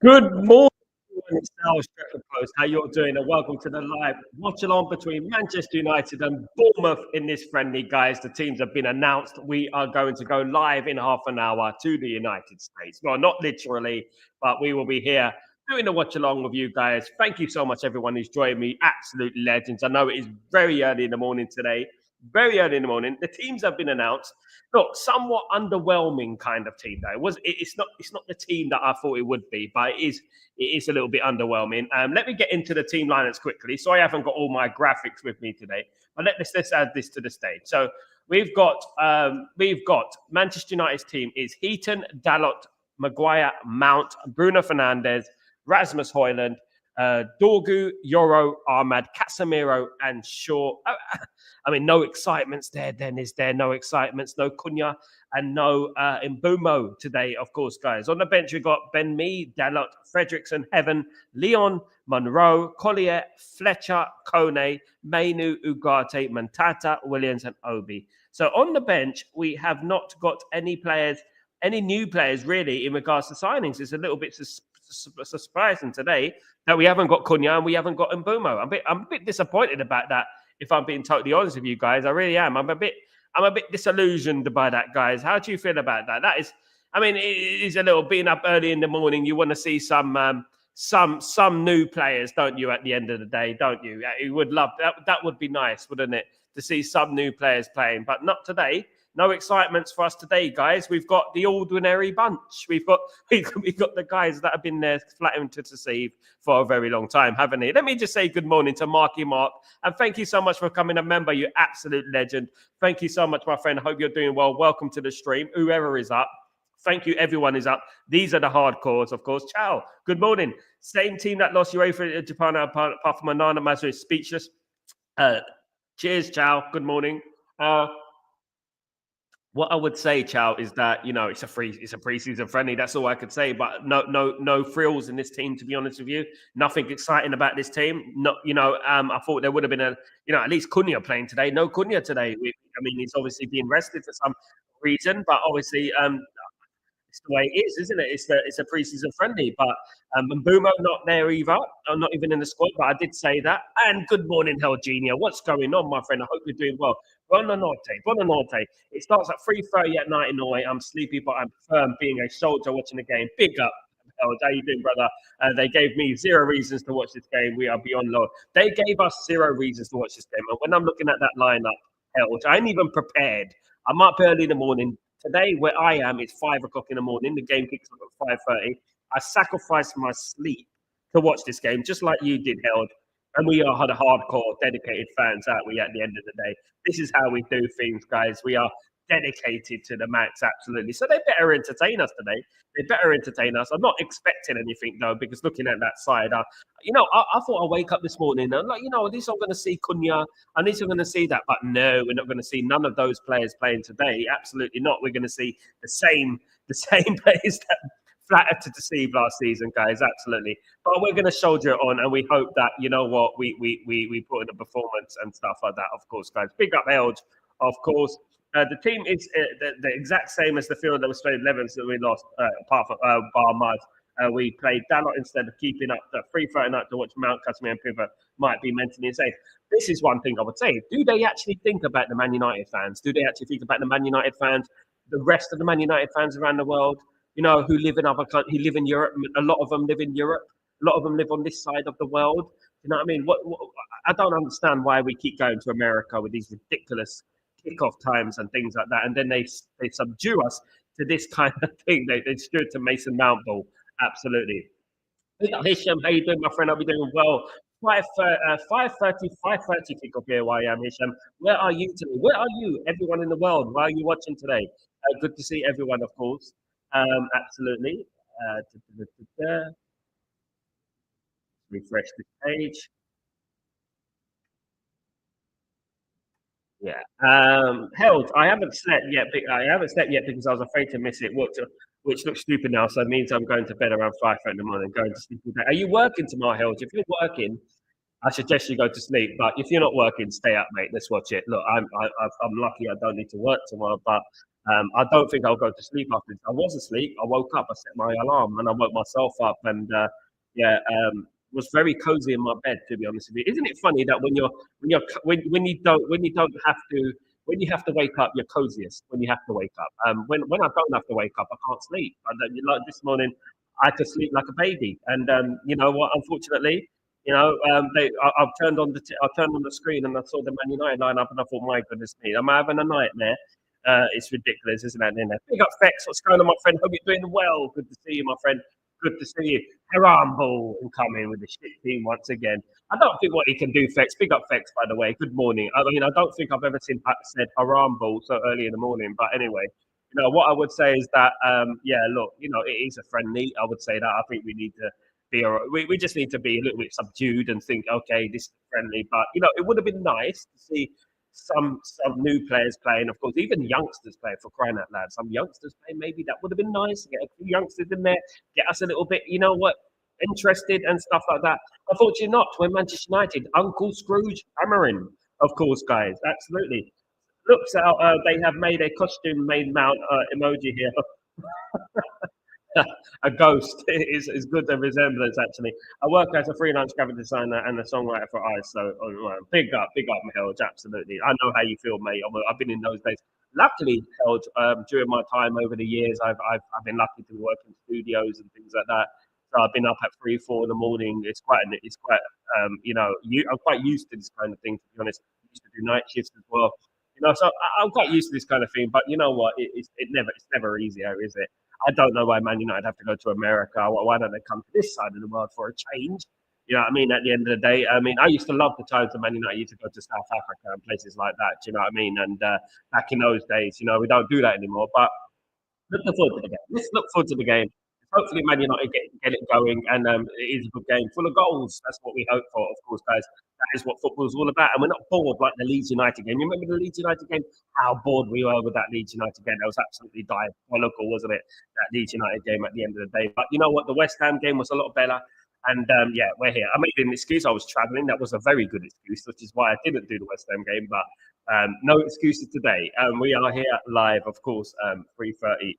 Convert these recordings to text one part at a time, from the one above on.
Good morning, everyone. It's now Stretford Post. How you're doing? And welcome to the live watch-along between Manchester United and Bournemouth in this friendly, guys. The teams have been announced. We are going to go live in half an hour to the United States. Well, not literally, but we will be here doing the watch-along with you guys. Thank you so much, everyone who's joined me. Absolute legends. I know it is very early in the morning today. Very early in the morning. The teams have been announced. Look, somewhat underwhelming kind of team though. It's not the team that I thought it would be, but it is a little bit underwhelming. Let me get into the team lineups quickly. So I haven't got all my graphics with me today, but let's add this to the stage. So we've got Manchester United's team is Heaton, Dalot, Maguire, Mount, Bruno Fernandes, Rasmus Højlund, Dorgu, Yoro, Ahmad, Casemiro, and Shaw. I mean, no excitements there. Then is there no excitements? No Cunha and no Mbumo today, of course, guys. On the bench, we've got Ben Mee, Dalot, Fredrickson, Heaven, Leon, Monroe, Collier, Fletcher, Kone, Mainu, Ugarte, Mantata, Williams, and Obi. So on the bench, we have not got any new players really in regards to signings. It's a little bit surprising today that we haven't got Cunha and we haven't got Mbumo. I'm a bit disappointed about that. If I'm being totally honest with you guys, I really am. I'm a bit disillusioned by that, guys. How do you feel about that? That is, I mean, it is a little being up early in the morning. You want to see some new players, don't you? At the end of the day, don't you? You would love that. That would be nice, wouldn't it, to see some new players playing? But not today. No excitements for us today, guys. We've got the ordinary bunch. We've got the guys that have been there flattering to deceive for a very long time, haven't they? Let me just say good morning to Marky Mark. And thank you so much for coming a member. You absolute legend. Thank you so much, my friend. I hope you're doing well. Welcome to the stream. Whoever is up. Thank you. Everyone is up. These are the hardcores, of course. Ciao. Good morning. Same team that lost UEFA in Japan, apart from Anana Mazu is speechless. Cheers, ciao. Good morning. What I would say, Chow, is that it's a preseason friendly. That's all I could say. But no frills in this team. To be honest with you, nothing exciting about this team. I thought there would have been at least Cunha playing today. No Cunha today. He's obviously being rested for some reason, but obviously it's the way it is, isn't it? It's a preseason friendly. But Mbumo not there either. I'm not even in the squad. But I did say that. And good morning, Hell Junior. What's going on, my friend? I hope you're doing well. Buonanotte. It starts at 3:30 at night in Norway. I'm sleepy, but I'm firm being a soldier watching the game. Big up. How you doing, brother? They gave me 0 reasons to watch this game. We are beyond low. They gave us 0 reasons to watch this game. And when I'm looking at that lineup, I ain't even prepared. I'm up early in the morning. Today, where I am, it's 5 o'clock in the morning. The game kicks off at 5:30. I sacrificed my sleep to watch this game, just like you did, Held. And we are the hardcore, dedicated fans, aren't we, at the end of the day? This is how we do things, guys. We are dedicated to the max, absolutely. So they better entertain us today. They better entertain us. I'm not expecting anything, though, because looking at that side, I thought I'd wake up this morning and, at least I'm going to see Cunha. At least I'm going to see that. But no, we're not going to see none of those players playing today. Absolutely not. We're going to see the same players that flattered to deceive last season, guys. Absolutely. But we're going to soldier it on, and we hope that, we put in a performance and stuff like that, of course, guys. Big up Elge, of course. The team is the exact same as the field that was played 11th that we lost, apart from Bar Mud. We played Dalot instead of keeping up the 3:30 night to watch Mount, Casemiro and Pivot might be mentally insane. This is one thing I would say. Do they actually think about the Man United fans? Do they actually think about the Man United fans, the rest of the Man United fans around the world, who live in other countries, who live in Europe? A lot of them live in Europe. A lot of them live on this side of the world. You know what I mean? What I don't understand why we keep going to America with these ridiculous kickoff times and things like that, and then they subdue us to this kind of thing. They stood to Mason Mount ball. Absolutely. Hisham, how you doing, my friend? I'll be doing well. 5:30 kickoff here where I am, Hisham. Where are you today? Where are you, everyone in the world? Where are you watching today? Good to see everyone, of course. Absolutely. Refresh the page. Yeah. Held. I haven't slept yet. Because I was afraid to miss it. Which looks stupid now. So it means I'm going to bed around 5:30 in the morning. Going to sleep all day. Are you working tomorrow, Held? If you're working, I suggest you go to sleep. But if you're not working, stay up, mate. Let's watch it. Look, I'm lucky. I don't need to work tomorrow. But I don't think I'll go to sleep after this. I was asleep. I woke up. I set my alarm and I woke myself up. And yeah, was very cozy in my bed. To be honest with you, isn't it funny that when you don't have to when you have to wake up, you're coziest when you have to wake up. When I don't have to wake up, I can't sleep. Like this morning, I had to sleep like a baby. And you know what? Unfortunately, I've I turned on the screen and I saw the Man United line up, and I thought, my goodness me, am I having a nightmare? It's ridiculous, isn't it? Big up, Fex. What's going on, my friend? Hope you're doing well. Good to see you, my friend. Good to see you. Harambo and coming with the shit team once again. I don't think what he can do, Fex. Big up, Fex, by the way. Good morning. I mean, I don't think I've ever seen Pat said Harambo so early in the morning. But anyway, what I would say is that, yeah, look, it is a friendly. I would say that. I think we need to be, we just need to be a little bit subdued and think, okay, this is friendly. But, it would have been nice to see some new players playing, of course, even youngsters playing, for crying out loud. Some youngsters playing, maybe that would have been nice to get a few youngsters in there, get us a little bit, interested and stuff like that. Unfortunately, not. We're Manchester United. Uncle Scrooge hammering, of course, guys. Absolutely. Looks out. They have made a costume made mount emoji here. A ghost is good a resemblance, actually. I work as a freelance graphic designer and a songwriter for ICE. So big up, Helge. Absolutely. I know how you feel, mate. I've been in those days. Luckily, Helge, during my time over the years, I've been lucky to work in studios and things like that. So I've been up at 3, 4 in the morning. I'm quite used to this kind of thing, to be honest. I used to do night shifts as well. So I'm quite used to this kind of thing. But you know what? It's never easier, is it? I don't know why Man United have to go to America. Why don't they come to this side of the world for a change? You know what I mean? At the end of the day, I mean, I used to love the times of Man United. Used to go to South Africa and places like that. Do you know what I mean? And back in those days, we don't do that anymore. But looking forward to the game. Let's look forward to the game. Hopefully, Man United get it going, and it is a good game full of goals. That's what we hope for, of course, guys. That is what football is all about, and we're not bored like the Leeds United game. You remember the Leeds United game? How bored we were with that Leeds United game. That was absolutely diabolical, wasn't it? That Leeds United game at the end of the day. But you know what? The West Ham game was a lot better. And yeah, we're here. I made an excuse. I was travelling. That was a very good excuse, which is why I didn't do the West Ham game. But no excuses today. We are here live, of course, 3:30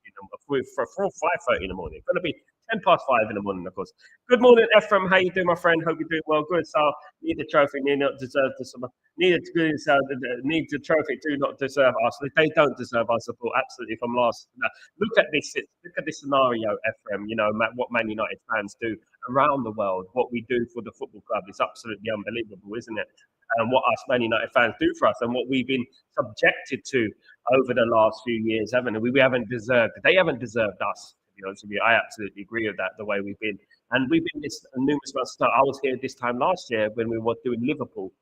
for 5:30 in the morning. It's going to be 10 past 5 in the morning, of course. Good morning, Ephraim. How you doing, my friend? Hope you're doing well. Good. So need the trophy. Need not deserve the need need the trophy. Do not deserve us. They don't deserve our support. Absolutely. From last, look at this. Look at this scenario, Ephraim. What Man United fans do around the world. What we do for the football club is absolutely unbelievable, isn't it? And what us Man United fans do for us, and what we've been subjected to over the last few years, haven't we? We haven't deserved. They haven't deserved us. To be honest with you, I absolutely agree with that. The way we've been, and we've been this numerous months. I was here this time last year when we were doing Liverpool,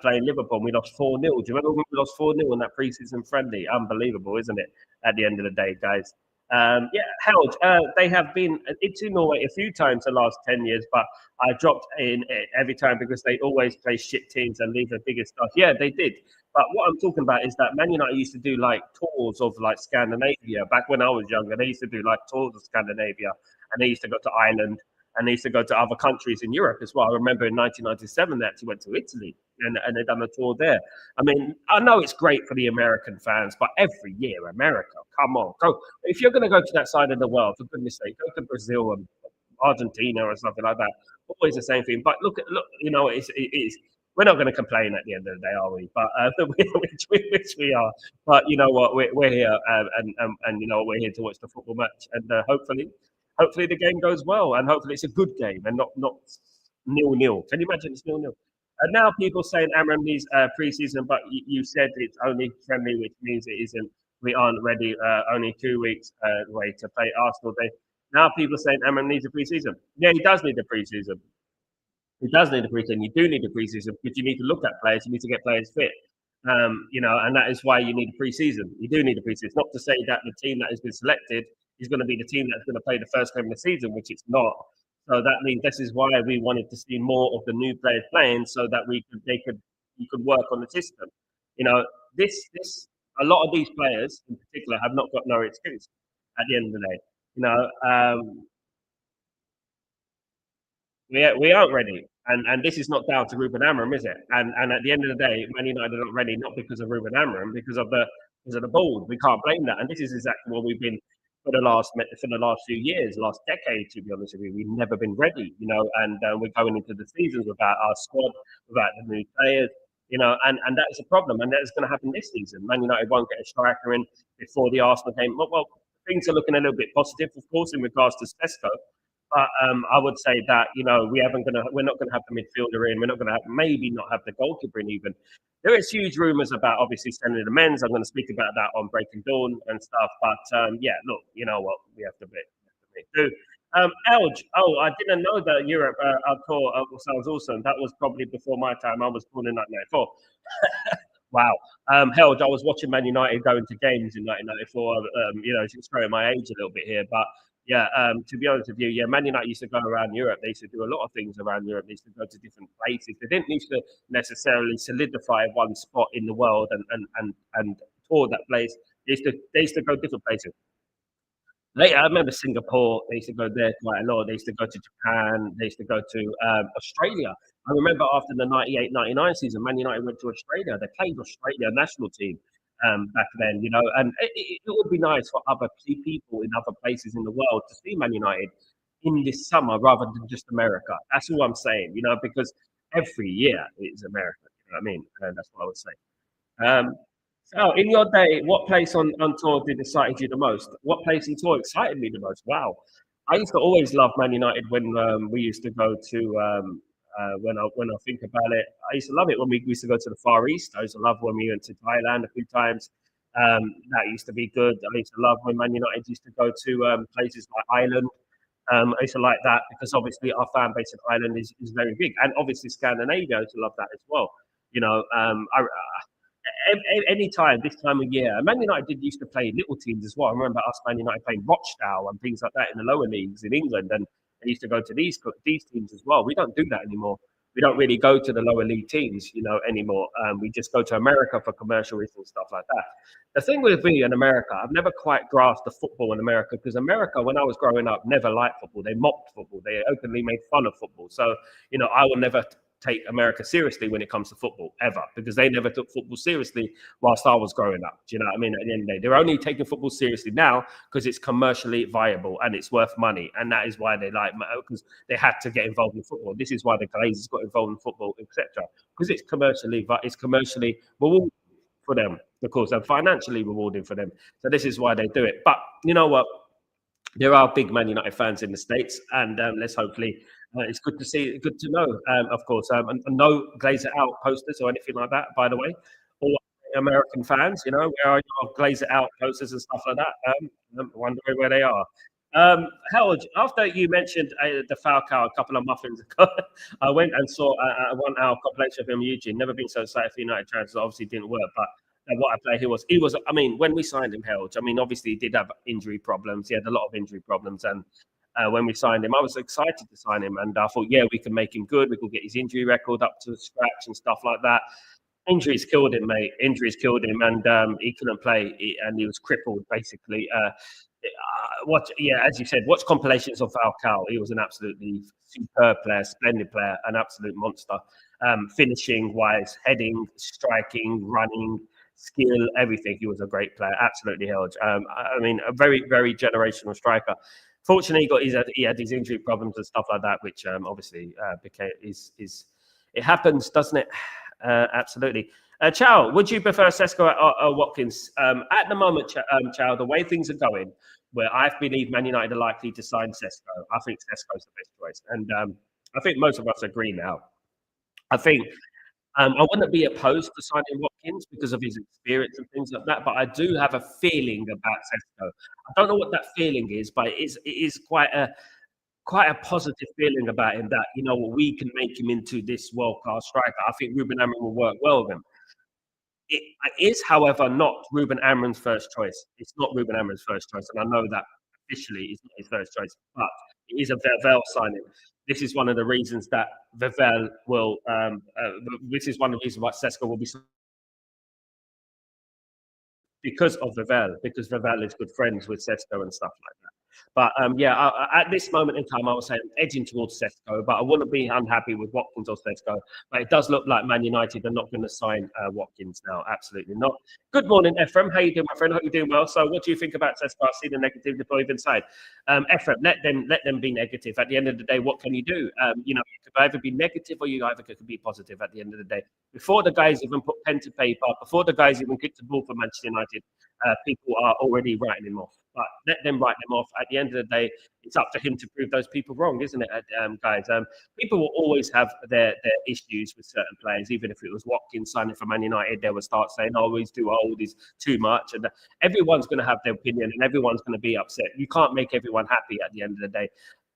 playing Liverpool. And we lost 4-0. Do you remember when we lost 4-0 in that pre-season friendly? Unbelievable, isn't it? At the end of the day, guys. Yeah, Harold, they have been into Norway a few times the last 10 years, but I dropped in every time because they always play shit teams and leave the biggest stuff. Yeah, they did. But what I'm talking about is that Man United used to do like tours of like Scandinavia. Back when I was younger, they used to do like tours of Scandinavia, and they used to go to Ireland, and they used to go to other countries in Europe as well. I remember in 1997 they actually went to Italy, and they done a tour there. I mean, I know it's great for the American fans, but every year, America, come on, go. If you're going to go to that side of the world, for goodness sake, go to Brazil and Argentina or something like that. Always the same thing. But look, it is. We're not going to complain at the end of the day, are we? But which we are. But you know what? We're here, and we're here to watch the football match, and hopefully the game goes well, and hopefully it's a good game and not 0-0. Can you imagine it's 0-0? And now people saying Amram needs pre-season, but you said it's only friendly, which means it isn't. We aren't ready. Only 2 weeks away to play Arsenal. Now people saying Amram needs a pre-season. Yeah, he does need a pre-season. He does need a pre-season. You do need a pre-season because you need to look at players. You need to get players fit. And that is why you need a pre-season. You do need a pre-season. It's not to say that the team that has been selected is going to be the team that's going to play the first game of the season, which it's not. So that means this is why we wanted to see more of the new players playing, so that you could work on the system. This a lot of these players in particular have not got no excuse at the end of the day. We aren't ready, and this is not down to Ruben Amorim, is it? And at the end of the day, Man United are not ready, not because of Ruben Amorim, because of the because of the board. We can't blame that. And this is exactly what we've been for the last few years, last decade. To be honest with you, we've never been ready, and we're going into the seasons without our squad, without the new players. And that is a problem, and that is going to happen this season. Man United won't get a striker in before the Arsenal game. Well, things are looking a little bit positive, of course, in regards to Sesko. But I would say that we're not gonna have the midfielder in. We're not gonna have, maybe not have the goalkeeper in even. There is huge rumours about obviously sending the men's. I'm going to speak about that on Breaking Dawn and stuff. But yeah, look, you know what, we have to do. Elge, oh, I didn't know that Europe our tour sounds awesome. That was probably before my time. I was born in 1994. Wow. Held, I was watching Man United going to games in 1994. Just showing my age a little bit here. But yeah, to be honest with you, yeah, Man United used to go around Europe. They used to do a lot of things around Europe. They used to go to different places. They didn't need to necessarily solidify one spot in the world and tour that place. They used to go different places. Later, I remember Singapore. They used to go there quite a lot. They used to go to Japan. They used to go to Australia. I remember after the 98-99 season, Man United went to Australia. They played Australia national team back then, and it would be nice for other people in other places in the world to see Man United in this summer rather than just America. That's all I'm saying, because every year it's America. You know what I mean? And that's what I would say. Um, so, in your day, what place on tour did excited you the most? What place in tour excited me the most? Wow, I used to always love Man United when we used to go to. When I think about it, I used to love it when we used to go to the Far East. I used to love when we went to Thailand a few times. That used to be good. I used to love when Man United used to go to places like Ireland. I used to like that because obviously our fan base in Ireland is very big, and obviously Scandinavia. I used to love that as well. Any time this time of year. Man United did used to play little teams as well. I remember us Man United playing Rochdale and things like that in the lower leagues in England, and they used to go to these teams as well. We don't do that anymore. We don't really go to the lower league teams, anymore. We just go to America for commercial reasons and stuff like that. The thing with me in America, I've never quite grasped the football in America because America, when I was growing up, never liked football. They mocked football. They openly made fun of football. So, I will never take America seriously when it comes to football ever because they never took football seriously whilst I was growing up. Do you know what I mean? At the end of the day, they're only taking football seriously now because it's commercially viable and it's worth money, and that is why they because they had to get involved in football. This is why the Glazers got involved in football, etc. Because it's commercially rewarding for them, of course, and financially rewarding for them. So this is why they do it. But you know what? There are big Man United fans in the States, and let's hopefully it's good to see, good to know, of course. And no Glazer out posters or anything like that, by the way. All American fans, where are your Glazer out posters and stuff like that? I'm wondering where they are. Harold, after you mentioned the Falcao a couple of muffins ago, I went and saw a 1 hour compilation of him on YouTube. Never been so excited for United transfers. Obviously, didn't work, but what a player he was. He was. I mean, when we signed him, Harold. I mean, obviously, he did have injury problems. He had a lot of injury problems, and when we signed him, I was excited to sign him, and I thought, yeah, we can make him good. We can get his injury record up to scratch and stuff like that. Injuries killed him, mate. Injuries killed him, and he couldn't play, and he was crippled basically. As you said, watch compilations of Falcao. He was an absolutely superb player, splendid player, an absolute monster. Finishing wise, heading, striking, running, skill, everything. He was a great player, absolutely held. I mean, a very, very generational striker. Fortunately, he had his injury problems and stuff like that, which obviously became it happens, doesn't it? Absolutely. Chow, would you prefer Sesko or Watkins? At the moment, Chow, the way things are going, where I believe Man United are likely to sign Sesko, I think Sesko's the best choice. And I think most of us agree now. I think I wouldn't be opposed to signing Watkins because of his experience and things like that, but I do have a feeling about Sesko. I don't know what that feeling is, but it is quite a positive feeling about him that, we can make him into this world-class striker. I think Ruben Amorim will work well with him. It is, however, not Ruben Amorim's first choice. It's not Ruben Amorim's first choice, and I know that officially is not his first choice, but it is a Vervel signing. This is one of the reasons that Vervel will. This is one of the reasons why Sesko will be because of Vervel, because Vervel is good friends with Sesko and stuff like that. But yeah, at this moment in time, I would say I'm edging towards Sesko, but I wouldn't be unhappy with Watkins or Sesko. But it does look like Man United are not going to sign Watkins now. Absolutely not. Good morning, Ephraim. How you doing, my friend? Hope you're doing well. So, what do you think about Sesko? I see the negative deploy inside. Ephraim, let them be negative. At the end of the day, what can you do? You know, you could either be negative or you either could be positive. At the end of the day, before the guys even put pen to paper, before the guys even kicked the ball for Manchester United, people are already writing him off. But let them write them off. At the end of the day, it's up to him to prove those people wrong, isn't it, guys? People will always have their issues with certain players. Even if it was Watkins signing for Man United, they would start saying, "Oh, he's too old, he's too much," and everyone's going to have their opinion, and everyone's going to be upset. You can't make everyone happy at the end of the day.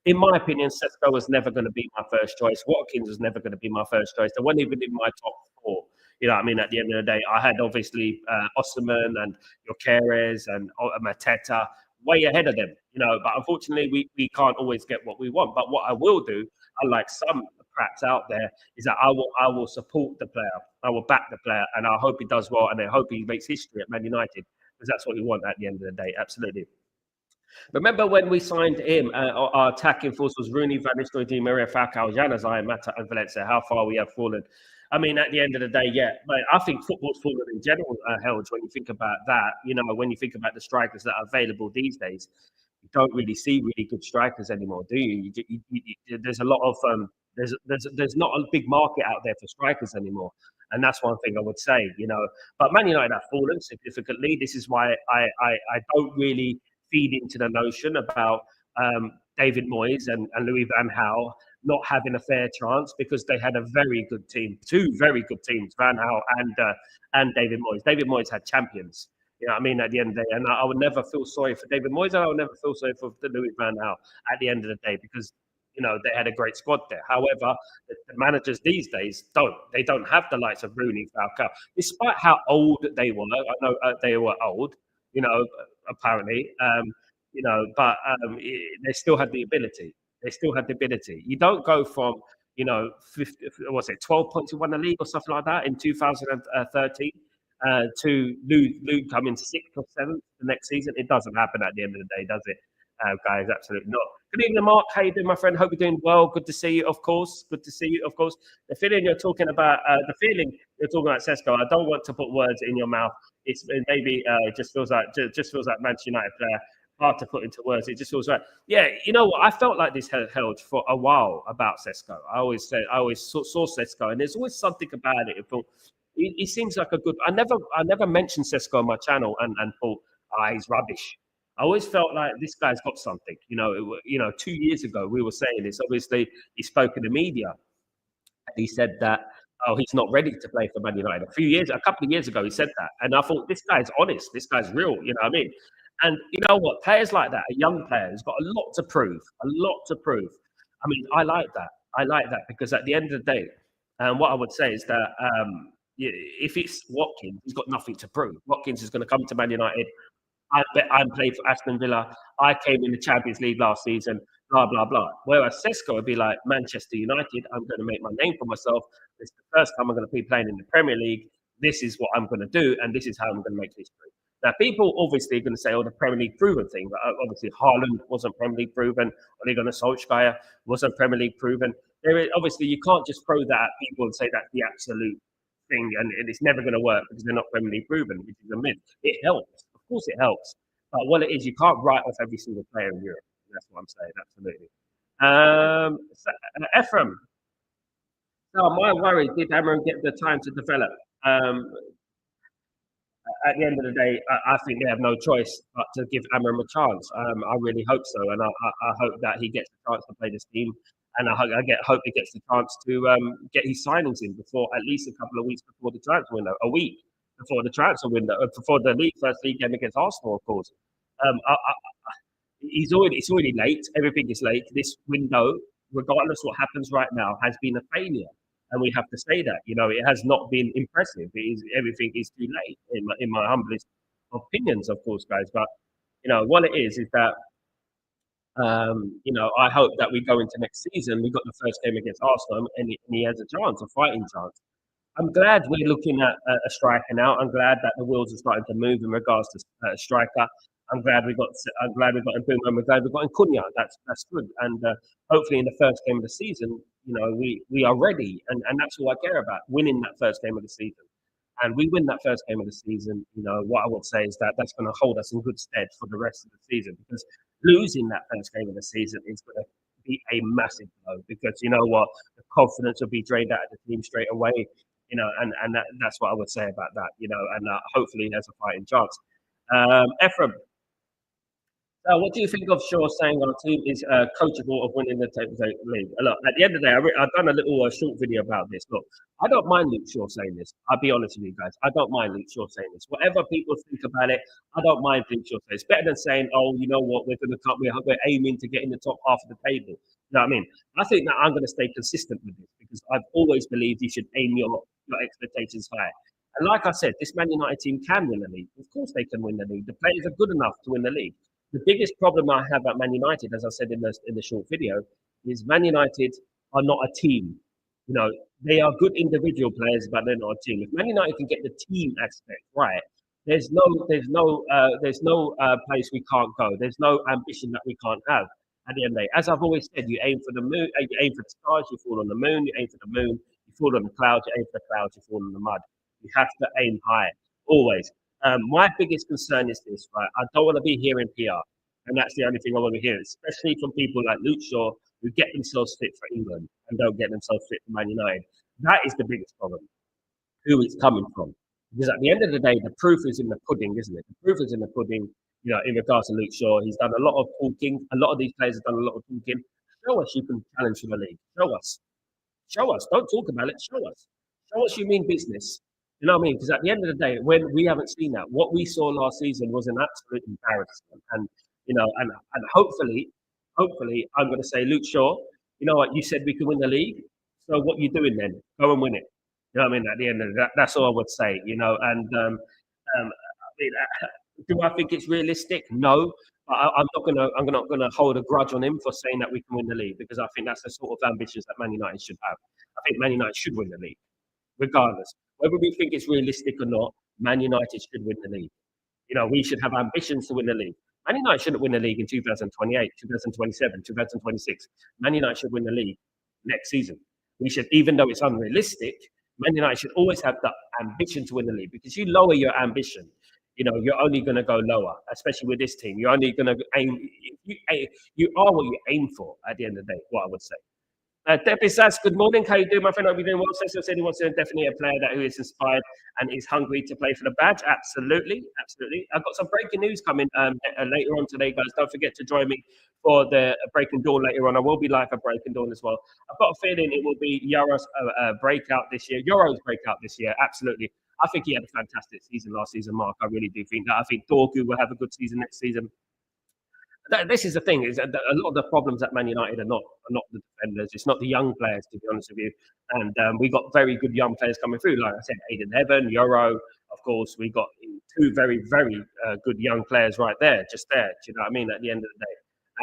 In my opinion, Sesko was never going to be my first choice. Watkins was never going to be my first choice. They weren't even in my top four. You know what I mean? At the end of the day, I had obviously Osimhen and Gyökeres and Mateta way ahead of them, you know. But unfortunately, we can't always get what we want. But what I will do, unlike some cracks out there, is that I will support the player. I will back the player, and I hope he does well, and I hope he makes history at Man United because that's what we want at the end of the day. Absolutely. Remember when we signed him, our attacking force was Rooney, Van Nistelrooy, Di Maria, Falcao, Januzaj, Mata, and Valencia. How far we have fallen. I mean, at the end of the day, yeah, but I think football's fallen in general, Helge, when you think about that. You know, when you think about the strikers that are available these days, you don't really see really good strikers anymore, do you? There's a lot of there's not a big market out there for strikers anymore, and that's one thing I would say. You know, but Man United have fallen significantly. This is why I don't really feed into the notion about David Moyes and Louis Van Gaal not having a fair chance because they had a very good team, two very good teams, Van Gaal and David Moyes. David Moyes had champions. You know what I mean? At the end of the day, and I would never feel sorry for David Moyes, and I would never feel sorry for Louis Van Gaal at the end of the day because you know they had a great squad there. However, the managers these days don't. They don't have the likes of Rooney, Falcao, despite how old they were. I know they were old. You know, apparently. You know, but they still had the ability. They still had the ability. You don't go from, you know, 50, what's it, 12 points to win the league or something like that in 2013 to Luke coming sixth or seventh the next season. It doesn't happen at the end of the day, does it, guys? Absolutely not. Good evening, Mark. How you doing, my friend? Hope you're doing well. Good to see you, of course. Good to see you, of course. The feeling you're talking about, Sesko. I don't want to put words in your mouth. It's maybe it just feels like Manchester United player. Hard to put into words. It just feels like, yeah, you know what? I felt like this held for a while about Sesko. I always saw Sesko, and there's always something about it. I thought he seems like a good. I never mentioned Sesko on my channel and thought, he's rubbish. I always felt like this guy's got something. You know, 2 years ago we were saying this. Obviously, he spoke in the media, and he said that he's not ready to play for Man United. A couple of years ago, he said that, and I thought this guy's honest. This guy's real. You know what I mean? And you know what? Players like that, a young player, has got a lot to prove. A lot to prove. I mean, I like that. I like that because at the end of the day, what I would say is that if it's Watkins, he's got nothing to prove. Watkins is going to come to Man United. I bet I'm playing for Aston Villa. I came in the Champions League last season, blah, blah, blah. Whereas Sesko would be like, Manchester United, I'm going to make my name for myself. It's the first time I'm going to be playing in the Premier League. This is what I'm going to do, and this is how I'm going to make history. Now, people obviously are going to say, the Premier League proven thing. But obviously, Haaland wasn't Premier League proven. Ole Gunnar Solskjaer wasn't Premier League proven. Obviously, you can't just throw that at people and say that's the absolute thing, and it's never going to work because they're not Premier League proven, which is a myth. It helps. Of course, it helps. But what it is, you can't write off every single player in Europe. That's what I'm saying. Absolutely. Ephraim. So my worry, did Amram get the time to develop? At the end of the day, I think they have no choice but to give Amram a chance. I really hope so, and I hope that he gets the chance to play this team, and I hope he gets the chance to get his signings in before at least a couple of weeks before the transfer window, a week before the transfer window, before the first league game against Arsenal, of course. It's already late. Everything is late. This window, regardless what happens right now, has been a failure. And we have to say that, it has not been impressive. Everything is too late, in my humblest opinions, of course, guys. But what it is that I hope that we go into next season. We got the first game against Arsenal, and he has a chance, a fighting chance. I'm glad we're looking at a striker now. I'm glad that the wheels are starting to move in regards to a striker. I'm glad we got. I'm glad we got in Boom, and we're glad we got in Cunha. That's good. And hopefully, in the first game of the season, we are ready, and that's all I care about: winning that first game of the season. And we win that first game of the season. What I would say is that that's going to hold us in good stead for the rest of the season, because losing that first game of the season is going to be a massive blow, because you know what, the confidence will be drained out of the team straight away. That's what I would say about that. And hopefully there's a fighting chance. Ephraim, what do you think of Shaw saying our team is coachable of winning the league? Look, at the end of the day, I've done a little short video about this. Look, I don't mind Luke Shaw saying this. I'll be honest with you guys. I don't mind Luke Shaw saying this. Whatever people think about it, I don't mind Luke Shaw saying it. It's better than saying, oh, you know what, we're aiming to get in the top half of the table. You know what I mean? I think that I'm going to stay consistent with this, because I've always believed you should aim your expectations high. And like I said, this Man United team can win the league. Of course they can win the league. The players are good enough to win the league. The biggest problem I have at Man United, as I said in the short video, is Man United are not a team. They are good individual players, but they're not a team. If Man United can get the team aspect right, there's no place we can't go. There's no ambition that we can't have. At the end of the day, as I've always said, you aim for the moon, you aim for the stars, you fall on the moon. You aim for the moon, you fall on the clouds. You aim for the clouds, you fall on the mud. You have to aim high, always. My biggest concern is this, right? I don't want to be hearing PR. And that's the only thing I want to hear, especially from people like Luke Shaw, who get themselves fit for England and don't get themselves fit for Man United. That is the biggest problem, who it's coming from. Because at the end of the day, the proof is in the pudding, isn't it? The proof is in the pudding, in regards to Luke Shaw. He's done a lot of talking. A lot of these players have done a lot of talking. Show us you can challenge for the league. Show us. Show us. Don't talk about it. Show us. Show us you mean business. You know what I mean? Because at the end of the day, when we haven't seen that, what we saw last season was an absolute embarrassment. And hopefully, I'm going to say, Luke Shaw, you know what? You said we could win the league. So what you doing then? Go and win it. You know what I mean? At the end of that, that's all I would say. Do I think it's realistic? No. I'm not gonna hold a grudge on him for saying that we can win the league, because I think that's the sort of ambitions that Man United should have. I think Man United should win the league, regardless. Whether we think it's realistic or not, Man United should win the league. We should have ambitions to win the league. Man United shouldn't win the league in 2028, 2027, 2026. Man United should win the league next season. We should, even though it's unrealistic, Man United should always have the ambition to win the league, because you lower your ambition, you're only going to go lower, especially with this team. You're only going to aim, you are what you aim for at the end of the day, what I would say. Debbie says, good morning. How you doing, my friend? Hope you're doing well. Cecil said he wants to definitely a player who is inspired and is hungry to play for the badge. Absolutely, absolutely. I've got some breaking news coming later on today, guys. Don't forget to join me for the Breaking Dawn later on. I will be live at Breaking Dawn as well. I've got a feeling it will be Euro's breakout this year. Euro's breakout this year. Absolutely. I think he had a fantastic season last season, Mark. I really do think that. I think Dorgu will have a good season next season. This is the thing, is that a lot of the problems at Man United are not the defenders. It's not the young players, to be honest with you. And we got very good young players coming through. Like I said, Aiden Heaven, Euro, of course. We got two very, very good young players right there, just there. Do you know what I mean? At the end of the day.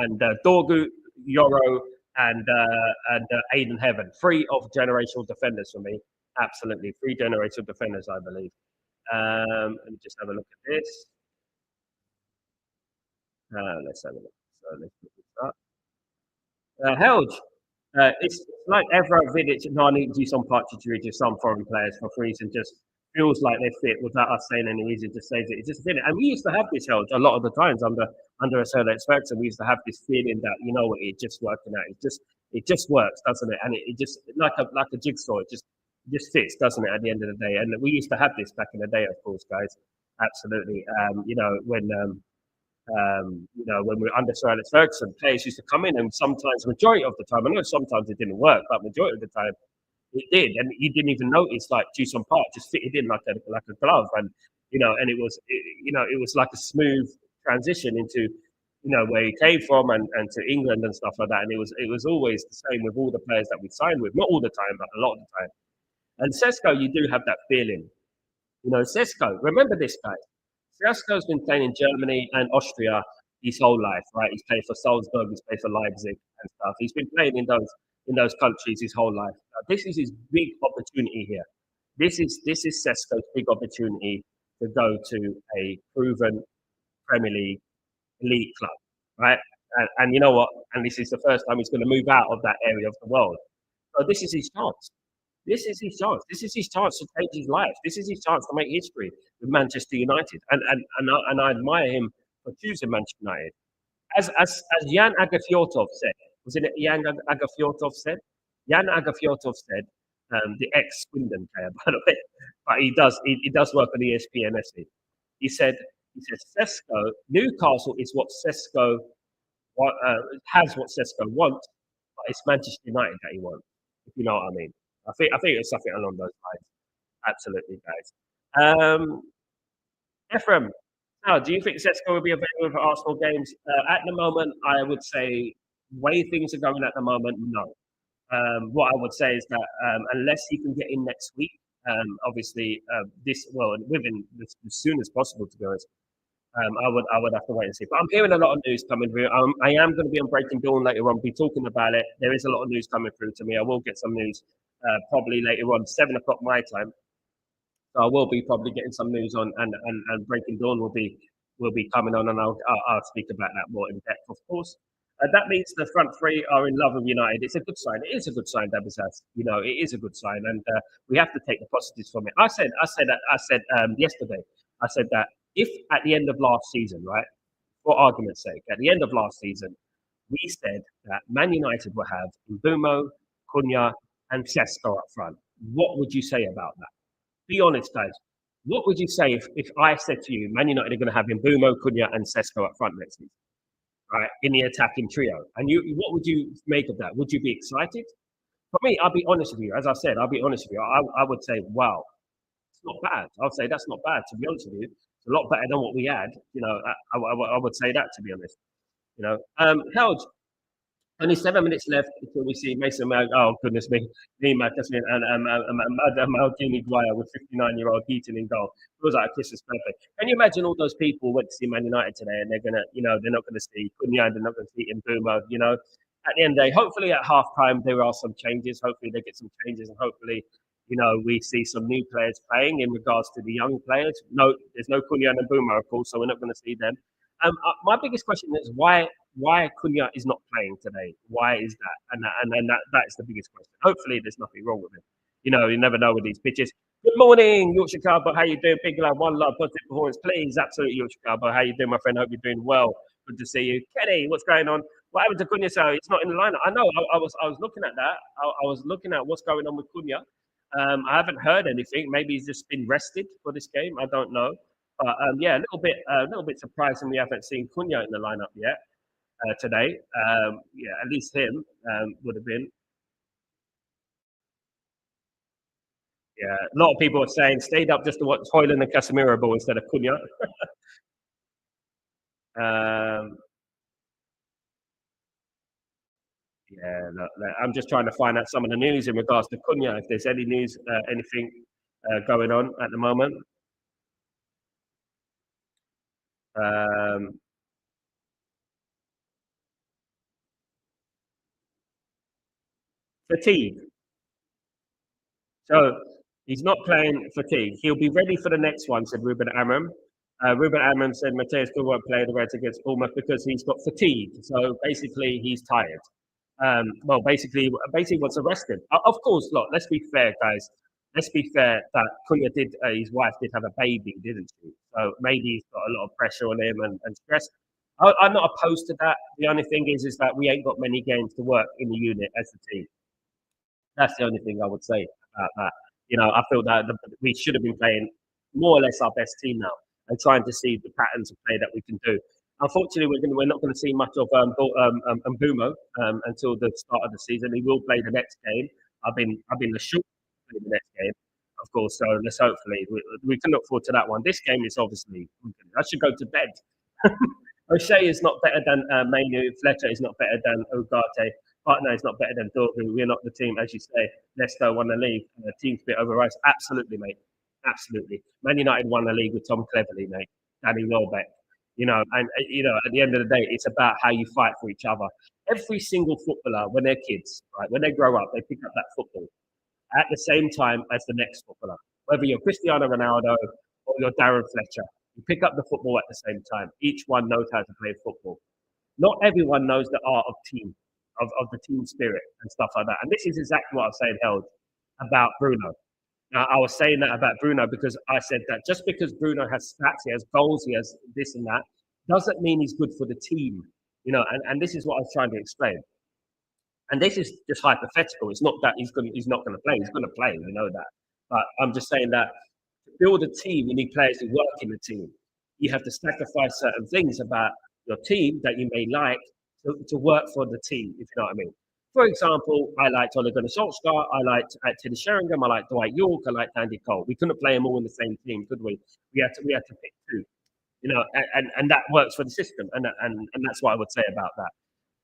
And Dorgu, Euro, and Aiden Heaven. Three of generational defenders for me. Absolutely. Three generational defenders, I believe. Let me just have a look at this. Let's have a look. So let's put this up. Helge, it's like Evra, Vidic, Nani, some Partridge, just some foreign players for free, and just feels like they fit without us saying any easy. Just says it. It just didn't. And we used to have this Helge a lot of the times under a Sir Expector. We used to have this feeling that it just working out. It just works, doesn't it? And it just like a jigsaw. It just fits, doesn't it? At the end of the day, and we used to have this back in the day, of course, guys. Absolutely. When we were under Sir Alex Ferguson, players used to come in, and sometimes, majority of the time, I know sometimes it didn't work, but majority of the time it did, and you didn't even notice. Like Jason Park just fitted in like a glove, and it was like a smooth transition into where he came from and to England and stuff like that. And it was always the same with all the players that we signed with, not all the time, but a lot of the time. And Sesko, you do have that feeling. Sesko, remember this guy. Sesko's been playing in Germany and Austria his whole life, right? He's played for Salzburg, he's played for Leipzig and stuff. He's been playing in those countries his whole life. Now, this is his big opportunity here. This is Sesko's big opportunity to go to a proven Premier League elite club, right? And you know what? And this is the first time he's going to move out of that area of the world. So this is his chance. This is his chance. This is his chance to change his life. This is his chance to make history with Manchester United. And I admire him for choosing Manchester United. As Jan Agafjortov said, was it Jan Agafjortov said? Jan Agafjortov said, the ex Swindon player, by the way, but he does work on ESPN. He said Sesko Newcastle is what Sesko has what Sesko wants, but it's Manchester United that he wants. If you know what I mean. I think it's something along those lines. Absolutely, guys. Ephraim, now, do you think Sesko will be available for Arsenal games? At the moment, I would say, way things are going at the moment, no. What I would say is that unless he can get in next week, obviously within as soon as possible, to be honest, I would have to wait and see. But I'm hearing a lot of news coming through. I am going to be on Breaking Dawn later on, be talking about it. There is a lot of news coming through to me. I will get some news probably later on, 7 o'clock my time. So I will be probably getting some news on, and Breaking Dawn will be coming on, and I'll speak about that more in depth, of course. That means the front three are in love with United. It's a good sign. It is a good sign, Dabizaz. It is a good sign, and we have to take the positives from it. I said yesterday. I said that if at the end of last season, right, for argument's sake, at the end of last season, we said that Man United will have Mbumo, Cunha, and Sesko up front. What would you say about that? Be honest, guys. What would you say if I said to you, Man United are going to have Mbumo, Cunha, and Sesko up front next season, right, in the attacking trio? And what would you make of that? Would you be excited? For me, I'll be honest with you. As I said, I'll be honest with you. I would say, wow, it's not bad. I'll say that's not bad. To be honest with you, it's a lot better than what we had. I would say that, to be honest. Held only 7 minutes left until we see Mason Mount. Oh, goodness me. Matheson and Maldini Guaya with 59-year-old Heaton in goal. It was like a Christmas birthday. Can you imagine all those people went to see Man United today and they're not going to see Cunha, they're not going to see Mbumo, At the end of the day, hopefully at half time, there are some changes. Hopefully they get some changes and hopefully, we see some new players playing in regards to the young players. No, there's no Cunha and Mbumo, of course, so we're not going to see them. My biggest question is why Cunha is not playing today. Why is that? And that is the biggest question. Hopefully, there's nothing wrong with him. You never know with these pitches. Good morning, Yorkshire Cowboy. How you doing? Big love, one love, positive performance, please. Absolutely, Yorkshire Cowboy. How you doing, my friend? Hope you're doing well. Good to see you, Kenny. What's going on? What happened to Cunha? So it's not in the lineup. I know. I was looking at that. I was looking at what's going on with Cunha. I haven't heard anything. Maybe he's just been rested for this game. I don't know. But yeah, a little bit surprising we haven't seen Cunha in the lineup yet today. Yeah, at least him would have been. Yeah, a lot of people are saying stayed up just to watch Hoyland and Casemiro ball instead of Cunha. Yeah, look, I'm just trying to find out some of the news in regards to Cunha. If there's any news, anything going on at the moment. Fatigue. So he's not playing fatigue. He'll be ready for the next one, said Ruben Amram. Ruben Amram said Mateus still won't play the Reds against Bournemouth because he's got fatigue. So basically, he's tired. Well, basically what's arrested. Of course, look, let's be fair, guys. Let's be fair that Cunha his wife did have a baby, didn't she? So maybe he's got a lot of pressure on him and stress. I'm not opposed to that. The only thing is that we ain't got many games to work in the unit as a team. That's the only thing I would say about that. I feel that we should have been playing more or less our best team now and trying to see the patterns of play that we can do. Unfortunately, we're not going to see much of Mbumo until the start of the season. He will play the next game. I've been assured to play the next game, of course. So let's hopefully we can look forward to that one. This game is obviously I should go to bed. O'Shea is not better than Manu. Fletcher is not better than Ugarte. Partner is not better than Dorgu. We're not the team, as you say. Leicester won the league. The team's a bit overpriced. Absolutely, mate. Absolutely. Man United won the league with Tom Cleverley, mate. Danny Welbeck. And at the end of the day, it's about how you fight for each other. Every single footballer, when they're kids, right, when they grow up, they pick up that football at the same time as the next footballer. Whether you're Cristiano Ronaldo or you're Darren Fletcher, You pick up the football at the same time. Each one knows how to play football. Not everyone knows the art of team, of the team spirit and stuff like that. And this is exactly what I was saying, Held, about Bruno. I was saying that about Bruno because I said that just because Bruno has stats, he has goals, he has this and that, doesn't mean he's good for the team. And this is what I was trying to explain. And this is just hypothetical. It's not that he's not gonna play. He's gonna play, we know that. But I'm just saying that to build a team, you need players who work in the team. You have to sacrifice certain things about your team that you may like to work for the team, if you know what I mean. For example, I liked Ole Gunnar Solskjaer, I liked Teddy Sheringham, I liked Dwight York, I liked Andy Cole. We couldn't play them all in the same team, could we? We had to pick two, and that works for the system, and that's what I would say about that.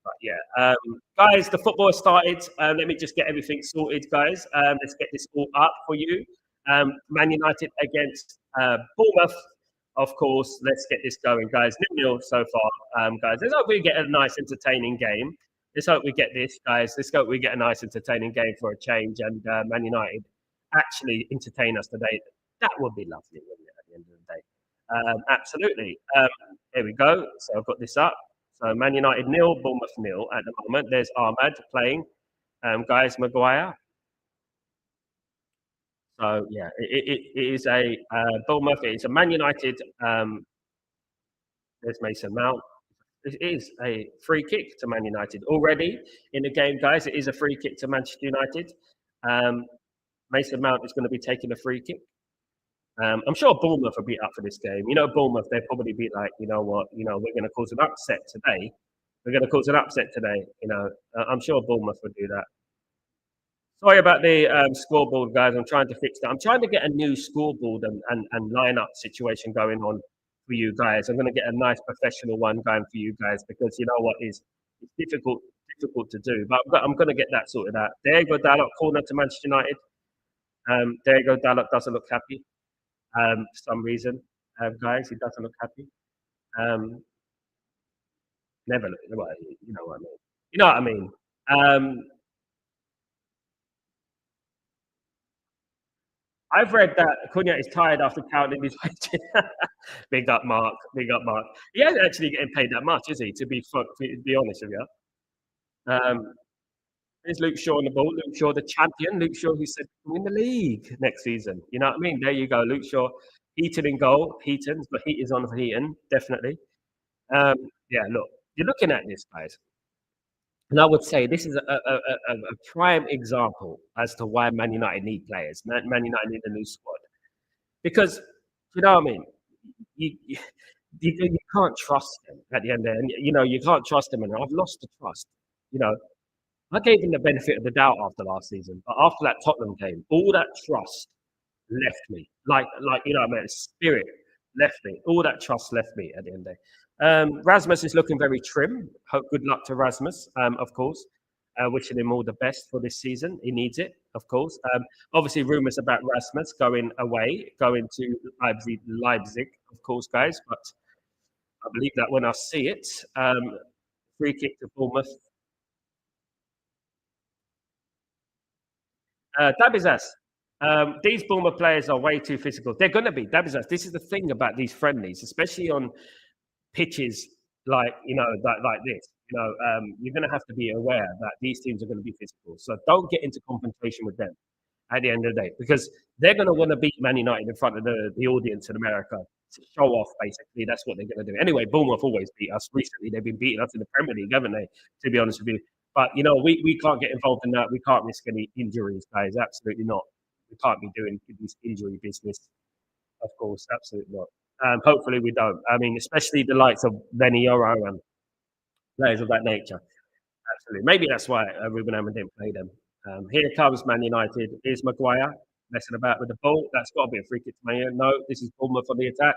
But yeah, guys, the football has started. Let me just get everything sorted, guys. Let's get this all up for you. Man United against Bournemouth, of course. Let's get this going, guys. 0-0 so far, guys. Let's hope we get a nice, entertaining game. Let's hope we get this, guys. Let's hope we get a nice, entertaining game for a change, and Man United actually entertain us today. That would be lovely, wouldn't it? At the end of the day, absolutely. Here we go. So I've got this up. So Man United 0, Bournemouth 0 at the moment. There's Ahmad playing, guys, Maguire. So yeah, it is a Bournemouth. It's a Man United. There's Mason Mount. It is a free kick to Man United already in the game, guys. It is a free kick to Manchester United. Mason Mount is going to be taking a free kick. I'm sure Bournemouth will be up for this game. Bournemouth, they'll probably be like, you know what, we're going to cause an upset today. We're going to cause an upset today. I'm sure Bournemouth will do that. Sorry about the scoreboard, guys. I'm trying to fix that. I'm trying to get a new scoreboard and lineup situation going on for you guys. I'm going to get a nice professional one going for you guys because you know what is it's difficult to do. But I'm going to get that sorted out. There you go, Dalot, corner to Manchester United. There you go, Dalot doesn't look happy. For some reason, guys, he doesn't look happy. Never look. Well, you know what I mean. You know what I mean. I've read that Cunha is tired after counting his wages. Big up, Mark. Big up, Mark. He ain't actually getting paid that much, is he? To be honest with you. There's Luke Shaw on the ball. Luke Shaw, the champion. Luke Shaw, who said to win the league next season. You know what I mean? There you go. Luke Shaw, Heaton in goal. Heaton's, but Heat is on for Heaton, definitely. Yeah, look, you're looking at this, guys. And I would say this is a prime example as to why Man United need players. Man United need a new squad. Because, you know what I mean? You can't trust them at the end there. And, you can't trust them. And I've lost the trust. I gave him the benefit of the doubt after last season. But after that Tottenham game, all that trust left me. Like spirit left me. All that trust left me at the end of the day. Rasmus is looking very trim. Hope good luck to Rasmus, of course. Wishing him all the best for this season. He needs it, of course. Obviously, rumours about Rasmus going away, going to Leipzig, of course, guys. But I believe that when I see it. Free kick to Bournemouth. Dabizas. These Bournemouth players are way too physical. They're going to be. Dabizas. This is the thing about these friendlies, especially on pitches like like this. You're going to have to be aware that these teams are going to be physical. So don't get into confrontation with them at the end of the day because they're going to want to beat Man United in front of the audience in America to show off. Basically, that's what they're going to do. Anyway, Bournemouth always beat us recently. They've been beating us in the Premier League, haven't they? To be honest with you. But we can't get involved in that. We can't risk any injuries, guys. Absolutely not. We can't be doing this injury business. Of course, absolutely not. Hopefully we don't. I mean, especially the likes of Benny Yoro and players of that nature. Absolutely. Maybe that's why Ruben Amorim didn't play them. Here comes Man United. Here's Maguire messing about with the ball. That's got to be a free kick to Man United. No, this is Bournemouth on the attack.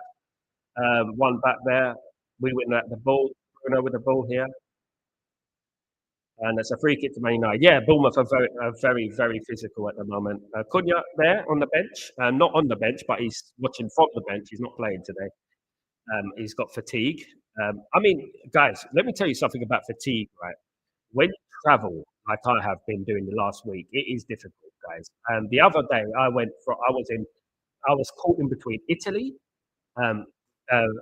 One back there. We win at the ball. Bruno with the ball here. And it's a free kick to Man United. Yeah, Bournemouth are very, very physical at the moment. Cunha there on the bench. Not on the bench, but he's watching from the bench. He's not playing today. He's got fatigue. I mean, guys, let me tell you something about fatigue, right? When you travel, like I have been doing the last week, it is difficult, guys. The other day, I was caught in between Italy,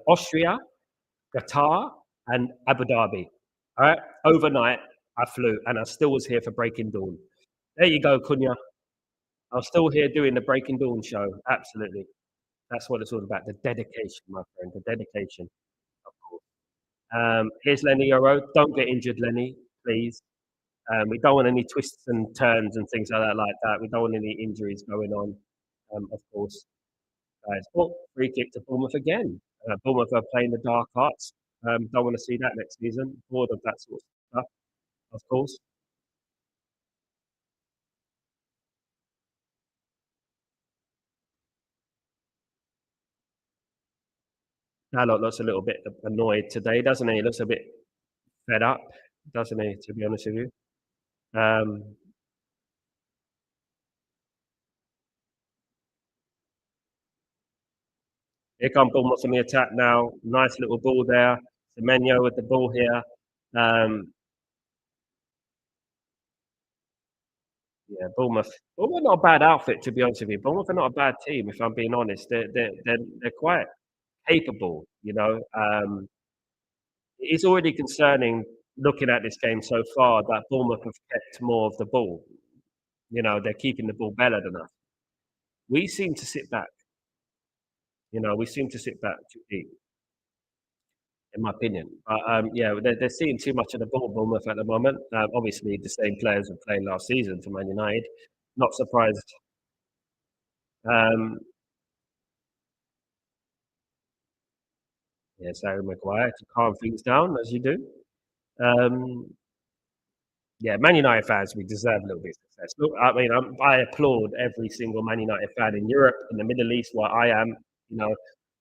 Austria, Qatar, and Abu Dhabi. All right, overnight I flew, and I still was here for Breaking Dawn. There you go, Cunha. I'm still here doing the Breaking Dawn show. Absolutely, that's what it's all about. The dedication, my friend. The dedication, of course. Here's Lenny Euro. Don't get injured, Lenny, please. We don't want any twists and turns and things like that. We don't want any injuries going on, of course. Guys, oh, free kick to Bournemouth again. Bournemouth are playing the dark arts. Don't want to see that next season. Bored of that sort of stuff, of course. Dalot looks a little bit annoyed today, doesn't he? He looks a bit fed up, doesn't he? To be honest with you. Um, Here come Bournemouth on the attack now. Nice little ball there. Semenyo with the ball here. Um, yeah, Bournemouth. Bournemouth are not a bad outfit, to be honest with you. Bournemouth are not a bad team, if I'm being honest. They're quite capable, you know. It's already concerning looking at this game so far that Bournemouth have kept more of the ball. You know, they're keeping the ball better than us. We seem to sit back. You know, we seem to sit back too deep, in my opinion. But yeah, they're seeing too much of the ball, Bournemouth, at the moment. Obviously, the same players were playing last season for Man United. Not surprised. Um, yes, Harry Maguire to calm things down, as you do. Um, yeah, Man United fans, we deserve a little bit of success. Look, I mean, I applaud every single Man United fan in Europe, in the Middle East, where I am. You know,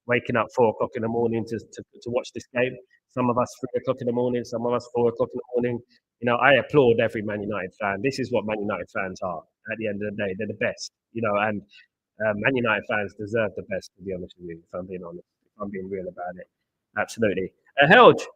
waking up 4 o'clock in the morning to watch this game. Some of us 3 o'clock in the morning, some of us 4 o'clock in the morning. You know, I applaud every Man United fan. This is what Man United fans are. At the end of the day, they're the best. You know, and Man United fans deserve the best. To be honest with you, if I'm being honest, if I'm being real about it, absolutely. Helge,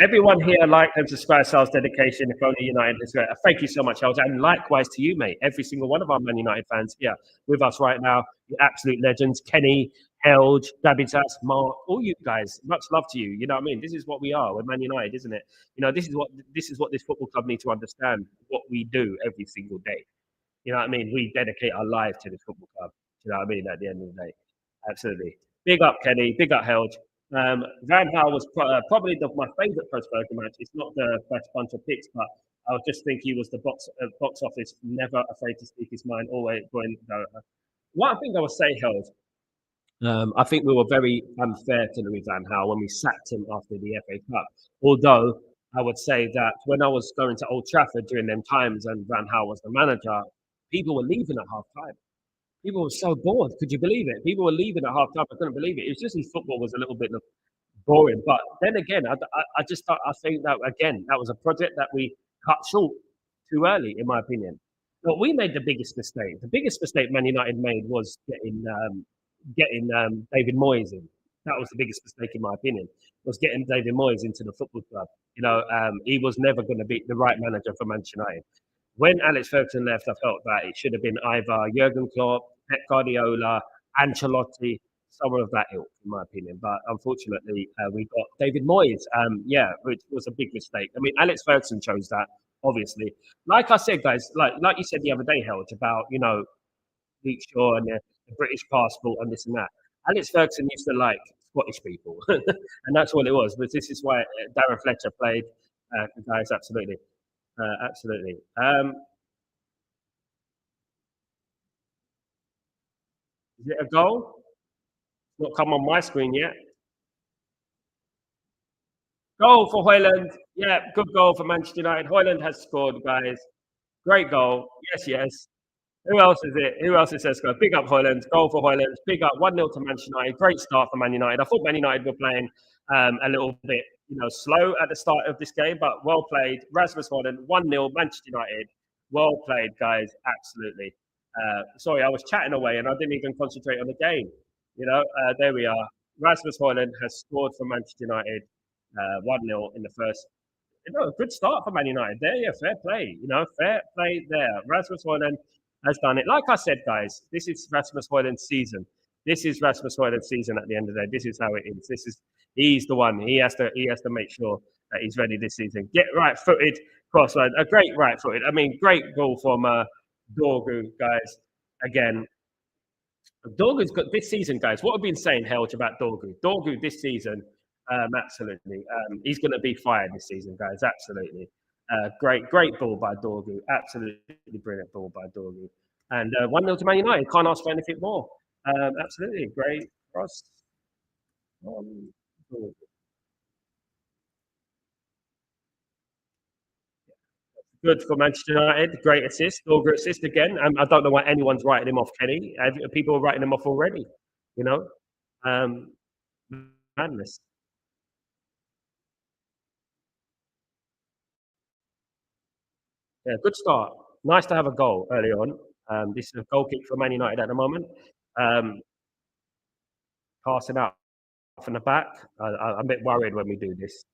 everyone here liked and subscribed Sal's dedication. If only United is great. Thank you so much, Helge. And likewise to you, mate. Every single one of our Man United fans here with us right now. You absolute legends. Kenny, Helge, Dabitas, Mark, all you guys. Much love to you. You know what I mean? This is what we are. We're Man United, isn't it? You know, this is what this football club needs to understand. What we do every single day. You know what I mean? We dedicate our life to this football club. You know what I mean? At the end of the day, absolutely. Big up, Kenny. Big up, Helge. Van Gaal was probably my favourite post-Berger match. It's not the best bunch of picks, but I just think he was the box office, never afraid to speak his mind, always going. What I think I would say, Helge, I think we were very unfair to Louis Van Gaal when we sacked him after the FA Cup. Although I would say that when I was going to Old Trafford during them times and Van Gaal was the manager, people were leaving at half time. People were so bored. Could you believe it? People were leaving at half time. I couldn't believe it. It was just his football was a little bit boring. But then again, I just thought, I think that again that was a project that we cut short too early, in my opinion. But we made the biggest mistake. The biggest mistake Man United made was getting David Moyes in. That was the biggest mistake, in my opinion. Was getting David Moyes into the football club. You know, he was never going to be the right manager for Manchester United. When Alex Ferguson left, I felt that it should have been either Jurgen Klopp, Pep Guardiola, Ancelotti, someone of that ilk, in my opinion. But unfortunately, we got David Moyes. Yeah, which was a big mistake. I mean, Alex Ferguson chose that, obviously. Like I said, guys, like you said the other day, Helge, about Luke Shaw and the British passport and this and that. Alex Ferguson used to like Scottish people, and that's what it was. But this is why Darren Fletcher played. Guys, absolutely, absolutely. Is it a goal? Not come on my screen yet. Goal for Hoyland. Yeah, good goal for Manchester United. Hoyland has scored, guys. Great goal. Yes, yes. Who else is it? Who else is Sesko? Big up Hoyland. Goal for Hoyland. Big up 1-0 to Manchester United. Great start for Man United. I thought Man United were playing a little bit, slow at the start of this game, but well played. Rasmus Hoyland, 1-0 Manchester United. Well played, guys. Absolutely. Sorry, I was chatting away and I didn't even concentrate on the game. There we are. Rasmus Hoyland has scored for Manchester United 1-0 in the first. A good start for Man United there. Yeah, fair play. Fair play there. Rasmus Hoyland has done it. Like I said, guys, this is Rasmus Hoyland's season. This is Rasmus Højlund's season at the end of the day. This is how it is. He's the one. He has to make sure that he's ready this season. Get right footed, crossline. A great right footed. I mean, great goal from Dorgu, guys. Again, Dorgu's got this season, guys. What have been saying, Helge, about Dorgu? Dorgu this season, absolutely. He's going to be fired this season, guys. Absolutely. Great ball by Dorgu. Absolutely brilliant ball by Dorgu. And 1-0 to Man United. Can't ask for anything more. Absolutely. Great cross. Good for Manchester United. Great assist. Dorgu assist again. I don't know why anyone's writing him off, Kenny. People are writing him off already. You know, um, madness. Yeah, good start. Nice to have a goal early on. This is a goal kick for Man United at the moment. Um, Passing out from the back. I'm a bit worried when we do this.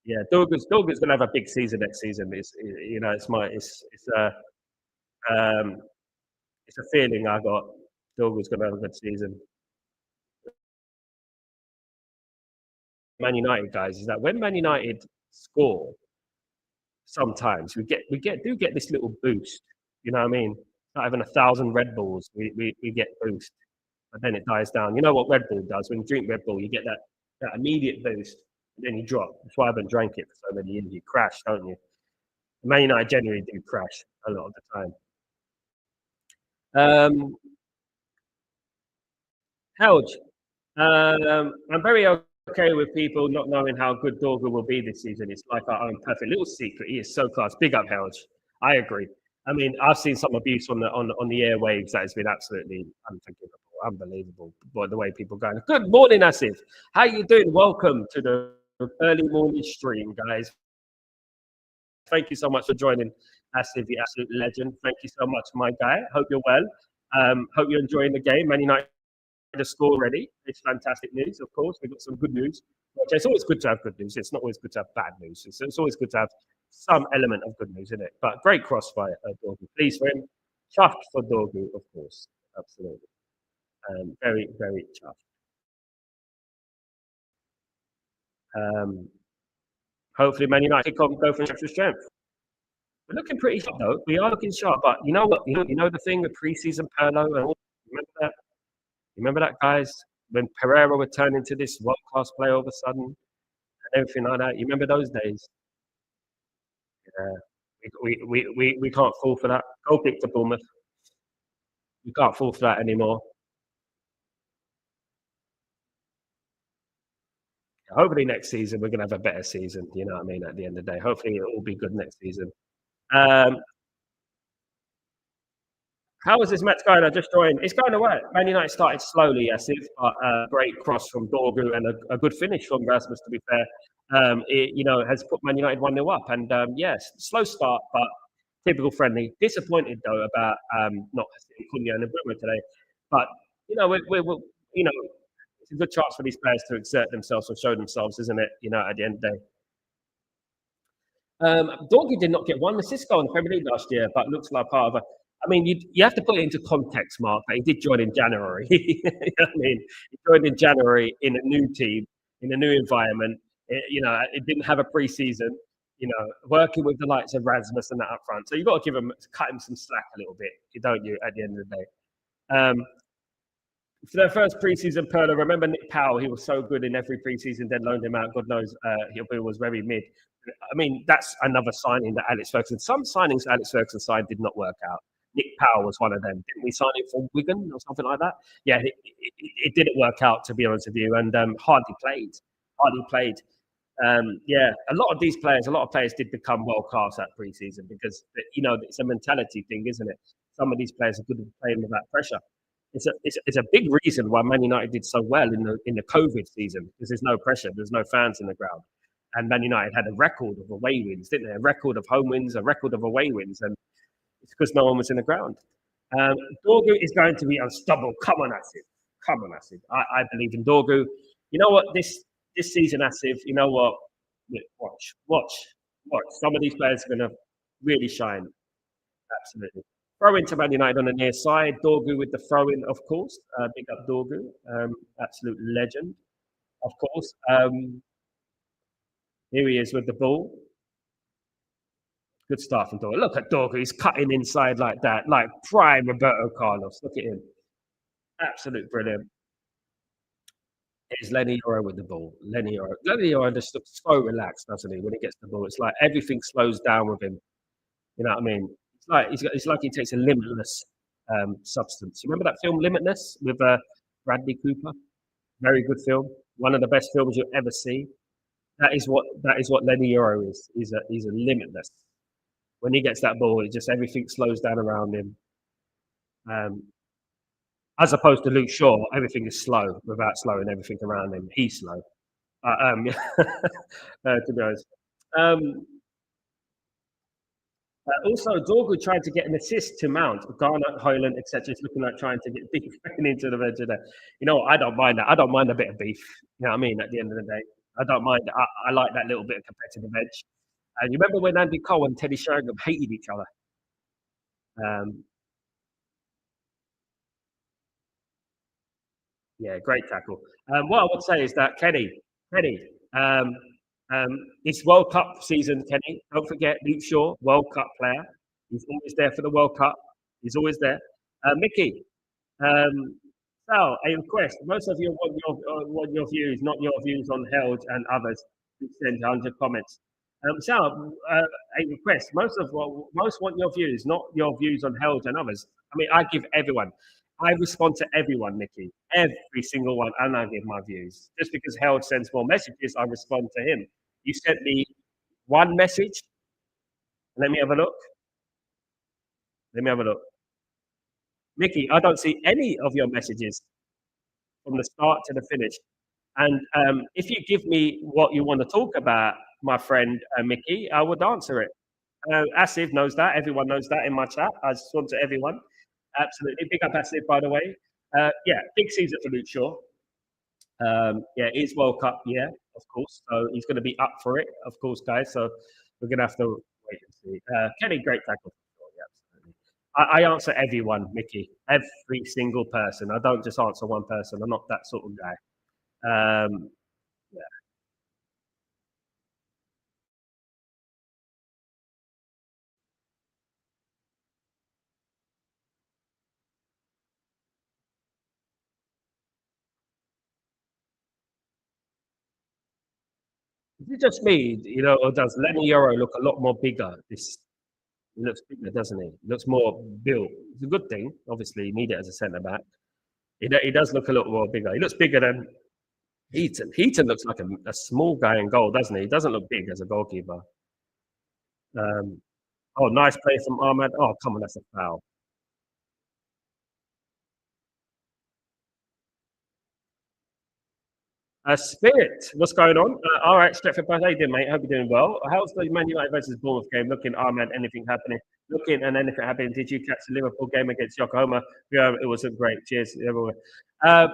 Yeah, Dorgu's gonna have a big season next season. Um, it's a feeling I got. Dorgu's gonna have a good season. Man United guys is that when Man United score, sometimes we get this little boost. You know what I mean? Not even 1,000 Red Bulls, we get boost, but then it dies down. You know what Red Bull does? When you drink Red Bull, you get that immediate boost, and then you drop. That's why I haven't drank it for so many years. You crash, don't you? Man United generally do crash a lot of the time. Helge, I'm very okay with people not knowing how good Dorgu will be this season. It's like our own perfect little secret. He is so class. Big up, Helge. I agree. I mean, I've seen some abuse on the airwaves that has been absolutely unforgivable, unbelievable. By the way people going. Good morning, Asif. How you doing? Welcome to the early morning stream, guys. Thank you so much for joining, Asif, the absolute legend. Thank you so much, my guy. Hope you're well. Hope you're enjoying the game. Man United the score already. It's fantastic news, of course. We've got some good news. It's always good to have good news. It's not always good to have bad news. It's always good to have some element of good news in it. But great crossfire, Dorgu. Please for him. Chuffed for Dorgu, of course. Absolutely. Very, very chuffed. Hopefully, Man United can go from strength to strength. We're looking pretty sharp, though. We are looking sharp. But you know what? You know the thing with preseason Perlo and all. Remember that? Remember that, guys? When Pereira would turn into this world class player all of a sudden and everything like that. You remember those days? Yeah. We can't fall for that. Go pick to Bournemouth. We can't fall for that anymore. Hopefully next season we're gonna have a better season. You know what I mean? At the end of the day, hopefully it'll all be good next season. Um, How is this match going? I just joined. It's going away. Man United started slowly, yes, but a great cross from Dorgu and a good finish from Rasmus, to be fair. It has put Man United 1-0 up. And yes, slow start, but typical friendly. Disappointed, though, about not seeing Cunha and Bruno today. But, it's a good chance for these players to exert themselves and show themselves, isn't it? At the end of the day. Dorgu did not get one assist goal in the Premier League last year, but looks like part of a. I mean, you have to put it into context, Mark. That he did join in January. You know what I mean, he joined in January in a new team, in a new environment. It didn't have a preseason. Working with the likes of Rasmus and that up front. So you've got to cut him some slack a little bit, don't you? At the end of the day. For their first preseason, Perla, remember Nick Powell? He was so good in every preseason, then loaned him out. God knows he was very mid. I mean, that's another signing that Alex Ferguson. Some signings Alex Ferguson signed did not work out. Nick Powell was one of them. Didn't we sign him for Wigan or something like that? Yeah, it didn't work out, to be honest with you, and hardly played. Hardly played. Yeah, a lot of players did become world class at preseason because it's a mentality thing, isn't it? Some of these players are good at playing without pressure. It's a big reason why Man United did so well in the COVID season because there's no pressure, there's no fans in the ground, and Man United had a record of away wins, didn't they? A record of home wins, a record of away wins, and it's because no one was in the ground. Dorgu is going to be unstoppable. Come on, Asif. Come on, Asif. I believe in Dorgu. You know what? This season, Asif. You know what? Watch. Watch, some of these players are going to really shine. Absolutely. Throw into Man United on the near side. Dorgu with the throw in, of course. Big up Dorgu. Absolute legend, of course. Here he is with the ball. Good start from Dorgu. Look at Dorgu. He's cutting inside like that, like prime Roberto Carlos. Look at him. Absolute brilliant. Here's Lenny Yoro with the ball. Lenny Yoro just looks so relaxed, doesn't he? When he gets the ball, it's like everything slows down with him. You know what I mean? It's like he takes a limitless substance. You remember that film Limitless with Bradley Cooper? Very good film. One of the best films you'll ever see. That is what Lenny Yoro is. He's a limitless. When he gets that ball, it just everything slows down around him. Um, as opposed to Luke Shaw, everything is slow without slowing everything around him. He's slow. To be honest. Also, Dorgu tried to get an assist to Mount. Garner, Hoyland, etc. is looking like trying to get beef into the veg there. You know, I don't mind that. I don't mind a bit of beef. You know what I mean? At the end of the day, I don't mind. I like that little bit of competitive edge. And you remember when Andy Cole and Teddy Sheringham hated each other? Um, Yeah, great tackle. What I would say is that Kenny, um, it's World Cup season, Kenny. Don't forget Luke Shaw, World Cup player. He's always there for the World Cup. He's always there. Mickey, um, Sal, a request. Most of you want your views, not your views on Held and others. Please send 100 comments. Sal, a request. Most want your views, not your views on Held and others. I mean, I give everyone. I respond to everyone, Mickey, every single one, and I give my views. Just because Held sends more messages, I respond to him. You sent me one message. Let me have a look. Let me have a look. Mickey, I don't see any of your messages from the start to the finish. And if you give me what you want to talk about, my friend Mickey, I would answer it. Asif knows that. Everyone knows that in my chat. I respond to everyone. Absolutely. Big up Asif, by the way. Yeah, big season for Luke Shaw. Yeah, it is World Cup, yeah, of course. So he's going to be up for it, of course, guys. So we're going to have to wait and see. Kenny, great tackle. Yeah, absolutely. I answer everyone, Mickey, every single person. I don't just answer one person. I'm not that sort of guy. Yeah. Is it just me, or does Lenny Euro look a lot more bigger? He looks bigger, doesn't he? He looks more built. It's a good thing. Obviously, you need it as a centre back. He does look a little more bigger. He looks bigger than Heaton. Heaton looks like a small guy in goal, doesn't he? He doesn't look big as a goalkeeper. Oh, nice play from Ahmad. Oh, come on, that's a foul. Spirit, what's going on? All right, Stretford Post, how you doing, mate? Hope you're doing well. How's the Man United versus Bournemouth game looking? Ahmad, anything happening? Looking and anything happening? Did you catch the Liverpool game against Yokohama? Yeah, it wasn't great. Cheers, everyone. Uh,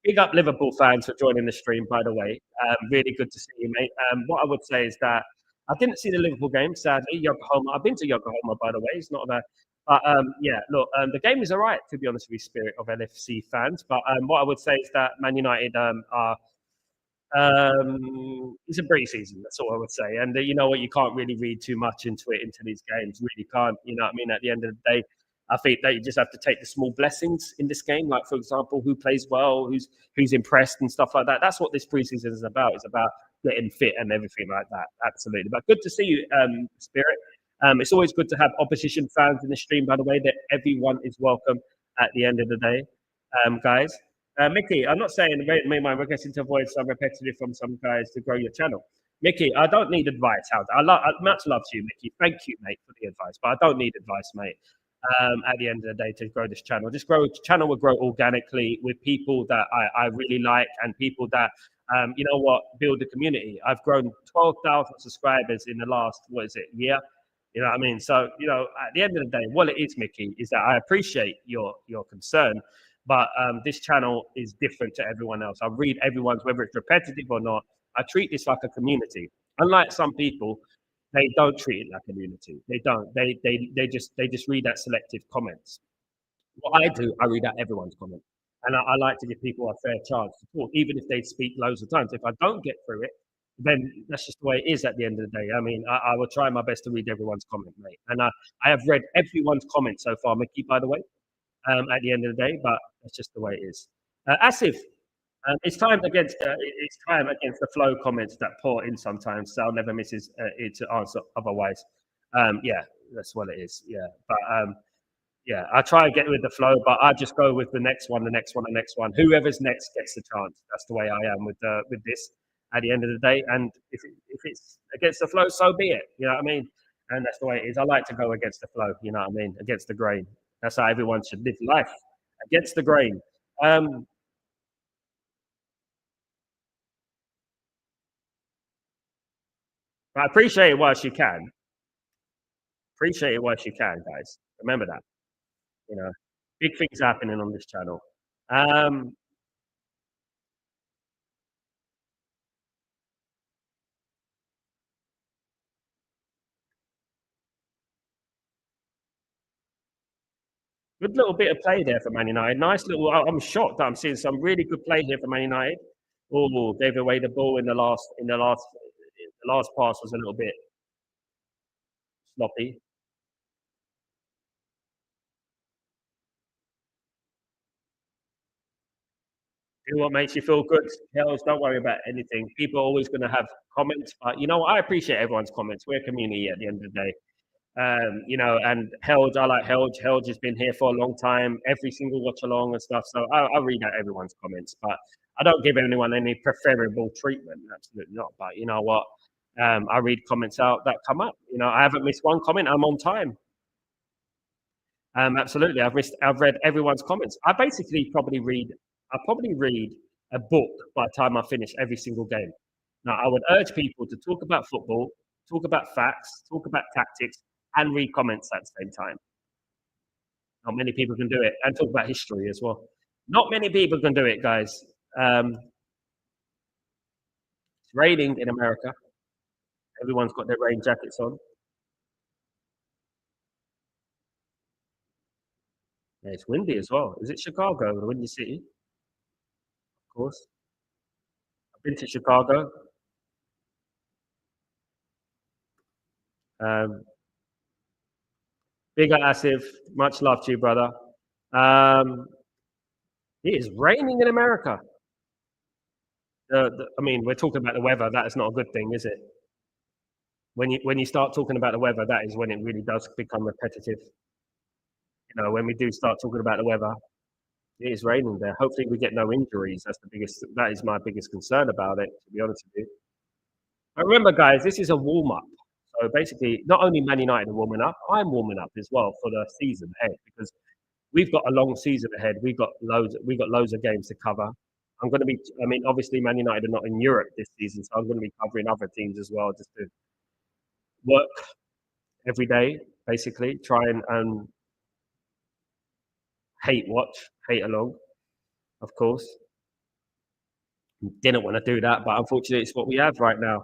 Big up Liverpool fans for joining the stream, by the way. Really good to see you, mate. What I would say is that I didn't see the Liverpool game, sadly. Yokohama. I've been to Yokohama, by the way. It's not that. But yeah, look, the game is all right, to be honest with you, Spirit of LFC fans. But what I would say is that Man United are it's a pre-season. That's all I would say. And you know what? You can't really read too much into these games. Really can't. You know what I mean? At the end of the day, I think that you just have to take the small blessings in this game. Like for example, who plays well, who's impressed, and stuff like that. That's what this preseason is about. It's about getting fit and everything like that. Absolutely. But good to see you, Spirit. It's always good to have opposition fans in the stream. By the way, that everyone is welcome at the end of the day, guys. Mickey, I'm not saying my requesting to avoid some repetitive from some guys to grow your channel. Mickey, I don't need advice. Much love to you, Mickey. Thank you, mate, for the advice, but I don't need advice, mate. At the end of the day, to grow this channel, the channel will grow organically with people that I really like and people that you know what, build the community. I've grown 12,000 subscribers in the last year. You know what I mean? So, at the end of the day, what it is, Mickey, is that I appreciate your concern, but this channel is different to everyone else. I read everyone's, whether it's repetitive or not. I treat this like a community. Unlike some people, They don't treat it like a unity. They don't. They just read out selective comments. What I do, I read out everyone's comment, and I like to give people a fair chance to talk, even if they speak loads of times. If I don't get through it, then that's just the way it is at the end of the day. I mean, I will try my best to read everyone's comment, mate, and I have read everyone's comment so far, Mickey, by the way, at the end of the day, but that's just the way it is. Asif, it's time against the flow comments that pour in sometimes. Sal never misses it to answer otherwise. Yeah, that's what it is. Yeah, but yeah, I try and get with the flow, but I just go with the next one, the next one, the next one. Whoever's next gets the chance. That's the way I am with this. At the end of the day, and if it's against the flow, so be it. You know what I mean? And that's the way it is. I like to go against the flow. You know what I mean? Against the grain. That's how everyone should live life, against the grain. I appreciate it whilst you can. Appreciate it whilst you can, guys. Remember that. You know, big things happening on this channel. Good little bit of play there for Man United. Nice little. I'm shocked that I'm seeing some really good play here for Man United. Oh, gave away the ball in the last pass was a little bit sloppy. Do what makes you feel good. Hells, don't worry about anything. People are always going to have comments, but you know what? I appreciate everyone's comments. We're a community at the end of the day. You know, and Helge, I like Helge. Helge has been here for a long time, every single watch along and stuff. So I read out everyone's comments, but I don't give anyone any preferable treatment. Absolutely not. But you know what? I read comments out that come up. You know, I haven't missed one comment. I'm on time. Absolutely. I've read everyone's comments. I probably read a book by the time I finish every single game. Now, I would urge people to talk about football, talk about facts, talk about tactics, and read comments at the same time. Not many people can do it, and talk about history as well. Not many people can do it, guys. It's raining in America. Everyone's got their rain jackets on. Yeah, it's windy as well. Is it Chicago, the windy city? Of course. I've been to Chicago. Um, Big up Asif. Much love to you, brother. It is raining in America. I mean, we're talking about the weather. That is not a good thing, is it? When you start talking about the weather, that is when it really does become repetitive. You know, when we do start talking about the weather, it is raining there. Hopefully, we get no injuries. That is my biggest concern about it, to be honest with you. But remember, guys, this is a warm up. So basically, not only Man United are warming up, I'm warming up as well for the season ahead because we've got a long season ahead. We've got loads of games to cover. I'm going to be. I mean, obviously, Man United are not in Europe this season, so I'm going to be covering other teams as well, just to work every day, basically, try and hate along, of course. Didn't want to do that, but unfortunately, it's what we have right now,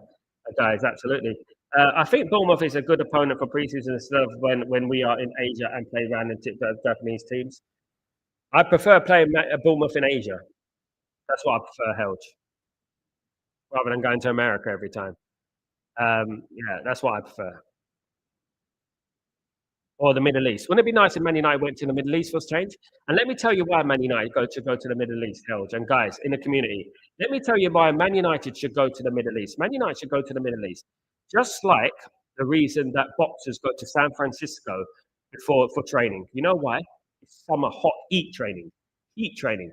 guys. Absolutely. I think Bournemouth is a good opponent for preseason stuff when we are in Asia and play random Japanese teams. I prefer playing Bournemouth in Asia. That's what I prefer, Helge, rather than going to America every time. Yeah, that's what I prefer. Or the Middle East. Wouldn't it be nice if Man United went to the Middle East for a change? And let me tell you why Man United should go to the Middle East, Helge. And guys, in the community, let me tell you why Man United should go to the Middle East. Man United should go to the Middle East. Just like the reason that boxers go to San Francisco for training. You know why? It's summer hot heat training. Heat training.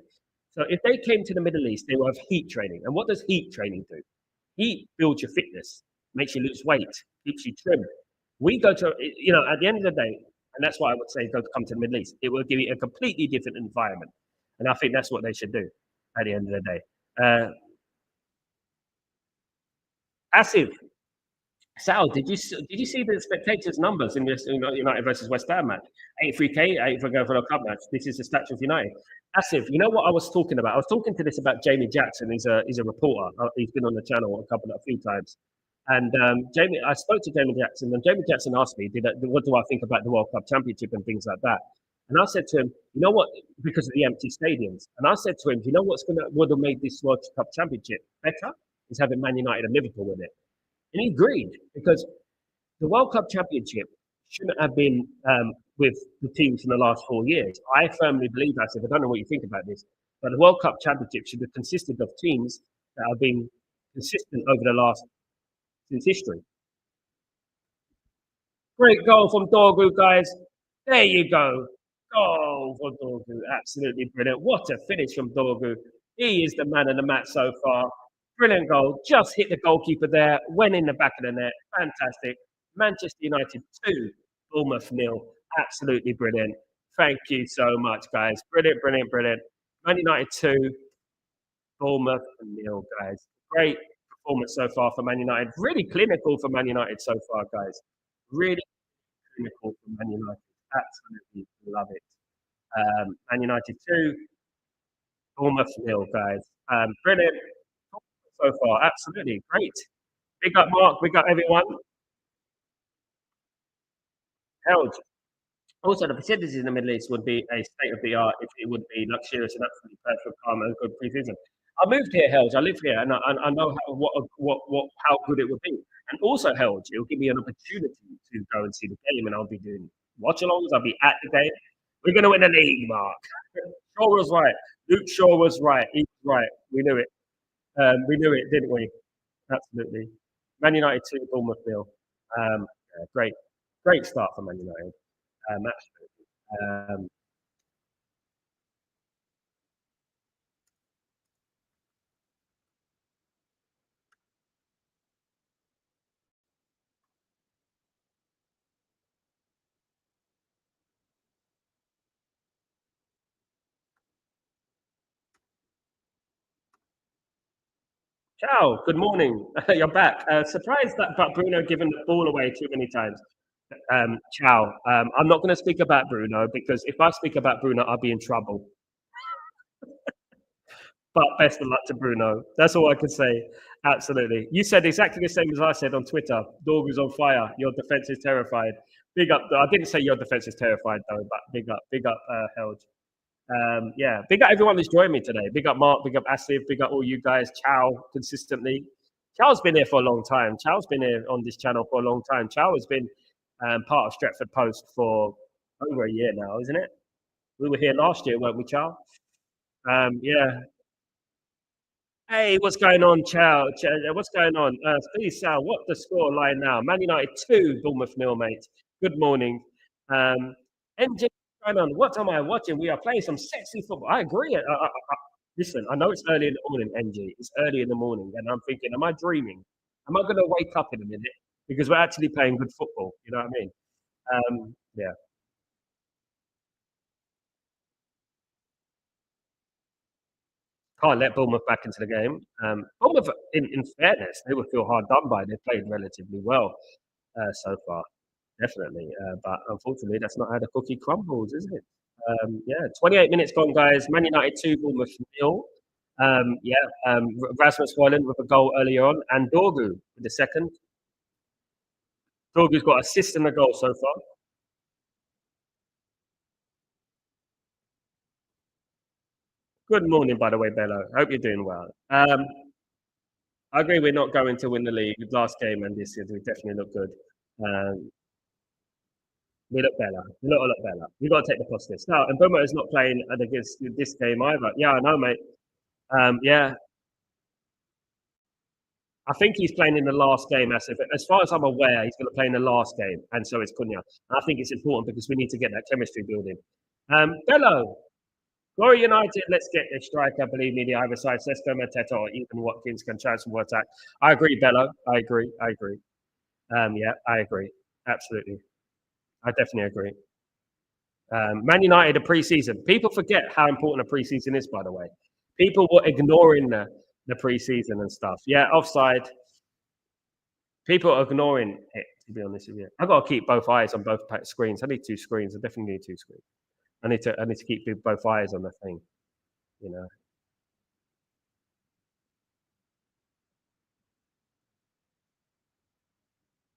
So if they came to the Middle East, they would have heat training. And what does heat training do? Heat builds your fitness, makes you lose weight, keeps you trim. We go to, you know, at the end of the day, and that's why I would say come to the Middle East. It will give you a completely different environment. And I think that's what they should do at the end of the day. Asif, Sal, did you see the spectators' numbers in this United versus West Ham match? 83K, 83K for the cup match. This is the stats of United. Asif, you know what I was talking about? I was talking to this about Jamie Jackson. He's a reporter. He's been on the channel a few times. And Jamie, I spoke to Jamie Jackson, and Jamie Jackson asked me, what do I think about the World Cup Championship and things like that? And I said to him, you know what, because of the empty stadiums. And I said to him, you know would have made this World Cup Championship better? Is having Man United and Liverpool in it. And he agreed because the World Cup Championship shouldn't have been with the teams in the last 4 years. I firmly believe that. I don't know what you think about this, but the World Cup Championship should have consisted of teams that have been consistent over the last since history. Great goal from Dorgu, guys. There you go. Goal for Dorgu. Absolutely brilliant. What a finish from Dorgu. He is the man of the match so far. Brilliant goal. Just hit the goalkeeper there. Went in the back of the net. Fantastic. Manchester United 2, Bournemouth 0. Absolutely brilliant. Thank you so much, guys. Brilliant, brilliant, brilliant. Man United 2, Bournemouth 0, guys. Great performance so far for Man United. Really clinical for Man United so far, guys. Really clinical for Man United. Absolutely love it. Man United 2, Bournemouth 0, guys. Brilliant so far. Absolutely great. Big up Mark. Big up everyone. Held. Also, the facilities in the Middle East would be a state of the art if it would be luxurious and absolutely perfect, calm and good pre-season. I moved here, Helge. I live here, and I know how good it would be. And also, Helge, it will give me an opportunity to go and see the game, and I'll be doing watchalongs. I'll be at the game. We're going to win the league, Mark. Shaw was right. Luke Shaw was right. He was right. We knew it, didn't we? Absolutely. Man United 2, Bournemouth 0. Yeah, great start for Man United. Absolutely. Ciao, good morning. You're back. Surprised that but Bruno given the ball away too many times. Ciao. I'm not going to speak about Bruno because if I speak about Bruno, I'll be in trouble. But best of luck to Bruno. That's all I can say. Absolutely. You said exactly the same as I said on Twitter. Dog is on fire. Your defense is terrified. Big up. I didn't say your defense is terrified though, but big up, Held. Yeah, big up everyone who's joined me today. Big up Mark, big up Asif, big up all you guys. Chow consistently. Chow's been here for a long time. Chow's been here on this channel for a long time. Chow has been part of Stretford Post for over a year now, isn't it? We were here last year, weren't we, Chow? Yeah. Hey, what's going on, Chow? What's going on? Please, Sal, what's the score line now? Man United 2, Bournemouth 0, mate. Good morning. NJ, going on? What am I watching? We are playing some sexy football. I agree. Listen, I know it's early in the morning, NG. It's early in the morning, and I'm thinking, am I dreaming? Am I going to wake up in a minute? Because we're actually playing good football. You know what I mean? Yeah. Can't let Bournemouth back into the game. Bournemouth, in fairness, they would feel hard done by. They played relatively well so far, definitely. But unfortunately, that's not how the cookie crumbles, is it? Yeah, 28 minutes gone, guys. Man United 2, Bournemouth 0. Yeah, Rasmus Højlund with a goal earlier on, and Dorgu with the second. Dorgu's got assist and a goal so far. Good morning, by the way, Bello. Hope you're doing well. I agree we're not going to win the league. Last game and this year, we definitely look good. Um, we look better. We look a lot better. We've got to take the positives. Now, and Boomer is not playing against this game either. Yeah, I know, mate. Yeah, I think he's playing in the last game. As far as I'm aware, he's going to play in the last game, and so is Cunha. And I think it's important because we need to get that chemistry building. Bello, Glory United, let's get a striker. Believe me, the either side, Sesko, Mateta, or even Watkins can transfer attack. I agree, Bello. I agree. Yeah, I agree. Absolutely. I definitely agree. Man United, a preseason. People forget how important a preseason is, by the way. People were ignoring the preseason and stuff. Yeah, offside. People are ignoring it, to be honest with you. I've got to keep both eyes on both screens. I need two screens. I definitely need two screens. I need to keep both eyes on the thing, you know.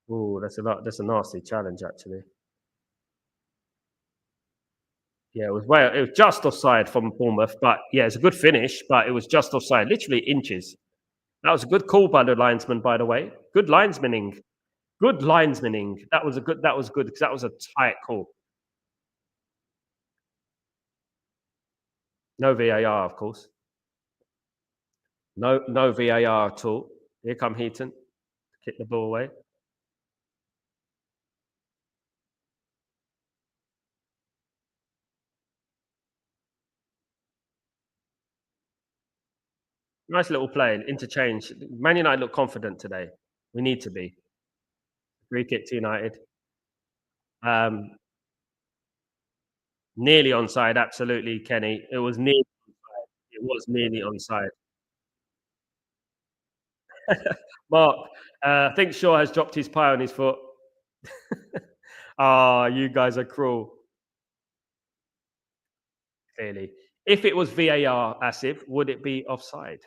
Oh, that's a lot. That's a nasty challenge, actually. Yeah, it was just offside from Bournemouth, but yeah, it's a good finish, but it was just offside, literally inches. That was a good call by the linesman, by the way. Good linesmaning. Good linesmaning. That was good because that was a tight call. No VAR, of course. No VAR at all. Here come Heaton, kick the ball away. Nice little play, interchange. Man United look confident today. We need to be. Free kick to United. Um, Nearly onside, absolutely, Kenny. It was nearly onside. Mark, I think Shaw has dropped his pie on his foot. Ah, you guys are cruel. Clearly, if it was VAR, Asif, would it be offside?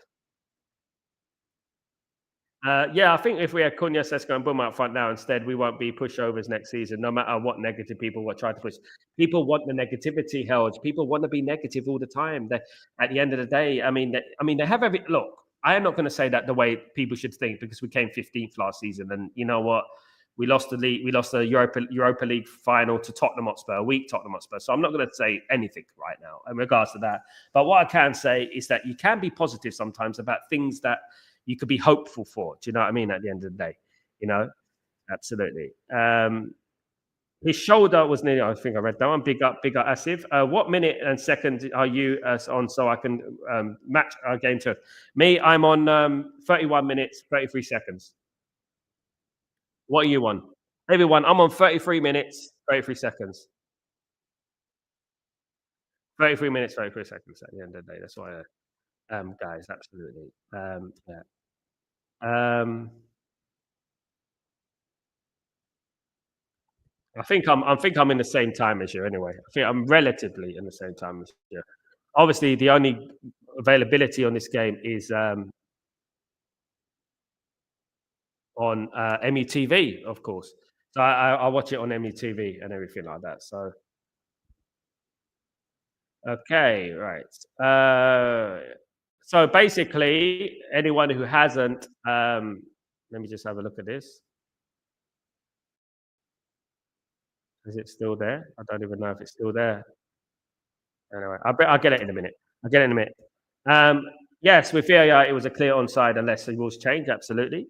Yeah, I think if we had Cunha, Sesko, and Buma up front now instead, we won't be pushovers next season, no matter what negative people will try to push. People want the negativity held. People want to be negative all the time. At the end of the day, they have every look. I am not going to say that the way people should think because we came 15th last season, and you know what? We lost the league. We lost the Europa League final to Tottenham Hotspur, a weak Tottenham Hotspur. So I'm not going to say anything right now in regards to that. But what I can say is that you can be positive sometimes about things that you could be hopeful for. Do you know what I mean? At the end of the day, you know, absolutely. His shoulder was near. I think I read that one. Big up, Asif. What minute and second are you on so I can match our game to me? I'm on 31 minutes, 33 seconds. What are you on? Everyone, I'm on 33 minutes, 33 seconds. 33 minutes, 33 seconds at the end of the day. That's why, guys, absolutely. Yeah. Um, I think I'm in the same time as you anyway. I think I'm relatively in the same time as you. Obviously, the only availability on this game is on METV, of course. So I watch it on METV and everything like that. So okay, right. So basically, anyone who hasn't, let me just have a look at this. Is it still there? I don't even know if it's still there. Anyway, I'll get it in a minute. I'll get it in a minute. Um, yes, with VAR, it was a clear onside unless the rules change. Absolutely.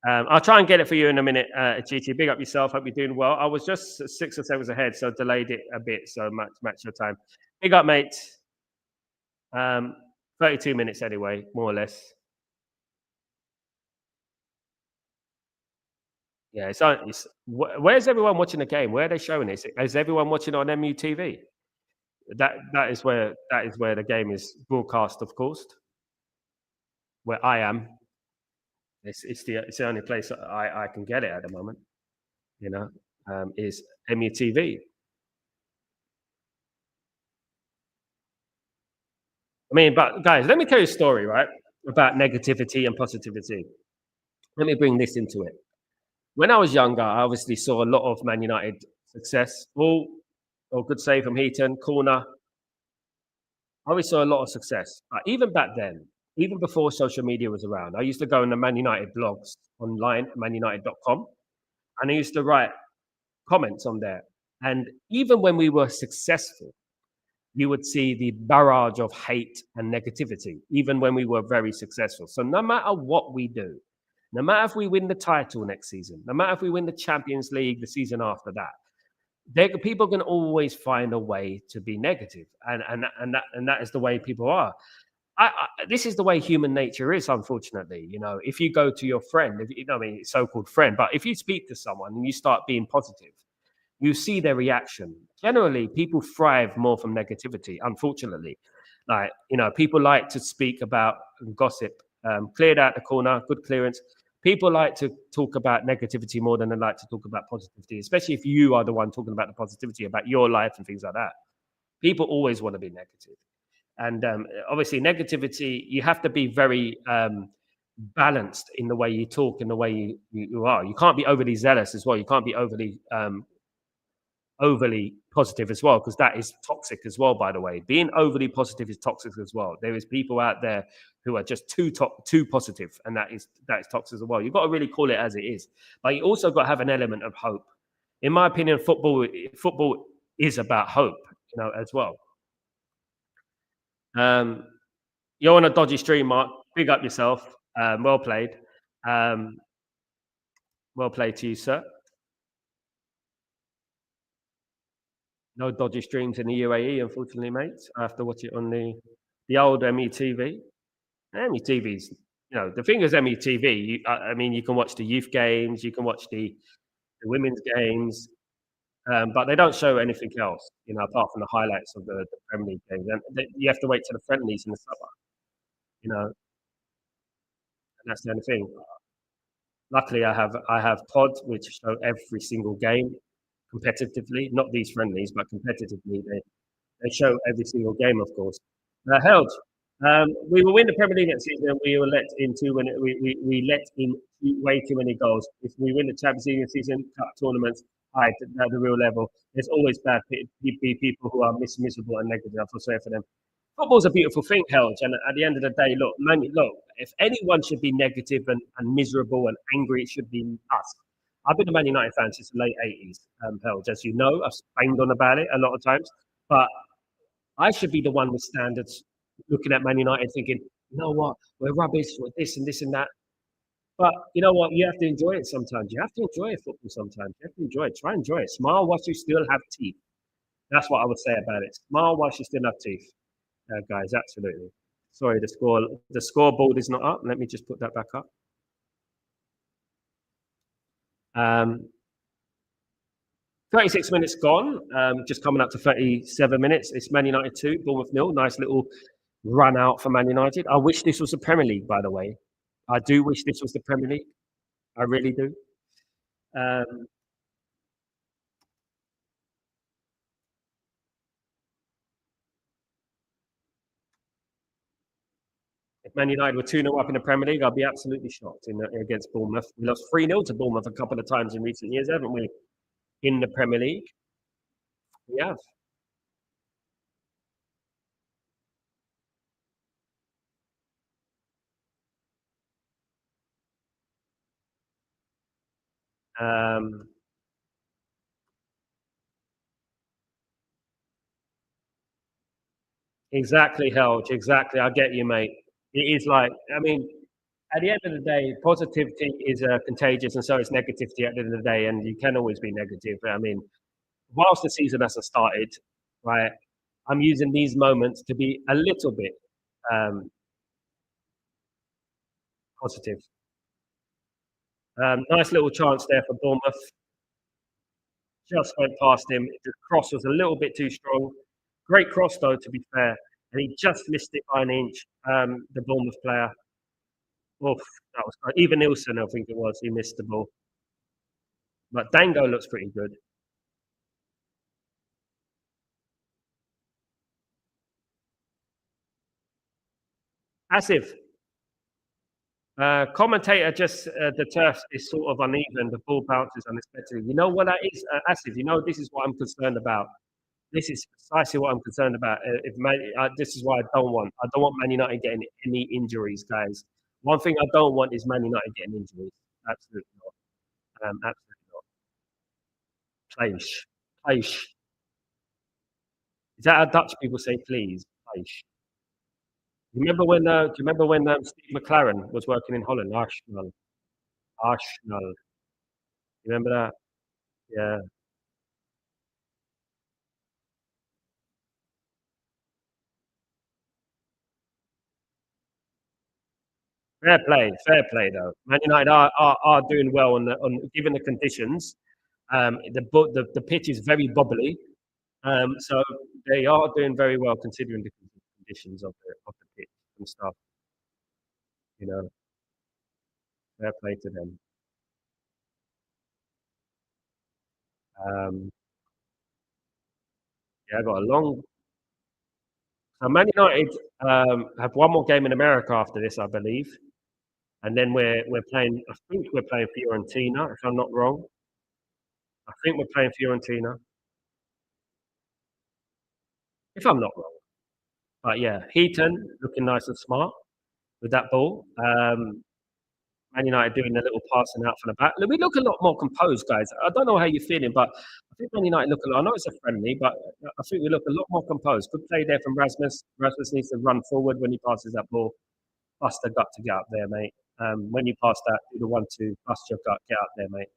I'll try and get it for you in a minute, GT. Big up yourself. Hope you're doing well. I was just 6 or 7 ahead, so delayed it a bit. So match your time. Big up, mate. 32 minutes anyway, more or less. Yeah, where's everyone watching the game? Where are they showing it? Is everyone watching on MUTV? That is where the game is broadcast, of course. Where I am, it's the only place that I can get it at the moment. You know, is MUTV. I mean, but guys, let me tell you a story, right, about negativity and positivity. Let me bring this into it. When I was younger, I obviously saw a lot of Man United success. All good save from Heaton, corner. I always saw a lot of success. Even back then, even before social media was around, I used to go on the Man United blogs online, manunited.com, and I used to write comments on there. And even when we were successful, you would see the barrage of hate and negativity, even when we were very successful. So no matter what we do, no matter if we win the title next season, no matter if we win the Champions League the season after that, people can always find a way to be negative, and that is the way people are. This is the way human nature is, unfortunately. If you go to your friend, if you know, I mean, so-called friend, but if you speak to someone and you start being positive, you see their reaction. Generally, people thrive more from negativity, unfortunately. People like to speak about gossip, cleared out the corner, good clearance. People like to talk about negativity more than they like to talk about positivity, especially if you are the one talking about the positivity about your life and things like that. People always want to be negative. And obviously, negativity, you have to be very balanced in the way you talk, in the way you are. You can't be overly zealous as well. You can't be overly positive as well, because that is toxic as well. By the way, being overly positive is toxic as well. There is people out there who are just too positive, and that is toxic as well. You've got to really call it as it is, but you also got to have an element of hope. In my opinion, football is about hope, as well. Um, you're on a dodgy stream, Mark. Big up yourself. Well played. Um, well played to you, sir. No dodgy streams in the UAE, unfortunately, mate. I have to watch it on the old METV. METV's, the thing is METV. I mean, you can watch the youth games, you can watch the women's games, but they don't show anything else, apart from the highlights of the Premier League games. And you have to wait till the friendlies in the summer, and that's the only thing. Luckily, I have pods which show every single game competitively, not these friendlies, but competitively. They show every single game, of course. Held. We will win the Premier League next season. We will let in we let in way too many goals. If we win the Champions League next season, cup tournaments, high at the real level. There's always bad people who are miserable and negative. I feel sorry for them. Football's a beautiful thing, Helge, and at the end of the day, look, man, look, if anyone should be negative and miserable and angry, it should be us. I've been a Man United fan since the late 80s, Helge, as you know. I've banged on about it a lot of times, but I should be the one with standards looking at Man United thinking, you know what, we're rubbish, we're this and this and that. But you know what, you have to enjoy it sometimes. You have to enjoy football sometimes. You have to enjoy it. Try and enjoy it. Smile whilst you still have teeth. That's what I would say about it. Smile whilst you still have teeth, guys. Absolutely. Sorry, the scoreboard is not up. Let me just put that back up. Um, 36 minutes gone. Just coming up to 37 minutes. It's Man United 2, Bournemouth 0. Nice little run out for Man United. I wish this was the Premier League, by the way. I do wish this was the Premier League. I really do. Um, if Man United were 2-0 up in the Premier League, I'd be absolutely shocked against Bournemouth. We lost 3-0 to Bournemouth a couple of times in recent years, haven't we? In the Premier League. We have. Um, exactly, Helge. Exactly. I get you, mate. It is like, I mean, at the end of the day, positivity is contagious, and so is negativity at the end of the day, and you can always be negative. I mean, whilst the season hasn't started, right, I'm using these moments to be a little bit positive. Nice little chance there for Bournemouth. Just went past him. The cross was a little bit too strong. Great cross, though, to be fair. And he just missed it by an inch, the Bournemouth player. Oof, that was even Nielsen, I think it was. He missed the ball. But Dango looks pretty good. Asif, commentator just the turf is sort of uneven. The ball bounces unexpectedly. You know what that is, Asif? This is what I'm concerned about. This is precisely what I'm concerned about. This is why I don't want Man United getting any injuries, guys. One thing I don't want is Man United getting injuries. Absolutely not. Absolutely not. Place. Place. Is that how Dutch people say please? Place. Do you remember when Steve McLaren was working in Holland? Arsenal. Arsenal. You remember that? Yeah. Fair play though. Man United are doing well on given the conditions. The pitch is very bubbly, so they are doing very well considering the conditions of the pitch and stuff. You know, fair play to them. Um, yeah, I got a long. So Man United have one more game in America after this, I believe. and then we're playing. I think we're playing Fiorentina, if I'm not wrong. I think we're playing Fiorentina, if I'm not wrong. But yeah, Heaton looking nice and smart with that ball. Man United doing a little passing out from the back. We look a lot more composed, guys. I don't know how you're feeling, but I think Man United look a lot. I know it's a friendly, but I think we look a lot more composed. Good play there from Rasmus. Rasmus needs to run forward when he passes that ball. Bust the gut to get up there, mate. When you pass that, do the 1-2, bust your gut, get up there, mate.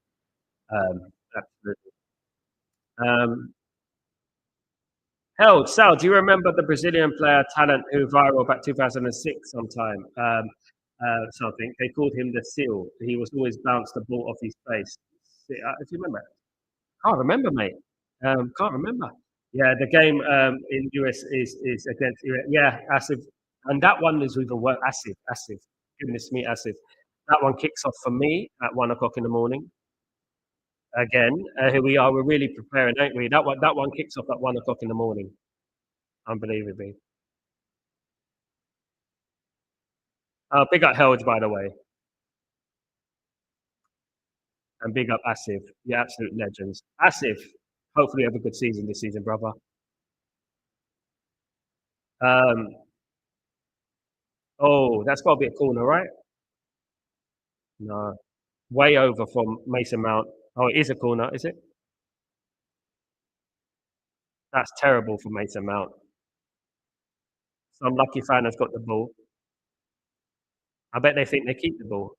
Absolutely. Hell, Sal, do you remember the Brazilian player talent who viral back 2006 sometime? Something. They called him the Seal. He was always bounced the ball off his face. If you remember, can't remember, mate. Can't remember. Yeah, the game in US is against Iran. Yeah, Asif, and that one is even worse. Asif. Goodness me, Asif. That one kicks off for me at 1 o'clock in the morning. Again, here we are. We're really preparing, ain't we? That one kicks off at 1 o'clock in the morning. Unbelievably. Big up Helge, by the way, and big up Asif. You're absolute legends. Asif, hopefully you have a good season this season, brother. Um, oh, that's got to be a corner, right? No, way over from Mason Mount. Oh, it is a corner, is it? That's terrible for Mason Mount. Some lucky fan has got the ball. I bet they think they keep the ball.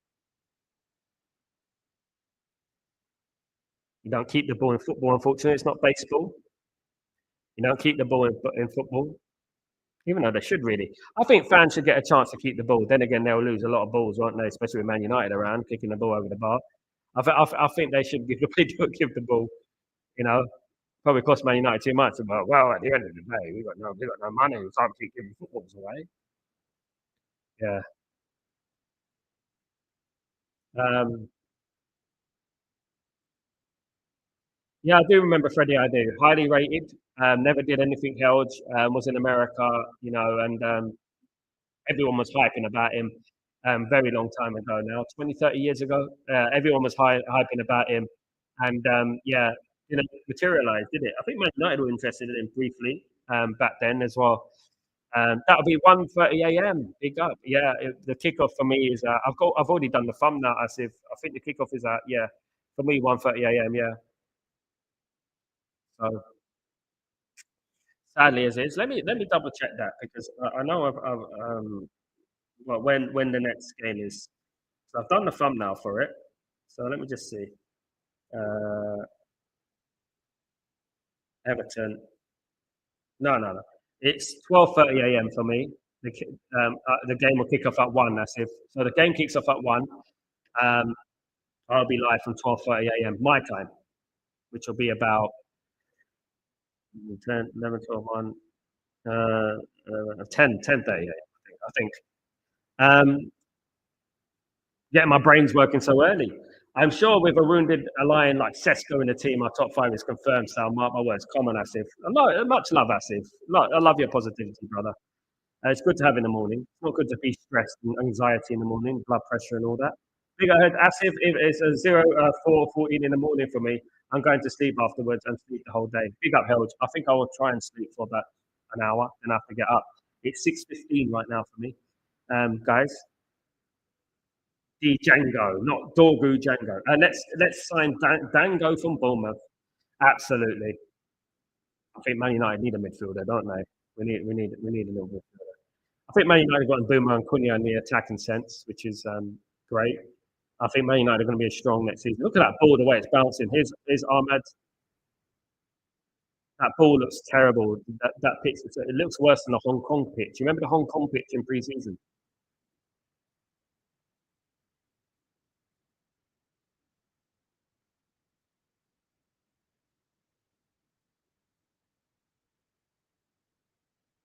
You don't keep the ball in football, unfortunately. It's not baseball. You don't keep the ball in football, even though they should really. I think fans should get a chance to keep the ball. Then again, they'll lose a lot of balls, won't they? Especially with Man United around, kicking the ball over the bar. I think they should give the ball, you know, probably cost Man United too much. But well, at the end of the day, we got no money. We can't keep giving footballs away. Yeah. Um, yeah, I do remember Freddie. I do. Highly rated. Never did anything held. Was in America, and everyone was hyping about him. Very long time ago now, 20, 30 years ago. Everyone was hyping about him, and yeah, didn't materialize, did it? I think Man United were interested in him briefly back then as well. That'll be 1:30 a.m. Big up. Yeah, the kickoff for me is. I've already done the thumb now. As if I think the kickoff is at for me 1:30 a.m. Yeah. So sadly as it is, let me double check that because I know well when the next game is. So I've done the thumbnail for it. So let me just see. Uh, Everton. No, no, no. It's 12:30 a.m. for me. The game will kick off at 1. That's if so. The game kicks off at 1. Um, I'll be live from 12:30 a.m. my time, which will be about 10, 11, 12, 1, 10, 10:30 a.m. I think. Um, Getting my brains working so early. I'm sure with a wounded lion like Sesko in the team, our top 5 is confirmed. So mark my words. Come on, Asif. Much love, Asif. I love your positivity, brother. It's good to have in the morning. It's not good to be stressed and anxiety in the morning, blood pressure and all that. Big ahead, Asif. If it's a 4:14 in the morning for me, I'm going to sleep afterwards and sleep the whole day. Big up, Helge. I think I will try and sleep for about an hour and I have to get up. It's 6:15 right now for me, guys. Django, not Dorgu Django. Let's sign Dango from Bournemouth. Absolutely. I think Man United need a midfielder, don't they? We need a little midfielder. I think Man United got Boomer and Cunha in the attacking sense, which is great. I think Man United are going to be strong next season. Look at that ball, the way it's bouncing. Here's Ahmad. That ball looks terrible. That pitch, it looks worse than the Hong Kong pitch. You remember the Hong Kong pitch in pre-season?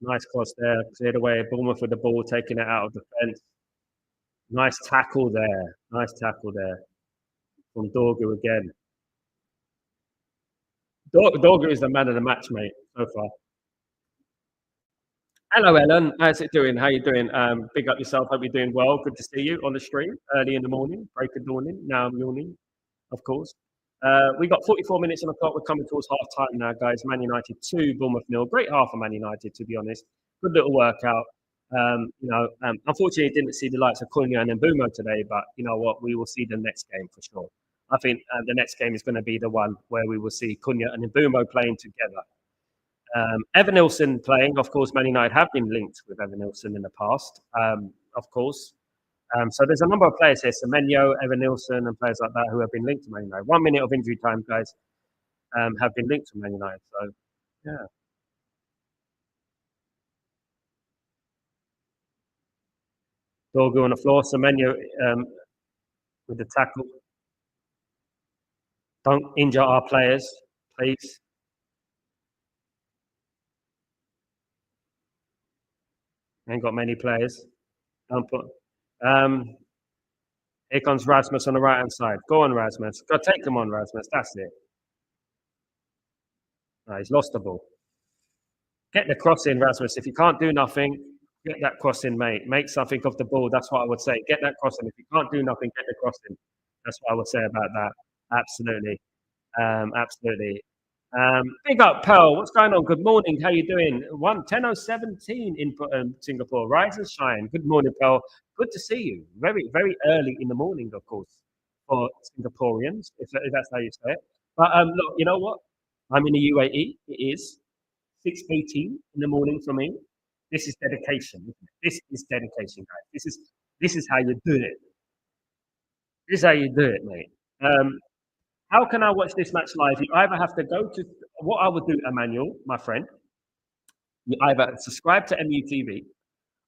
Nice cross there, cleared away. Bournemouth with the ball, taking it out of defence. Nice tackle there. Nice tackle there from Dorgu again. Dorgu is the man of the match, mate, so far. Hello, Ellen. How's it doing? How you doing? Big up yourself. Hope you're doing well. Good to see you on the stream early in the morning, break of dawning. Now I'm yawning, of course. We got 44 minutes on the clock. We're coming towards half time now, guys. Man United 2, Bournemouth nil. Great half for Man United, to be honest. Good little workout. Unfortunately, didn't see the likes of Cunha and Mbumo today, but you know what? We will see the next game for sure. I think the next game is going to be the one where we will see Cunha and Mbumo playing together. Evan Nilsson playing, of course, Man United have been linked with Evan Nilsson in the past, of course. So there's a number of players here, Semenyo, Evan Nilsson, and players like that who have been linked to Man United. 1 minute of injury time, guys, have been linked to Man United. So, yeah. Dorgu on the floor, Semenyo with the tackle. Don't injure our players, please. Ain't got many players. Don't put. Here comes Rasmus on the right hand side. Go on, Rasmus. Go take him on, Rasmus. That's it. No, he's lost the ball. Get the cross in, Rasmus. If you can't do nothing, get that cross in, mate. Make something of the ball. That's what I would say. Get that cross in. If you can't do nothing, get the cross in. That's what I would say about that. Absolutely. Absolutely. Big up, Pearl. What's going on? Good morning. How you doing? 10:17 in Singapore. Rise and shine. Good morning, Pearl. Good to see you. Very, very early in the morning, of course, for Singaporeans, if that's how you say it. But look, you know what? I'm in the UAE. It is 6:18 in the morning for me. This is dedication. Isn't it? This is dedication, guys. This is how you do it. This is how you do it, mate. How can I watch this match live? You either have to go to what I would do, Emmanuel, my friend. You either subscribe to MUTV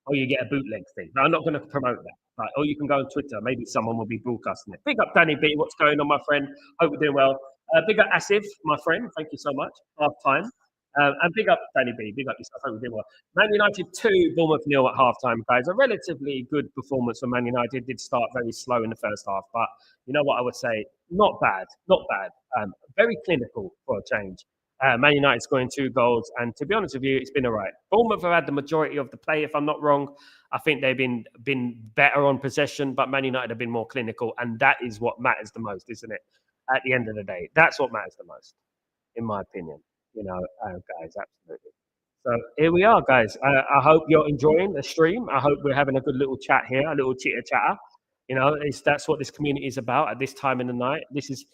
or you get a bootleg thing. Now, I'm not going to promote that. Right? Or you can go on Twitter. Maybe someone will be broadcasting it. Big up Danny B. What's going on, my friend? Hope you're doing well. Big up Asif, my friend. Thank you so much. Half time. And big up Danny B. Big up yourself. Hope you're doing well. Man United 2, Bournemouth nil at half time, guys. A relatively good performance for Man United. Did start very slow in the first half, but you know what I would say? Not bad. Not bad. Very clinical for a change. Man United scoring 2 goals, and to be honest with you, it's been all right. Bournemouth have had the majority of the play, if I'm not wrong. I think they've been better on possession, but Man United have been more clinical, and that is what matters the most, isn't it? At the end of the day, that's what matters the most, in my opinion. Guys, absolutely. So here we are, guys. I hope you're enjoying the stream. I hope we're having a good little chat here, a little chitter chatter. That's what this community is about at this time in the night. This is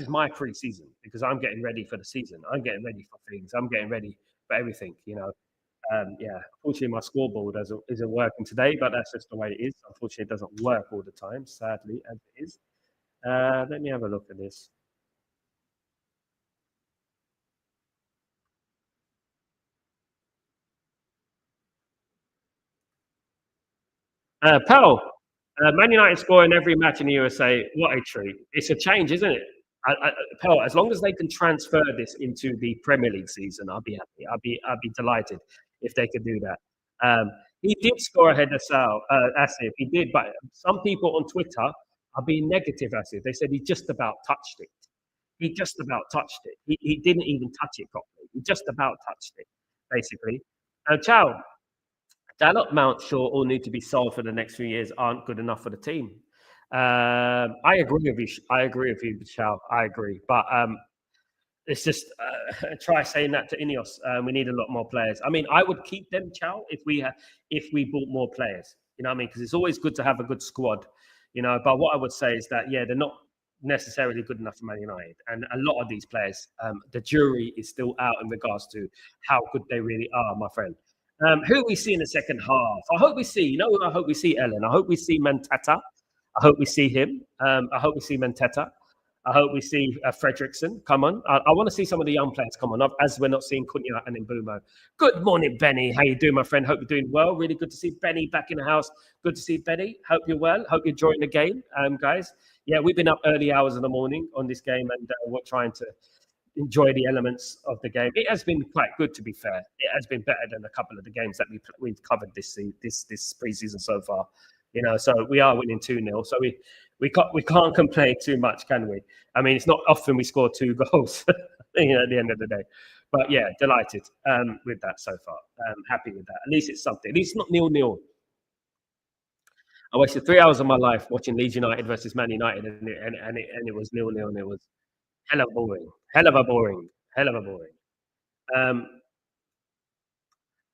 my pre-season because I'm getting ready for the season. I'm getting ready for things. I'm getting ready for everything. Unfortunately, my scoreboard isn't working today, but that's just the way it is. Unfortunately, it doesn't work all the time, sadly, as it is. Let me have a look at this. Pearl, Man United score in every match in the USA. What a treat! It's a change, isn't it? Pearl, as long as they can transfer this into the Premier League season, I'll be happy. I'd be delighted if they could do that. He did score ahead of Asif. He did, but some people on Twitter are being negative. Asif. They said he just about touched it. He just about touched it. He didn't even touch it properly. He just about touched it, basically. Ciao. Dalot, Mount, Shaw all need to be sold for the next few years. Aren't good enough for the team. I agree with you. I agree with you, Chow. I agree, but it's just try saying that to Ineos. We need a lot more players. I mean, I would keep them, Chow, if we bought more players. You know what I mean? Because it's always good to have a good squad. But what I would say is that they're not necessarily good enough for Man United, and a lot of these players, the jury is still out in regards to how good they really are, my friend. Who we see in the second half? I hope we see. I hope we see Ellen. I hope we see Manteta. I hope we see him. I hope we see Manteta. I hope we see Fredrickson. Come on. I want to see some of the young players come on, as we're not seeing Cunha and Mbumo. Good morning, Benny. How you doing, my friend? Hope you're doing well. Really good to see Benny back in the house. Good to see Benny. Hope you're well. Hope you're enjoying the game, guys. Yeah, we've been up early hours in the morning on this game, and we're trying to enjoy the elements of the game. It has been quite good, to be fair. It has been better than a couple of the games that we've covered this preseason so far. So we are winning 2-0. So we can't complain too much, can we? I mean, it's not often we score 2 goals. At the end of the day. But yeah, delighted with that so far. Happy with that. At least it's something. At least it's not 0-0. I wasted 3 hours of my life watching Leeds United versus Man United, and it was 0-0, and it was hell of boring, hell of a boring, hell of a boring. Um,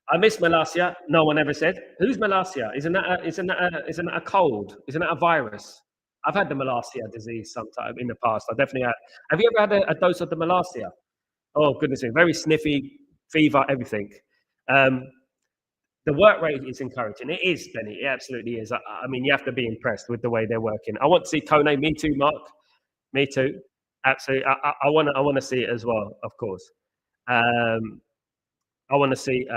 I miss Malasia. No one ever said. Who's Malasia? Isn't that a cold? Isn't that a virus? I've had the Malasia disease sometime in the past. I definitely had. Have you ever had a dose of the Malasia? Oh goodness me, very sniffy, fever, everything. Um, the work rate is encouraging. It is, Benny. It absolutely is. I mean, you have to be impressed with the way they're working. I want to see Kone. Me too, Mark. Me too. Absolutely. I want to see it as well. Of course. Um, I want to see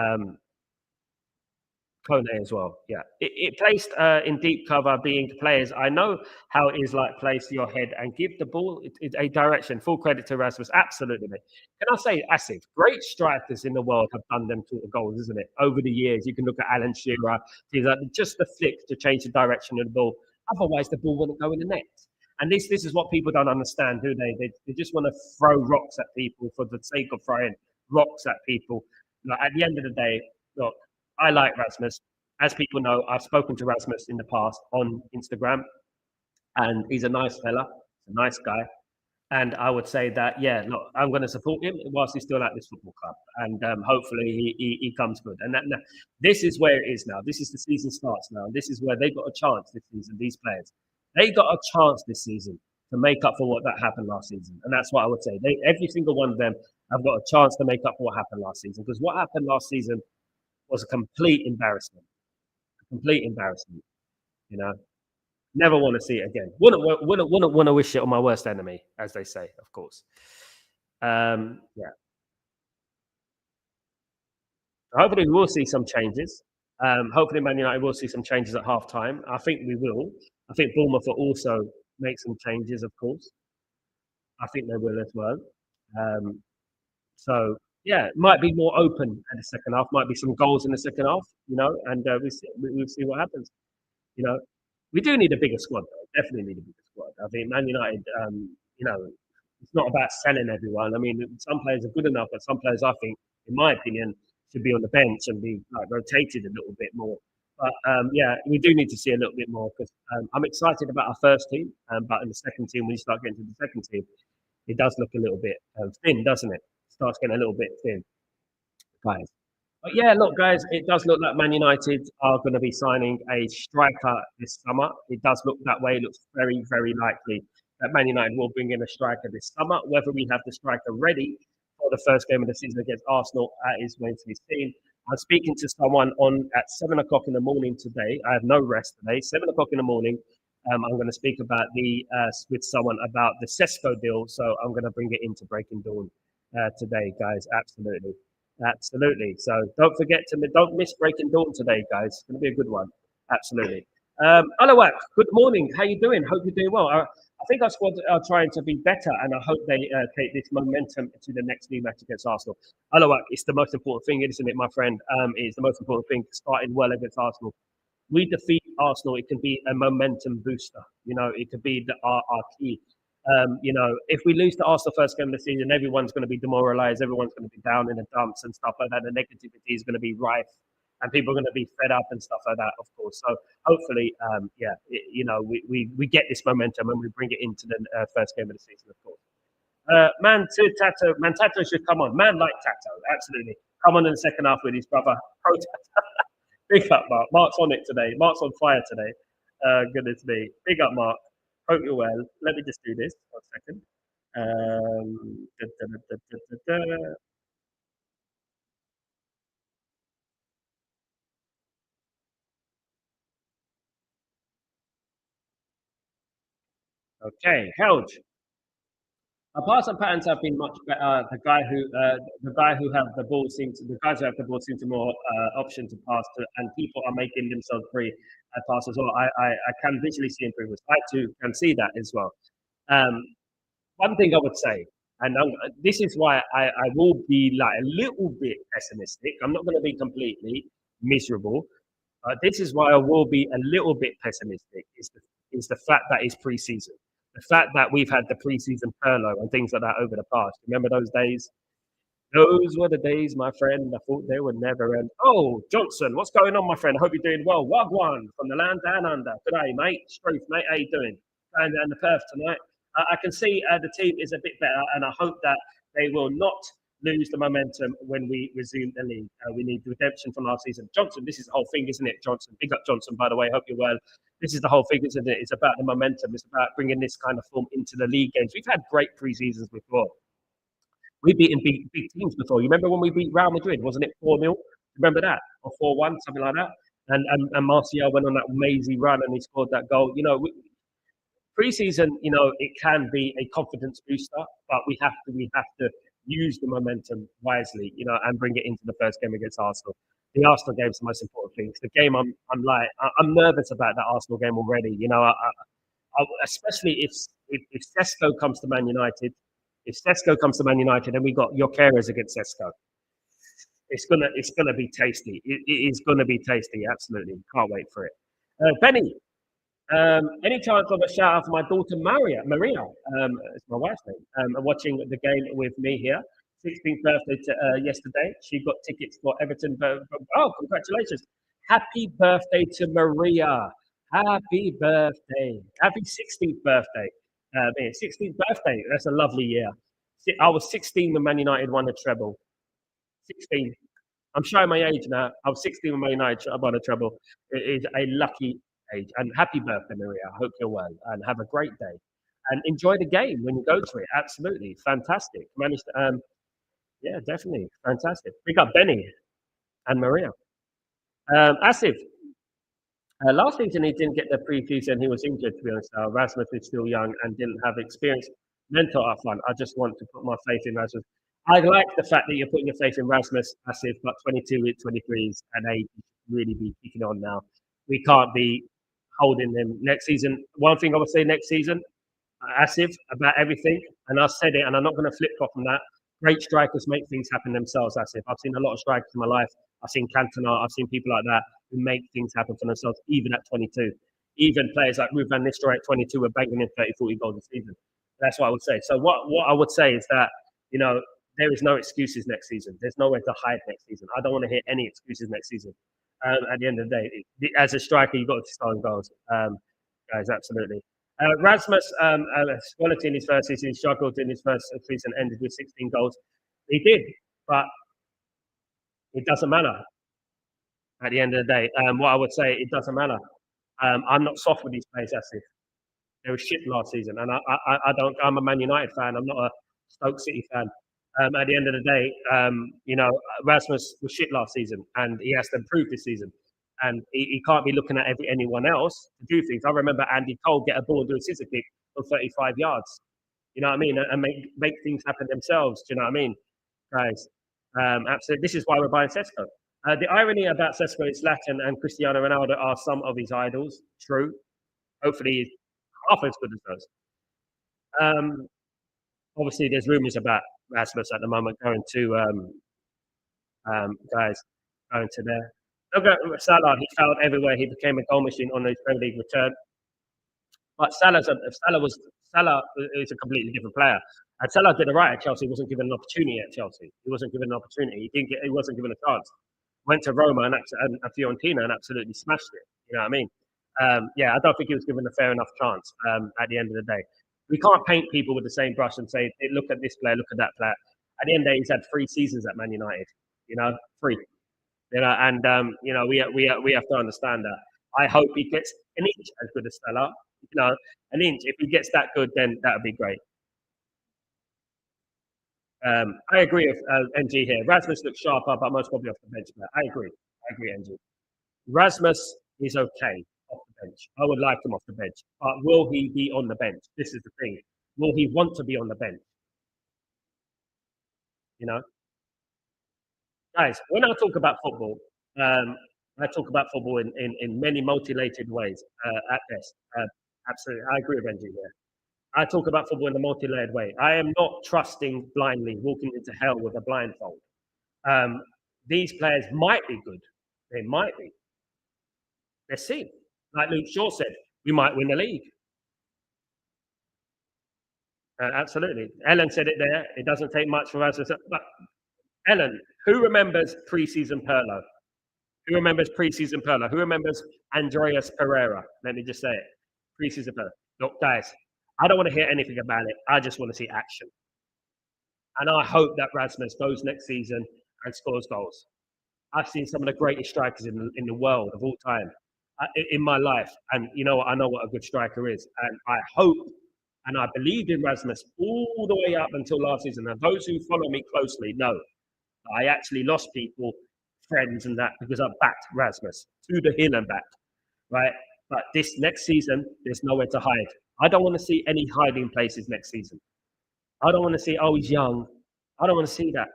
Kone as well. Yeah, it placed in deep cover, being players. I know how it is like place your head and give the ball a direction. Full credit to Rasmus. Absolutely, mate. Can I say, Asif, great strikers in the world have done them sort of goals, isn't it? Over the years, you can look at Alan Shearer. He's like, just the flick to change the direction of the ball. Otherwise, the ball wouldn't go in the net. And this is what people don't understand, do they? They just want to throw rocks at people for the sake of throwing rocks at people. Like, at the end of the day, look, I like Rasmus. As people know, I've spoken to Rasmus in the past on Instagram, and he's a nice fella, a nice guy. And I would say that, yeah, look, I'm going to support him whilst he's still at this football club. And hopefully he comes good. And this is where it is now. This is the season starts now. And this is where they got a chance this season, these players. They got a chance this season to make up for what that happened last season. And that's what I would say. Every single one of them have got a chance to make up for what happened last season. Because what happened last season was a complete embarrassment. A complete embarrassment. You know, never want to see it again. Wouldn't want to wish it on my worst enemy, as they say, of course. Yeah. Hopefully, we will see some changes. Hopefully, Man United will see some changes at half time. I think we will. I think Bournemouth will also make some changes, of course. I think they will as well. Um, so, yeah, it might be more open in the second half. Might be some goals in the second half, and we'll see what happens. You know, we do need a bigger squad, though. Definitely need a bigger squad. I think Man United, it's not about selling everyone. I mean, some players are good enough, but some players, I think, in my opinion, should be on the bench and be like rotated a little bit more. But yeah, we do need to see a little bit more because I'm excited about our first team, but in the second team, when you start getting to the second team, it does look a little bit thin, doesn't it? Starts getting a little bit thin, guys. But yeah, look, guys, it does look like Man United are going to be signing a striker this summer. It does look that way. It looks very, very likely that Man United will bring in a striker this summer. Whether we have the striker ready for the first game of the season against Arsenal is going to be seen. I'm speaking to someone on at 7 o'clock in the morning today. I have no rest today. 7 o'clock in the morning. I'm going to speak about with someone about the Cesco deal. So I'm going to bring it into Breaking Dawn today, guys. Absolutely. Absolutely. So don't miss Breaking Dawn today, guys. It's going to be a good one. Absolutely. Alawak, good morning. How you doing? Hope you're doing well. I think our squad are trying to be better, and I hope they take this momentum to the next new match against Arsenal. Alawak, it's the most important thing, isn't it, my friend? It's the most important thing, starting well against Arsenal. We defeat Arsenal, it can be a momentum booster. It could be our key. If we lose to Arsenal first game of the season, everyone's going to be demoralised. Everyone's going to be down in the dumps and stuff like that. The negativity is going to be rife, and people are going to be fed up and stuff like that. Of course. So hopefully, we get this momentum and we bring it into the first game of the season. Of course. Tato should come on. Man like Tato, absolutely. Come on in the second half with his brother. Pro Tato. Big up, Mark. Mark's on it today. Mark's on fire today. Goodness me. Big up, Mark. Hope you're well. Let me just do this. 1 second. Da, da, da, da, da, da. Okay, Helge. Our passing patterns have been much better. The guys who have the ball seem to more option to pass to, and people are making themselves free at pass as well. I can visually see improvements. I too can see that as well. Um, One thing I would say, and this is why I will be like a little bit pessimistic. I'm not going to be completely miserable. This is why I will be a little bit pessimistic. Is the fact that it's preseason, the fact that we've had the preseason furlough and things like that over the past. Remember those days? Those were the days, my friend. I thought they would never end. Oh, Johnson, what's going on, my friend? I hope you're doing well. Wagwan from the land down under. Good day, mate. Struth, mate. How you doing? Going down the Perth tonight. I can see the team is a bit better, and I hope that they will not lose the momentum when we resume the league. We need redemption from last season. Johnson, this is the whole thing, isn't it, Johnson? Big up Johnson, by the way. Hope you're well. This is the whole thing, isn't it? It's about the momentum. It's about bringing this kind of form into the league games. We've had great pre-seasons before. We've beaten big teams before. You remember when we beat Real Madrid? Wasn't it 4-0? Remember that? Or 4-1, something like that? And Martial went on that amazing run and he scored that goal. Preseason, it can be a confidence booster, but we have to use the momentum wisely, and bring it into the first game against Arsenal. The Arsenal game is the most important thing. It's the game I'm nervous about that Arsenal game already. Especially if Sesko comes to Man United. If Sesko comes to Man United, and we got Jokeres against Sesko, it's gonna be tasty. It is gonna be tasty. Absolutely, can't wait for it. Benny, any chance of a shout out for my daughter Maria, it's my wife's name, watching the game with me here. 16th birthday yesterday. She got tickets for Everton. Oh, congratulations! Happy birthday to Maria. Happy birthday. Happy 16th birthday. 16th birthday. That's a lovely year. I was 16 when Man United won the treble. 16. I'm showing my age now. I was 16 when Man United won a treble. It is a lucky age. And happy birthday, Maria. I hope you're well and have a great day. And enjoy the game when you go to it. Absolutely. Fantastic. Managed to, yeah, definitely. Fantastic. Pick up Benny and Maria. Asif, last season, he didn't get the pre-season. He was injured, to be honest. Rasmus is still young and didn't have experience. Mental up front. I just want to put my faith in Rasmus. I like the fact that you're putting your faith in Rasmus, Asif, but 22 with 23 is an age really be kicking on now. We can't be holding them next season. One thing I would say next season, Asif, about everything, and I said it, and I'm not going to flip flop on that. Great strikers make things happen themselves, Asif. I've seen a lot of strikers in my life. I've seen Cantona. I've seen people like that who make things happen for themselves, even at 22. Even players like Ruud van Nistelrooy at 22 were banging in 30, 40 goals a season. That's what I would say. So what I would say is that, there is no excuses next season. There's nowhere to hide next season. I don't want to hear any excuses next season. At the end of the day, as a striker, you've got to start goals. Guys, absolutely. Rasmus, quality in his first season, he struggled in his first season, ended with 16 goals. He did, but it doesn't matter. At the end of the day, what I would say, it doesn't matter. I'm not soft with these players, Asif. They were shit last season, and I don't. I'm a Man United fan. I'm not a Stoke City fan. At the end of the day, Rasmus was shit last season, and he has to improve this season. And he can't be looking at anyone else to do things. I remember Andy Cole get a ball and do a scissor kick from 35 yards. You know what I mean? And make things happen themselves. Do you know what I mean, guys? Absolutely. This is why we're buying Sesko. The irony about Sesko is Latin and Cristiano Ronaldo are some of his idols. True. Hopefully, he's half as good as those. Obviously, there's rumours about Rasmus at the moment going to guys going to there. Look at Salah. He fouled everywhere. He became a goal machine on his Premier League return. But Salah is a completely different player. And Salah did it right at Chelsea. He wasn't given an opportunity at Chelsea. He wasn't given an opportunity. He wasn't given a chance. Went to Roma and Fiorentina and absolutely smashed it. You know what I mean? I don't think he was given a fair enough chance. At the end of the day, we can't paint people with the same brush and say, hey, "Look at this player, look at that player." At the end of the day, he's had 3 seasons at Man United. 3. We have to understand that. I hope he gets an inch as good as Salah. An inch. If he gets that good, then that would be great. I agree with NG here. Rasmus looks sharper, but most probably off the bench. I agree, NG. Rasmus is okay off the bench. I would like him off the bench, but will he be on the bench? This is the thing. Will he want to be on the bench? Guys, when I talk about football, I talk about football in many multi-layered ways at best. Absolutely, I agree with Benji here. I talk about football in a multi-layered way. I am not trusting blindly, walking into hell with a blindfold. These players might be good. They might be. Let's see. Like Luke Shaw said, we might win the league. Absolutely. Ellen said it there. It doesn't take much for us. But Ellen, who remembers pre-season Perlo? Who remembers pre-season Perlo? Who remembers Andreas Pereira? Let me just say it. Pre-season Perlo. Look, guys, I don't want to hear anything about it. I just want to see action. And I hope that Rasmus goes next season and scores goals. I've seen some of the greatest strikers in the world of all time in my life. And you know what? I know what a good striker is. And I hope and I believed in Rasmus all the way up until last season. And those who follow me closely know I actually lost people, friends, and that because I backed Rasmus to the hill and back, right? But this next season, there's nowhere to hide. I don't want to see any hiding places next season. I don't want to see, oh, he's young. I don't want to see that.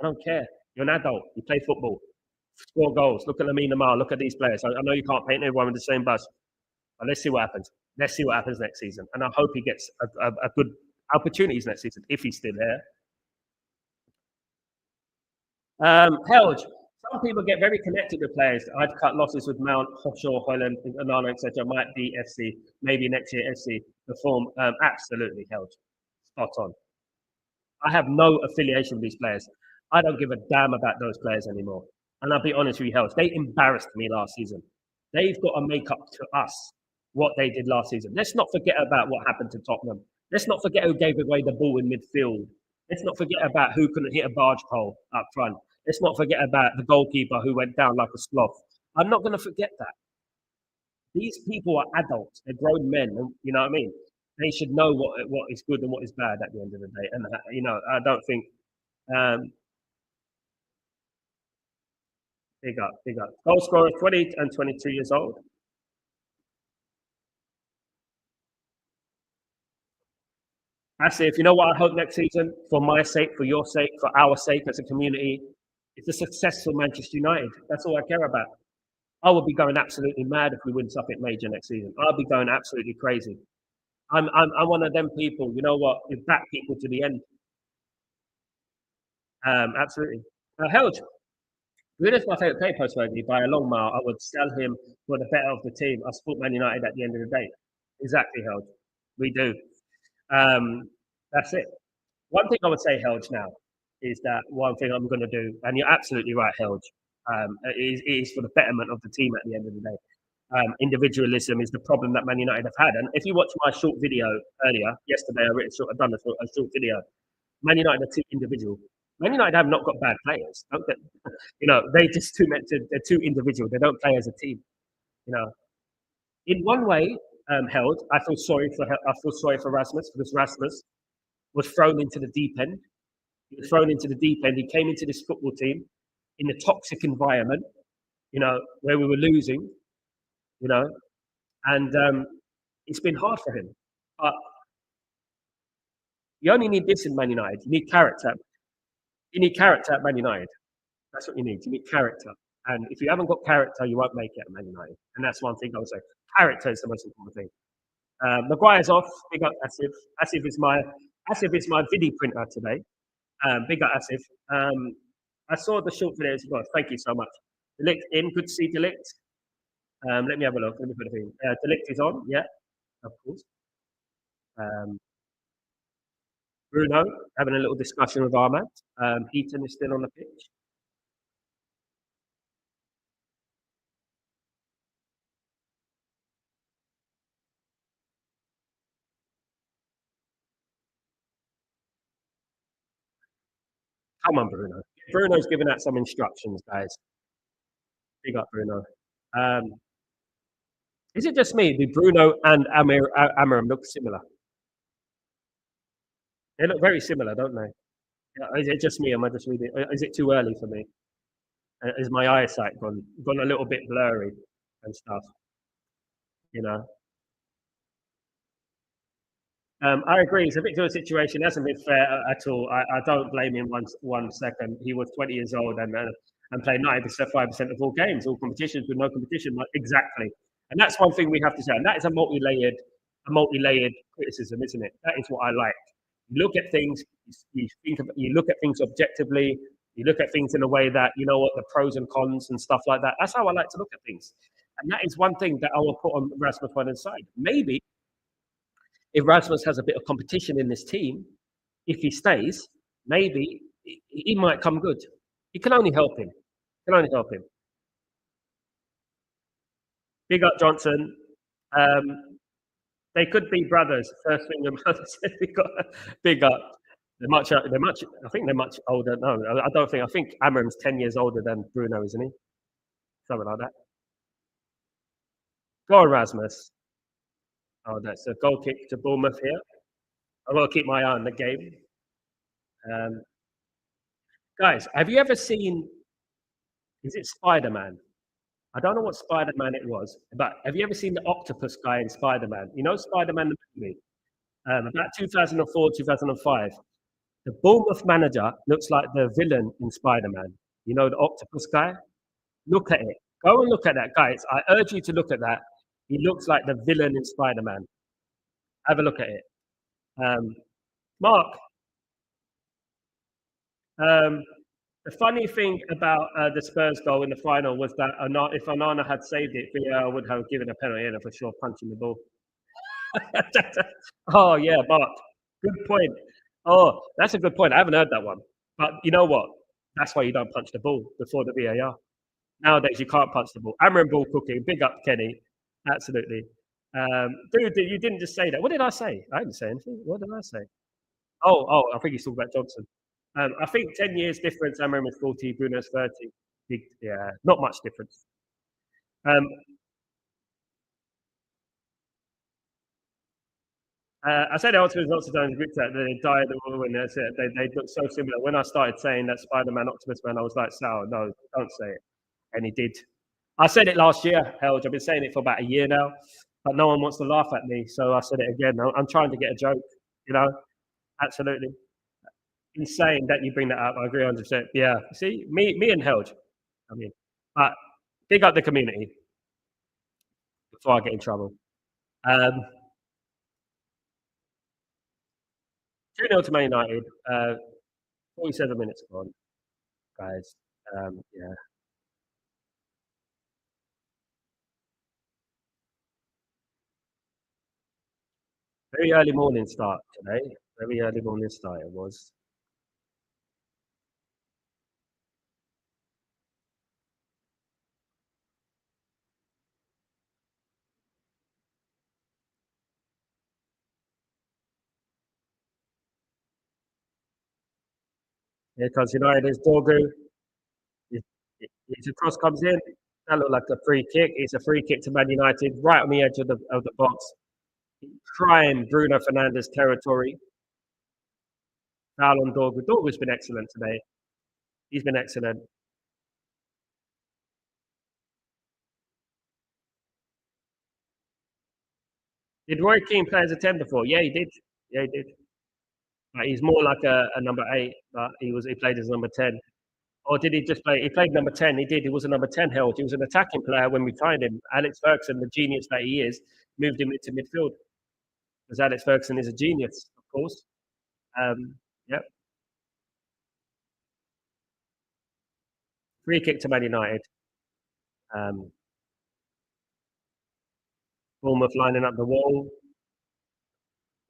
I don't care. You're an adult. You play football. Score goals. Look at Lamine Yamal. Look at these players. I know you can't paint everyone with the same brush, but let's see what happens. Let's see what happens next season. And I hope he gets a good opportunities next season if he's still here. Helge, some people get very connected with players. I've cut losses with Mount, Hofshaw, Holland, Anana, etc. Might be FC, maybe next year FC. The form, absolutely, Helge. Spot on. I have no affiliation with these players. I don't give a damn about those players anymore. And I'll be honest with you, Helge, they embarrassed me last season. They've got to make up to us what they did last season. Let's not forget about what happened to Tottenham. Let's not forget who gave away the ball in midfield. Let's not forget about who couldn't hit a barge pole up front. Let's not forget about the goalkeeper who went down like a sloth. I'm not going to forget that. These people are adults. They're grown men. And, you know what I mean? They should know what is good and what is bad at the end of the day. And, you know, I don't think big up, big up. Goal scorer, 20 and 22 years old. Actually, if you know what I hope next season, for my sake, for your sake, for our sake as a community, it's a successful Manchester United. That's all I care about. I would be going absolutely mad if we win something major next season. I'll be going absolutely crazy. I'm one of them people. You know what? We back people to the end. Absolutely. Helge, Bruno's my favourite player personally by a long mile. I would sell him for the better of the team. I support Man United at the end of the day. Exactly, Helge. We do. That's it. One thing I would say, Helge, now is that one thing I'm going to do, and you're absolutely right, Helge, is for the betterment of the team at the end of the day. Individualism is the problem that Man United have had. And if you watch my short video earlier, yesterday, I've done a short video. Man United are too individual. Man United have not got bad players. You know, they just they're too individual. They don't play as a team. You know, in one way, held, I feel sorry for Rasmus because Rasmus was thrown into the deep end. He was thrown into the deep end. He came into this football team in a toxic environment, you know, where we were losing, you know, and it's been hard for him. But you only need this in Man United. You need character. You need character at Man United. That's what you need. You need character. And if you haven't got character, you won't make it at Man United. And that's one thing I would say. Character is the most important thing. Maguire's off. Big up Asif. Asif is my video printer today. Big up Asif. I saw the short video as well. Thank you so much. Delict in. Good to see Delict. Let me have a look. Let me put it in. Delict is on. Yeah, of course. Bruno having a little discussion with Armand. Heaton is still on the pitch. Come on, Bruno. Bruno's giving out some instructions, guys. Big up, Bruno. Is it just me? Do Bruno and Amarim look similar? They look very similar, don't they? Is it just me? Am I just reading? Is it too early for me? Is my eyesight gone a little bit blurry and stuff? You know. I agree. It's a Victor situation. It hasn't been fair at all. I don't blame him one second. He was 20 years old and played 95% of all games, all competitions with no competition. Exactly. And that's one thing we have to say. And that is a multi-layered criticism, isn't it? That is what I like. You look at things, you look at things objectively, you look at things in a way that, you know what, the pros and cons and stuff like that. That's how I like to look at things. And that is one thing that I will put on Rasmus Hoyland's side. Maybe if Rasmus has a bit of competition in this team, if he stays, maybe He might come good. It can only help him. Can only help him. Big up Johnson. Um, they could be brothers. First thing the mother said, we got big up. They're much. They're much. I think they're much older. No, I don't think. I think Amram's 10 years older than Bruno, isn't he? Something like that. Go on, Rasmus. Oh, that's a goal kick to Bournemouth here. I've got to keep my eye on the game. Um, guys, have you ever seen? Is it Spider Man? I don't know what Spider Man it was, but have you ever seen the octopus guy in Spider Man? You know Spider Man the movie, about 2004, 2005. The Bournemouth manager looks like the villain in Spider Man. You know the octopus guy. Look at it. Go and look at that, guys. I urge you to look at that. He looks like the villain in Spider Man. Have a look at it. Um, Mark, um, the funny thing about the Spurs goal in the final was that if Onana had saved it, VAR would have given a penalty in for sure, punching the ball. Oh yeah, Mark. Good point. Oh, that's a good point. I haven't heard that one. But you know what? That's why you don't punch the ball before the VAR. Nowadays you can't punch the ball. Amram ball cooking. Big up Kenny. Absolutely. Dude, you didn't just say that. What did I say? I didn't say anything. What did I say? Oh, I think he's talking about Johnson. I think 10 years difference. Amram is 40, Bruno's 30. Big, yeah, not much difference. I said it afterwards lots of times. Group chat, they died when that's it. They look so similar. When I started saying that Spider-Man, Optimus Man, I was like, "Sal, no, don't say it." And he did. I said it last year, Helge. I've been saying it for about a year now, but no one wants to laugh at me, so I said it again. I'm trying to get a joke, you know. Absolutely insane that you bring that up. I agree 100%. Yeah, see, me and Helge. I mean, but big up the community before I get in trouble. 2-0 to Man United. 47 minutes gone, guys. Yeah, very early morning start today. Very early morning start it was. Here comes United's Dorgu. His cross comes in. That looked like a free kick. It's a free kick to Man United, right on the edge of the box. Trying Bruno Fernandes territory. Foul on Dorgu. Dorgu's been excellent today. He's been excellent. Did Roy Keane play as a 10 before? Yeah, he did. Yeah, he did. But he's more like a number 8, but he played as number 10. Or did he just play? He played number 10. He did. He was a number 10 held. He was an attacking player when we signed him. Alex Ferguson, the genius that he is, moved him into midfield because Alex Ferguson is a genius, of course. Yep. Free kick to Man United. Um, Bournemouth lining up the wall.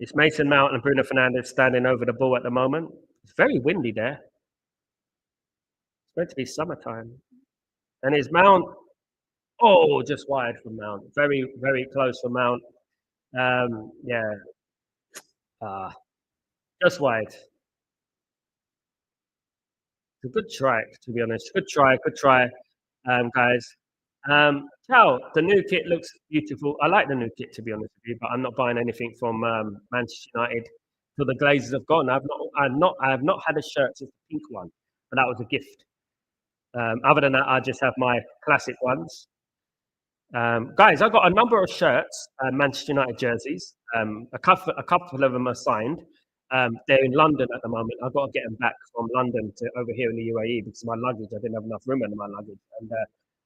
It's Mason Mount and Bruno Fernandes standing over the ball at the moment. It's very windy there. It's meant to be summertime. And it's Mount. Oh, just wide from Mount. Very, very close for Mount. Yeah. Uh, just wide. It's a good try, to be honest. Good try, guys. Ciao, the new kit looks beautiful. I like the new kit, to be honest with you, but I'm not buying anything from Manchester United till the Glazers have gone. I have not had a shirt since the pink one, but that was a gift. Other than that, I just have my classic ones. Guys, I've got a number of shirts, Manchester United jerseys. A couple of them are signed. They're in London at the moment. I've got to get them back from London to over here in the UAE because my luggage, I didn't have enough room in my luggage. And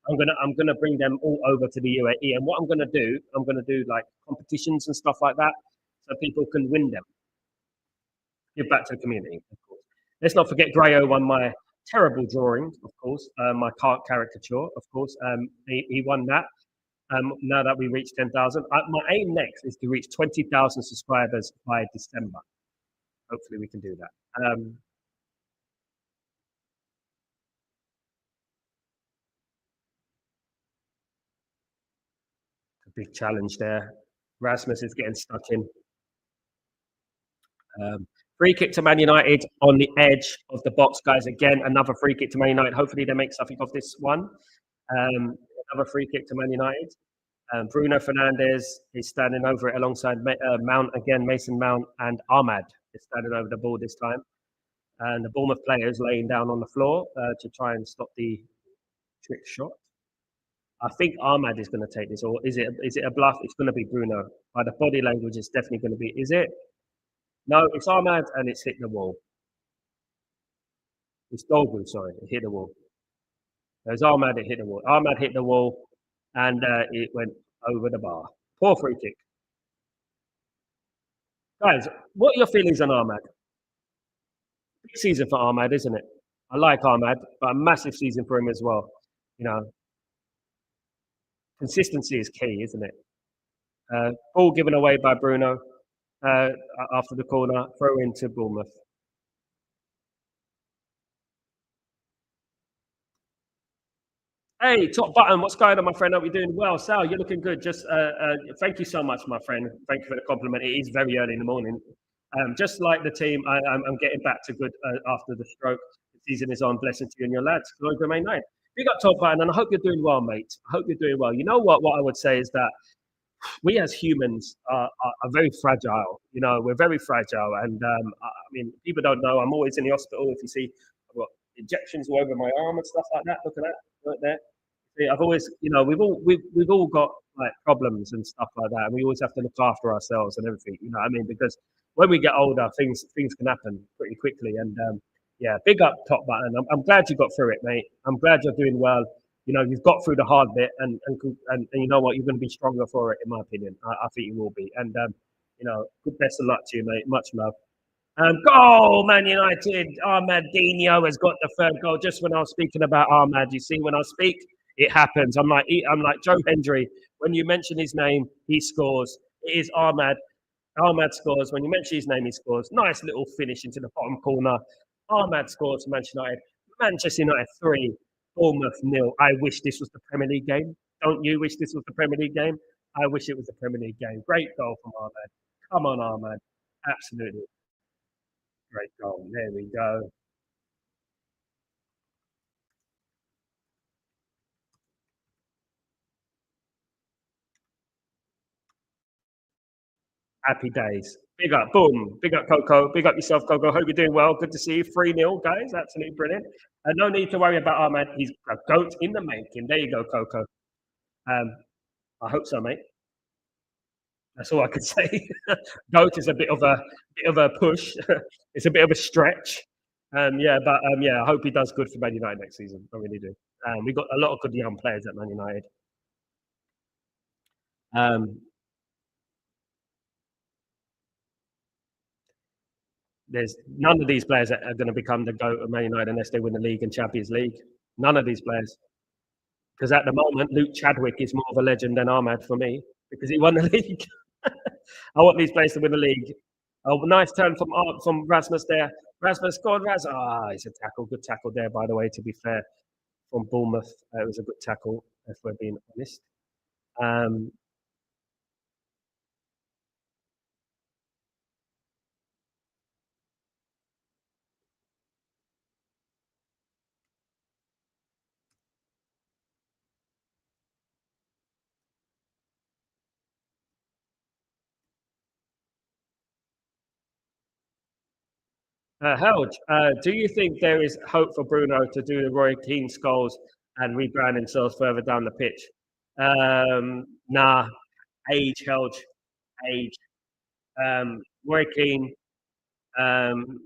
I'm gonna bring them all over to the UAE. And what I'm gonna do like competitions and stuff like that, so people can win them. Give back to the community, of course. Let's not forget Grayo won my terrible drawing, of course, my caricature, of course. He won that. Now that we reached 10,000, my aim next is to reach 20,000 subscribers by December. Hopefully, we can do that. Big challenge there. Rasmus is getting stuck in. Free kick to Man United on the edge of the box, guys. Again, another free kick to Man United. Hopefully, they make something of this one. Another free kick to Man United. Bruno Fernandes is standing over it alongside Mount again. Mason Mount and Ahmad is standing over the ball this time. And the Bournemouth players laying down on the floor to try and stop the trick shot. I think Ahmad is going to take this, or is it a bluff? It's going to be Bruno. By the body language, it's definitely going to be. Is it? No, it's Ahmad, and it's hit the wall. It's Dolgu, sorry, it hit the wall. There's Ahmad, it hit the wall. Ahmad hit the wall, and it went over the bar. Poor free kick. Guys, what are your feelings on Ahmad? Big season for Ahmad, isn't it? I like Ahmad, but a massive season for him as well. You know, consistency is key, isn't it? Ball given away by Bruno after the corner, throw into Bournemouth. Hey, top button, what's going on, my friend? Hope you're doing well. Sal, you're looking good. Just thank you so much, my friend. Thank you for the compliment. It is very early in the morning. Just like the team, I'm getting back to good after the stroke. The season is on. Blessing to you and your lads. Glory to May night. Big up, top button, and I hope you're doing well, mate. I hope you're doing well. You know what? What I would say is that we as humans are very fragile. You know, we're very fragile. And I mean, people don't know. I'm always in the hospital. If you see, I've got injections all over my arm and stuff like that. Look at that, right there. See, I've always, you know, we've all got like problems and stuff like that. And we always have to look after ourselves and everything. You know what I mean? Because when we get older, things can happen pretty quickly. And yeah, big up, top button. I'm glad you got through it, mate. I'm glad you're doing well. You know, you've got through the hard bit, and you know what, you're going to be stronger for it, in my opinion. I think you will be. And you know, good best of luck to you, mate. Much love. Goal, Man United. Ahmadinho has got the third goal. Just when I was speaking about Ahmad, you see, when I speak, it happens. I'm like Joe Hendry. When you mention his name, he scores. It is Ahmad. Ahmad scores. When you mention his name, he scores. Nice little finish into the bottom corner. Ahmad scores for Manchester United. Manchester United 3, Bournemouth 0. I wish this was the Premier League game. Don't you wish this was the Premier League game? I wish it was the Premier League game. Great goal from Ahmad. Come on, Ahmad. Absolutely great goal. There we go. Happy days. Big up, boom. Big up, Coco. Big up yourself, Coco. Hope you're doing well. Good to see you. 3-0, guys. Absolutely brilliant. No need to worry about Ahmad. He's a goat in the making. There you go, Coco. I hope so, mate. That's all I could say. Goat is a bit of a push. It's a bit of a stretch. Yeah, but yeah, I hope he does good for Man United next season. I really do. We've got a lot of good young players at Man United. Um, there's none of these players that are going to become the GOAT of Man United unless they win the league and Champions League. None of these players. Because at the moment, Luke Chadwick is more of a legend than Ahmad for me because he won the league. I want these players to win the league. Oh, nice turn from Rasmus there. Rasmus scored. It's a tackle. Good tackle there, by the way, to be fair, from Bournemouth. It was a good tackle, if we're being honest. Um, Harold, do you think there is hope for Bruno to do the Roy Keane goals and rebrand themselves further down the pitch? Nah, age, Harold, age. Roy Keane. Um,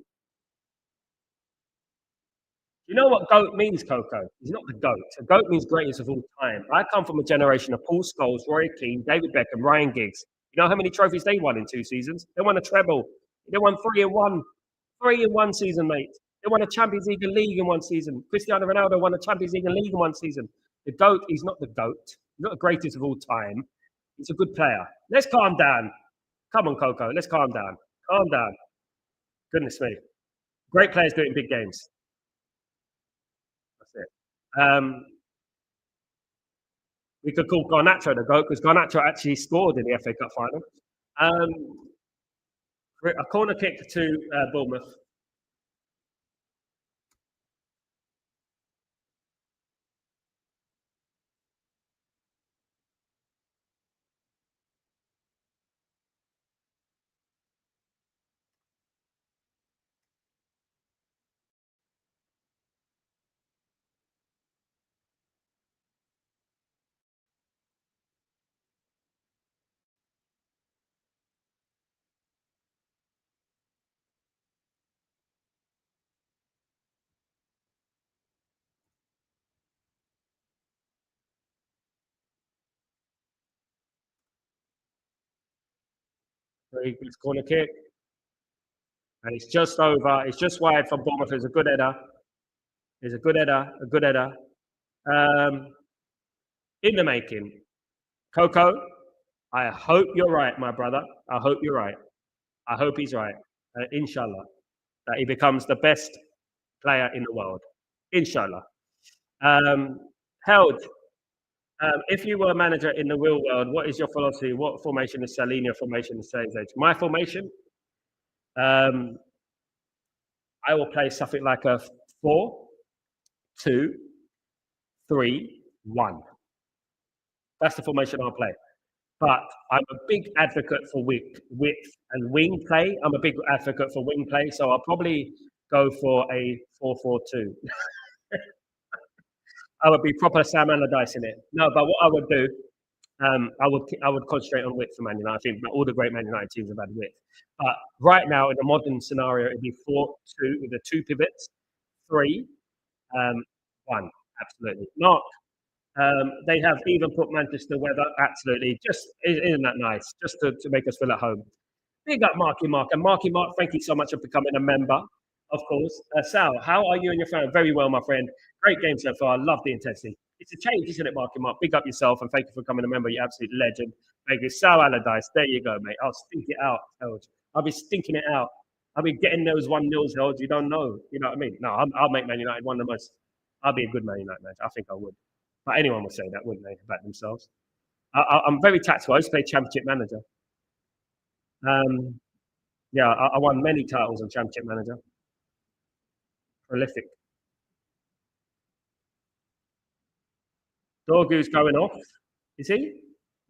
you know what GOAT means, Coco? He's not the GOAT. A GOAT means greatest of all time. I come from a generation of Paul Scholes, Roy Keane, David Beckham, Ryan Giggs. You know how many trophies they won in 2 seasons? They won a treble. They won 3-1. 3-1 season, mate. They won a Champions League and League in 1 season. Cristiano Ronaldo won a Champions League and League in 1 season. The GOAT, he's not the GOAT. He's not the greatest of all time. He's a good player. Let's calm down. Come on, Coco. Let's calm down. Calm down. Goodness me. Great players do it in big games. That's it. we could call Garnacho the GOAT because Garnacho actually scored in the FA Cup final. A corner kick to Bournemouth. Very good corner kick. And it's just over. It's just wide from Bournemouth. It's a good header. It's a good header. A good header. In the making. Coco, I hope you're right, my brother. I hope you're right. I hope he's right. Inshallah. That he becomes the best player in the world. Inshallah. Held. If you were a manager in the real world, what is your philosophy? What formation is Salina formation is Saints age? My formation, I will play something like a 4-2-3-1. That's the formation I'll play. But I'm a big advocate for width and wing play. I'm a big advocate for wing play, so I'll probably go for a 4-4-2. I would be proper Sam Allardyce in it. No, but what I would do, I would concentrate on width for Man United. I think all the great Man United teams have had width. But right now, in a modern scenario, it'd be 4-2 with the 2 pivots, 3, 1. Absolutely. Mark, they have even put Manchester weather. Absolutely. Just isn't that nice? Just to make us feel at home. Big up Marky Mark. And Marky Mark, thank you so much for becoming a member, of course. Sal, how are you and your family? Very well, my friend. Great game so far. Love the intensity. It's a change, isn't it, Marky Mark? Big up yourself and thank you for becoming a member. You're absolute legend. Thank you. Sal Allardyce. There you go, mate. I'll stink it out, Helge. I'll be stinking it out. I'll be getting those 1-0s, Helge. You don't know. You know what I mean? No, I'll make Man United one of the most. I'll be a good Man United manager. I think I would. But anyone would say that, wouldn't they, about themselves? I'm very tactical. I used to play Championship Manager. Yeah, I won many titles on Championship Manager. Prolific. Dorgu's going off. Is he?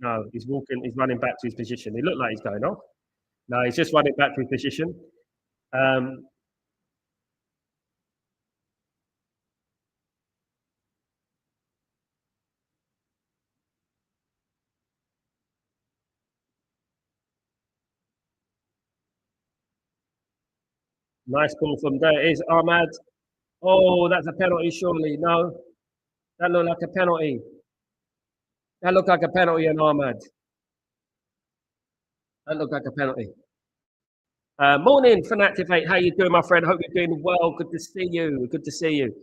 No, he's walking. He's running back to his position. He looked like he's going off. No, he's just running back to his position. Nice ball from there. Is Ahmad. Oh, that's a penalty, surely. No, that looked like a penalty. That looked like a penalty on Ahmad. That looked like a penalty. Morning, Fanativate. How you doing, my friend? Hope you're doing well. Good to see you. Good to see you.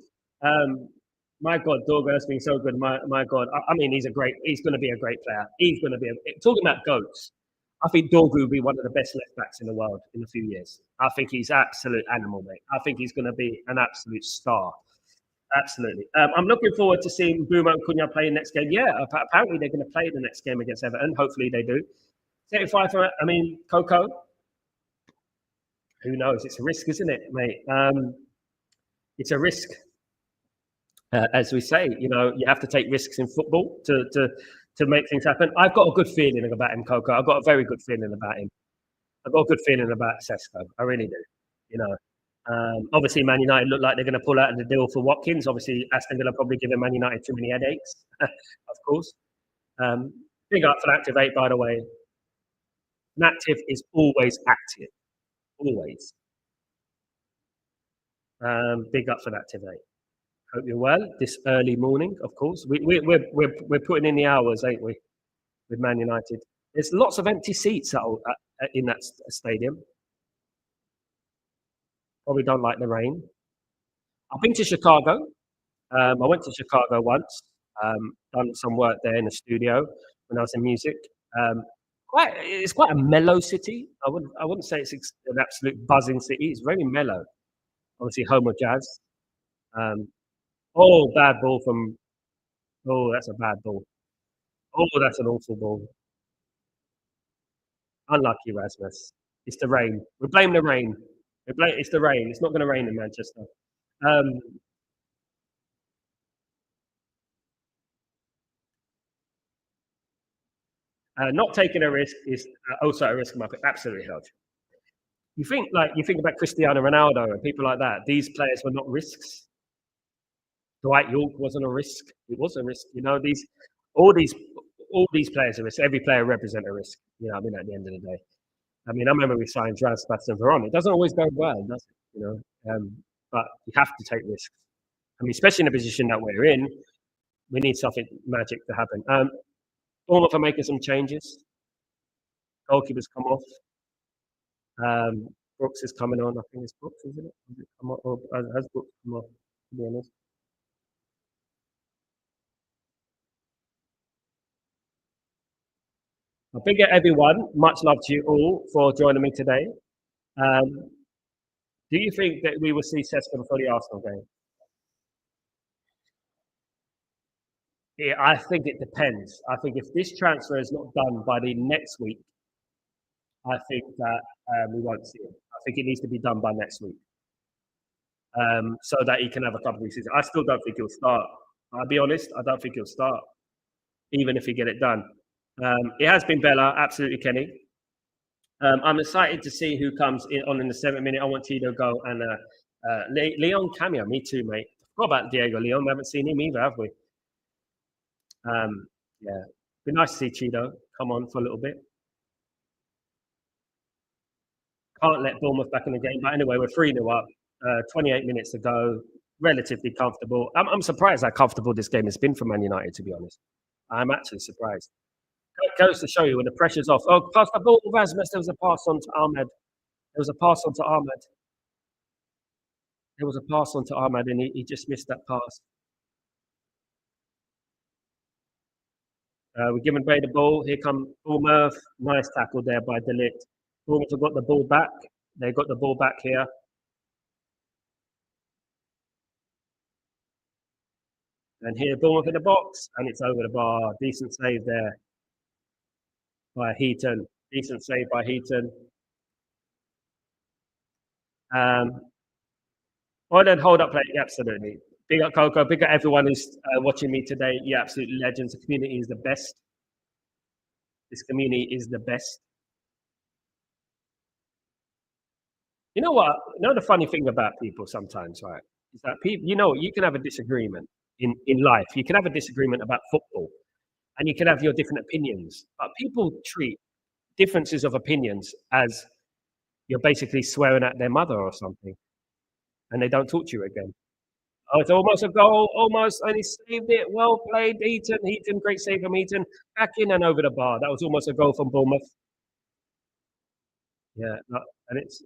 My God, Dorgo has been so good. My God. I mean, he's going to be a great player. He's going to be talking about goats. I think Dorgu will be one of the best left backs in the world in a few years. I think he's absolute animal, mate. I think he's going to be an absolute star. Absolutely. I'm looking forward to seeing Buma and Cunha play next game. Yeah, apparently they're going to play the next game against Everton. Hopefully they do. 75 for, I mean, Coco. Who knows? It's a risk, isn't it, mate? It's a risk. As we say, you know, you have to take risks in football to make things happen. I've got a good feeling about him, Coco. I've got a very good feeling about him. I've got a good feeling about Sesko. I really do. You know, obviously, Man United look like they're going to pull out of the deal for Watkins. Obviously, Aston Villa probably giving Man United too many headaches, of course. Big up for Activate, by the way. Active is always active. Always. Big up for Activate. Hope you're well this early morning, of course. We're putting in the hours, ain't we, with Man United? There's lots of empty seats in that stadium. Probably don't like the rain. I've been to Chicago. I went to Chicago once. Done some work there in the studio when I was in music. It's quite a mellow city. I wouldn't say it's an absolute buzzing city. It's very mellow. Obviously, home of jazz. Oh, bad ball from. Oh, that's a bad ball. Oh, that's an awful ball. Unlucky, Rasmus. It's the rain. We're blaming the rain. It's the rain. It's not going to rain in Manchester. Um, not taking a risk is also a risk of my absolutely held. You think about Cristiano Ronaldo and people like that. These players were not risks. Dwight York wasn't a risk. It was a risk. You know, all these all these players are risks. Every player represents a risk. You know, I mean, at the end of the day. I mean, I remember we signed Jan Sebastian Veron. It doesn't always go well, does it? You know, but you have to take risks. I mean, especially in the position that we're in, we need something magic to happen. Bournemouth are making some changes. Goalkeeper's come off. Brooks is coming on. I think it's Brooks, isn't it? Has it come off, or has Brooks come off? To be honest. I big at everyone. Much love to you all for joining me today. Um, do you think that we will see Sesko before the Arsenal game? Yeah, I think it depends. I think if this transfer is not done by the next week, I think that we won't see him. I think it needs to be done by next week, so that he can have a couple of weeks. I still don't think he'll start. I'll be honest. I don't think he'll start, even if he get it done. It has been Bella, absolutely, Kenny. I'm excited to see who comes in the 7th minute. I want Tito to go and Leon cameo. Me too, mate. What about Diego Leon? We haven't seen him either, have we? Yeah, be nice to see Cheeto come on for a little bit. Can't let Bournemouth back in the game. But anyway, we're 3-0 up. 28 minutes to go. Relatively comfortable. I'm surprised how comfortable this game has been for Man United, to be honest. I'm actually surprised. It goes to show you when the pressure's off. Oh, pass the ball, Rasmus. There was a pass on to Ahmed. There was a pass on to Ahmed. There was a pass on to Ahmed, and he just missed that pass. We're giving Bay the ball. Here come Bournemouth. Nice tackle there by De Ligt. Bournemouth have got the ball back. They got the ball back here. And here, Bournemouth in the box, and it's over the bar. Decent save there by Heaton. Decent save by Heaton. Then hold up play, absolutely. Big up Coco, big up everyone who's watching me today. You absolute legends. The community is the best. This community is the best. You know what? You know the funny thing about people sometimes, right? Is that people, you can have a disagreement in life. You can have a disagreement about football, and you can have your different opinions. But people treat differences of opinions as you're basically swearing at their mother or something, and they don't talk to you again. Oh, it's almost a goal, almost, and he saved it. Well played, Heaton. Heaton, great save from Heaton. Back in and over the bar. That was almost a goal from Bournemouth. Yeah, and it's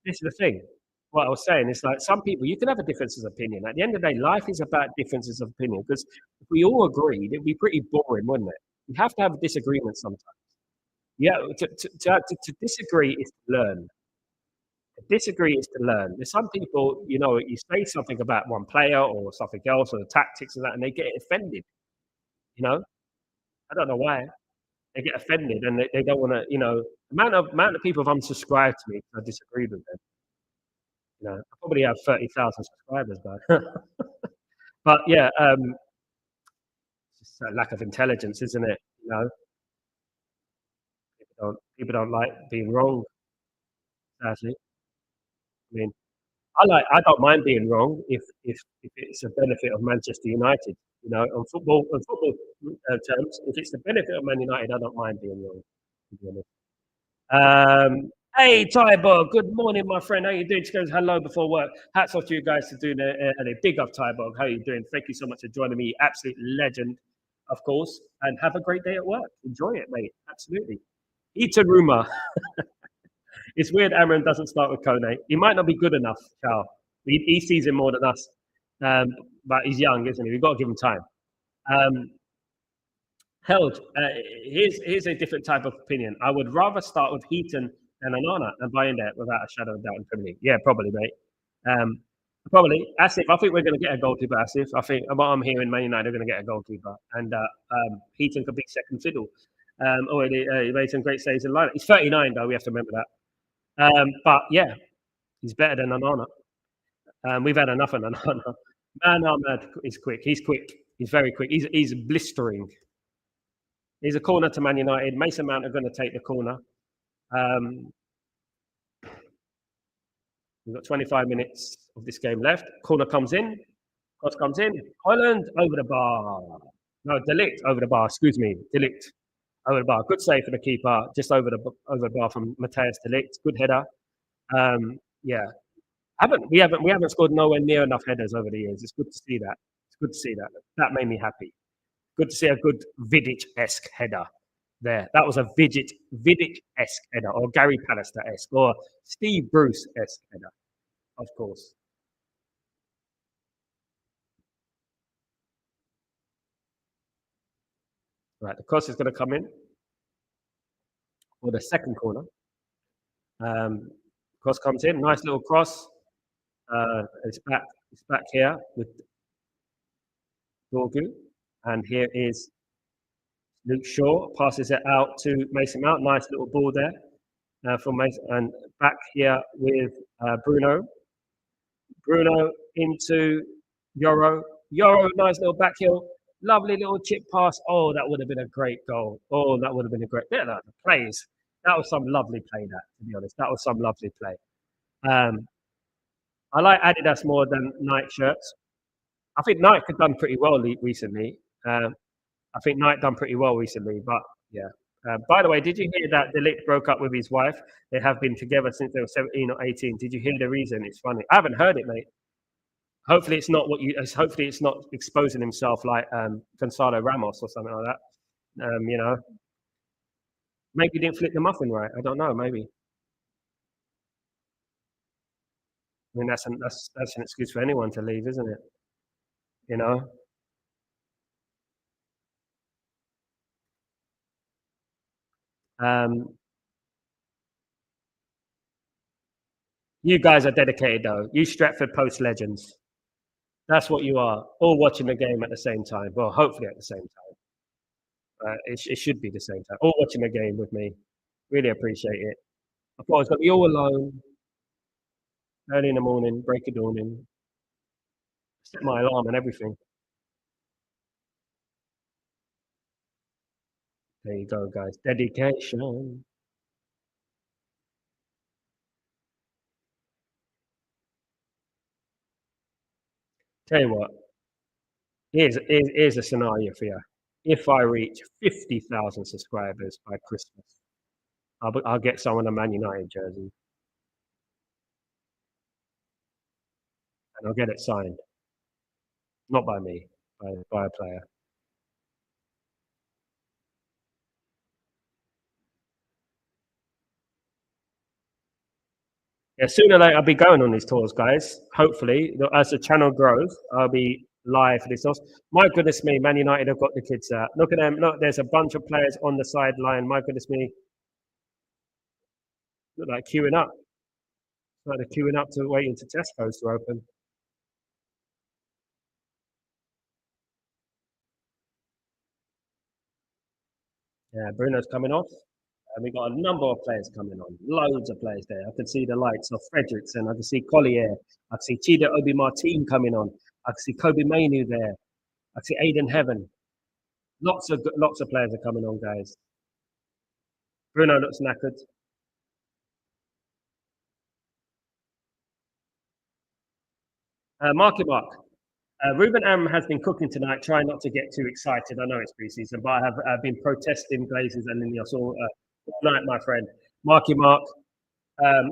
this is the thing. What I was saying is like some people you can have a difference of opinion. At the end of the day, life is about differences of opinion because if we all agreed, it'd be pretty boring, wouldn't it? You have to have a disagreement sometimes. Yeah, to disagree is to learn. To disagree is to learn. There's some people, you say something about one player or something else or the tactics and that, and they get offended. You know, I don't know why they get offended and they don't want to. Amount of people have unsubscribed to me because I disagreed with them. I probably have 30,000 subscribers, but yeah, it's just a lack of intelligence, isn't it? People don't like being wrong. Sadly, I mean, I don't mind being wrong if it's a benefit of Manchester United. On football terms, if it's the benefit of Man United, I don't mind being wrong. To be honest. Hey, Tybo, good morning, my friend. How you doing? Just goes hello before work. Hats off to you guys for doing a big up, Tybo. How you doing? Thank you so much for joining me. Absolute legend, of course. And have a great day at work. Enjoy it, mate. Absolutely. Eaton rumor. It's weird Amram doesn't start with Kone. He might not be good enough, Carl. He sees him more than us. But he's young, isn't he? We've got to give him time. Held, here's a different type of opinion. I would rather start with Heaton than Anana and buy in there without a shadow of doubt in Premier League. Yeah, probably, mate. Probably Asif. I think we're going to get a goalkeeper. Asif. I think what I'm hearing, Man United are going to get a goalkeeper, and Heaton could be second fiddle. Already he made some great saves in line. He's 39 though. We have to remember that. But yeah, he's better than Onana. We've had enough of Onana. Man, oh man, he's quick. He's quick. He's very quick. He's blistering. He's a corner to Man United. Mason Mount are going to take the corner. Um, we've got 25 minutes of this game left. Corner comes in. Cross comes in. Holland over the bar. No, Delict over the bar. Excuse me, Delict over the bar. Good save for the keeper. Just over the bar from Matthias Delict. Good header. Yeah, we haven't scored nowhere near enough headers over the years. It's good to see that. It's good to see that. That made me happy. Good to see a good Vidic-esque header there. That was a Vidic-esque header, or Gary Pallister-esque, or Steve Bruce-esque header, of course. Right, the cross is going to come in for the second corner. Cross comes in, nice little cross. It's back here with Dorgu, and here is Luke Shaw, passes it out to Mason Mount. Nice little ball there from Mason, and back here with Bruno. Bruno into Yoro. Yoro, nice little back heel. Lovely little chip pass. Oh, that would have been a great goal. Oh, that would have been a great. Yeah, the plays. That was some lovely play. That, to be honest, that was some lovely play. I like Adidas more than Nike shirts. I think Nike have done pretty well recently. I think Knight done pretty well recently, but yeah. By the way, did you hear that Delict broke up with his wife? They have been together since they were 17 or 18. Did you hear the reason? It's funny. I haven't heard it, mate. Hopefully, it's not what you. Hopefully, it's not exposing himself like Gonzalo Ramos or something like that. You know, maybe he didn't flip the muffin right. I don't know. Maybe. I mean, that's an excuse for anyone to leave, isn't it? You know. You guys are dedicated, though. You Stretford Post legends. That's what you are. All watching the game at the same time. Well, hopefully at the same time. It should be the same time. All watching the game with me. Really appreciate it. I thought I was going to be all alone. Early in the morning, break of dawning. Set my alarm and everything. There you go, guys. Dedication. Tell you what, here's a scenario for you. If I reach 50,000 subscribers by Christmas, I'll get someone a Man United jersey and I'll get it signed. Not by me, by a player. Yeah, sooner or later I'll be going on these tours, guys. Hopefully, as the channel grows, I'll be live for these tours. My goodness me, Man United have got the kids out. Look at them. Look, there's a bunch of players on the sideline. My goodness me. Look like queuing up. Like they're queuing up to waiting to Tesco's to open. Yeah, Bruno's coming off. And we've got a number of players coming on. Loads of players there. I can see the likes of Fredrickson. I can see Collier. I can see Chida Obi Martin coming on. I can see Kobe Mainu there. I can see Aiden Heaven. Lots of players are coming on, guys. Bruno looks knackered. Market Mark. Ruben Am has been cooking tonight. Try not to get too excited. I know it's preseason, but I have been protesting Glazers and Lindy. I saw all night, my friend. Marky Mark.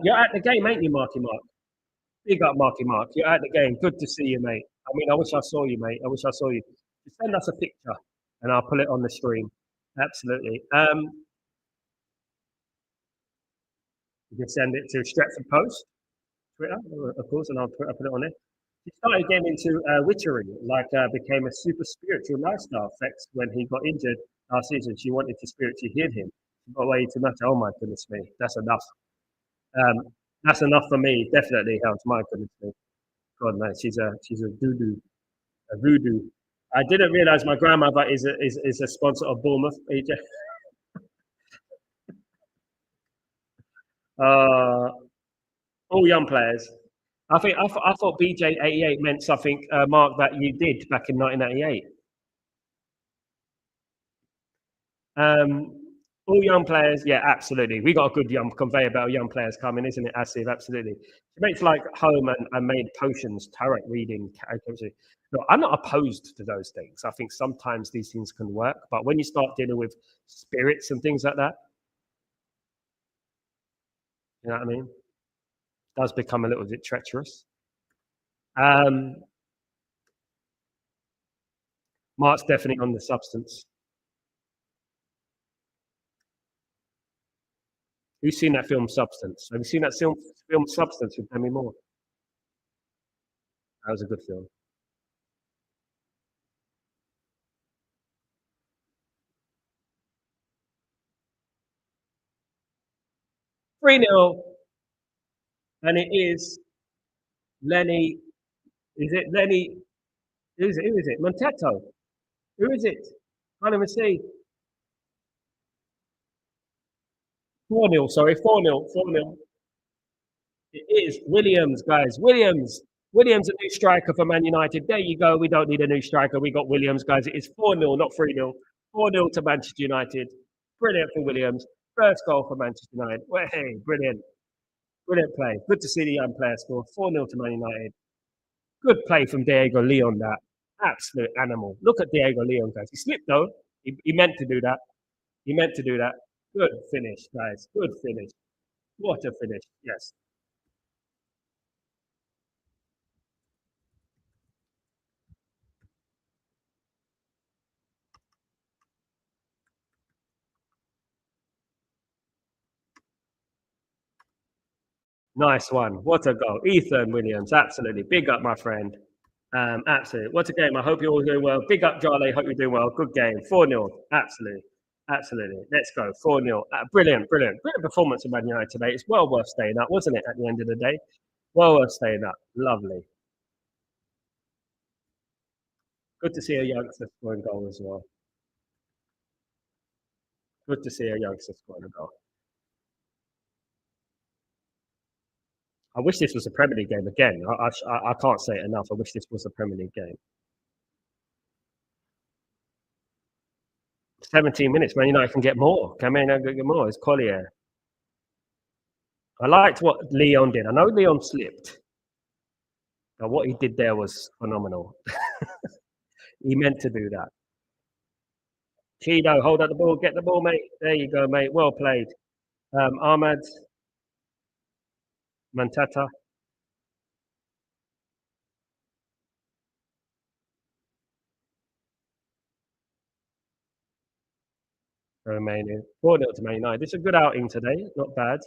You're at the game, ain't you, Marky Mark? Big up, Marky Mark. You're at the game. Good to see you, mate. I mean, I wish I saw you, mate. I wish I saw you. Just send us a picture and I'll put it on the stream. Absolutely. You can send it to Stretford Post, Twitter, of course, and I'll put it on it. He started getting into witchery, became a super spiritual lifestyle effect when he got injured last season. She wanted to spiritually heal him. She got way too much. Oh my goodness me, that's enough. That's enough for me. Definitely helps. My goodness me. God, no, she's a doo-doo, a voodoo. I didn't realize my grandmother is a sponsor of Bournemouth. Uh, all young players. I thought BJ88 meant something, Mark, that you did back in 1988. Um, all young players, yeah, absolutely. We got a good young conveyor belt of young players coming, isn't it, Asif? Absolutely. She makes like home and made potions, tarot reading. No, I'm not opposed to those things. I think sometimes these things can work, but when you start dealing with spirits and things like that, you know what I mean? It does become a little bit treacherous. Um, Mark's definitely on the substance. Who's seen that film Substance? Have you seen that film Substance with Demi Moore? That was a good film. 3-0, and it is Lenny. Is it Lenny? Who is it? Who is it? Montetto. Who is it? Can't even see. 4-0, sorry. 4-0. 4-0. It is Williams, guys. Williams. Williams, a new striker for Man United. There you go. We don't need a new striker. We got Williams, guys. It is 4-0, not 3-0. 4-0 to Manchester United. Brilliant for Williams. First goal for Manchester United. Well, hey, brilliant. Brilliant play. Good to see the young player score. 4-0 to Man United. Good play from Diego Leon, that. Absolute animal. Look at Diego Leon, guys. He slipped, though. He meant to do that. He meant to do that. Good finish, guys. Good finish. What a finish. Yes. Nice one. What a goal. Ethan Williams. Absolutely. Big up, my friend. Absolutely. What a game. I hope you're all doing well. Big up, Charlie. Hope you're doing well. Good game. 4-0. Absolutely. Absolutely. Let's go. 4-0. Brilliant, brilliant. Brilliant performance of Man United today. It's well worth staying up, wasn't it, at the end of the day? Well worth staying up. Lovely. Good to see a youngster scoring goal as well. Good to see a youngster scoring a goal. I wish this was a Premier League game again. I can't say it enough. I wish this was a Premier League game. 17 minutes, Man United can get more. Can Man United get more? It's Collier. I liked what Leon did. I know Leon slipped, but what he did there was phenomenal. He meant to do that. Cheeto, hold up the ball, get the ball, mate. There you go, mate. Well played. Ahmad, Mantata. Romania. 4-0 to Man United. It's a good outing today. Not bad.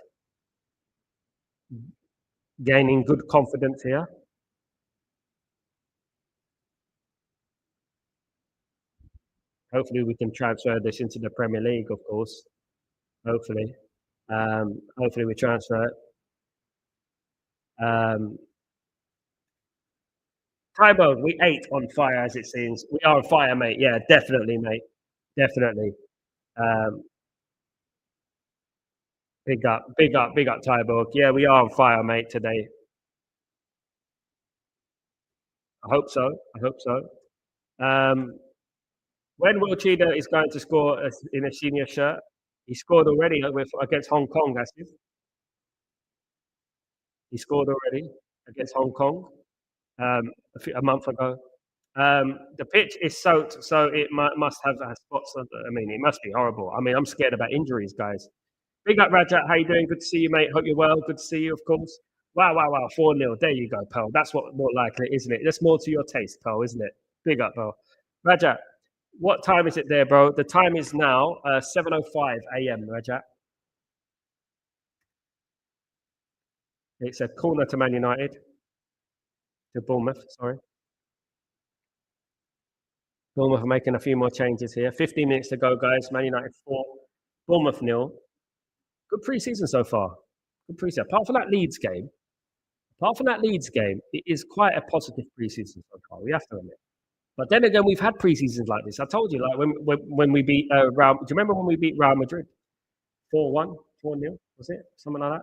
Gaining good confidence here. Hopefully, we can transfer this into the Premier League, of course. Hopefully. Hopefully, we transfer it. Tybo, we ate on fire, as it seems. We are on fire, mate. Yeah, definitely, mate. Definitely. Um, big up, big up, big up, Tybo. Yeah, we are on fire, mate, today. I hope so. I hope so. When Will Cheetah is going to score in a senior shirt? He scored already against Hong Kong, actually. He scored already against Hong Kong a month ago. The pitch is soaked, so it must have spots. I mean, it must be horrible. I mean, I'm scared about injuries, guys. Big up, Rajat. How you doing? Good to see you, mate. Hope you're well. Good to see you, of course. Wow, wow, wow. 4-0. There you go, pal. That's what more likely, isn't it? That's more to your taste, pal, isn't it? Big up, pal. Rajat, what time is it there, bro? The time is now 7:05 a.m., Rajat. It's a corner to Man United. To Bournemouth, sorry. Bournemouth are making a few more changes here. 15 minutes to go, guys. Man United 4, Bournemouth 0. Good pre-season so far. Good pre-season. Apart from that Leeds game, apart from that Leeds game, it is quite a positive preseason so far. We have to admit. But then again, we've had preseasons like this. I told you, like when we beat Real. Do you remember when we beat Real Madrid 4-1, 4-0? Was it something like that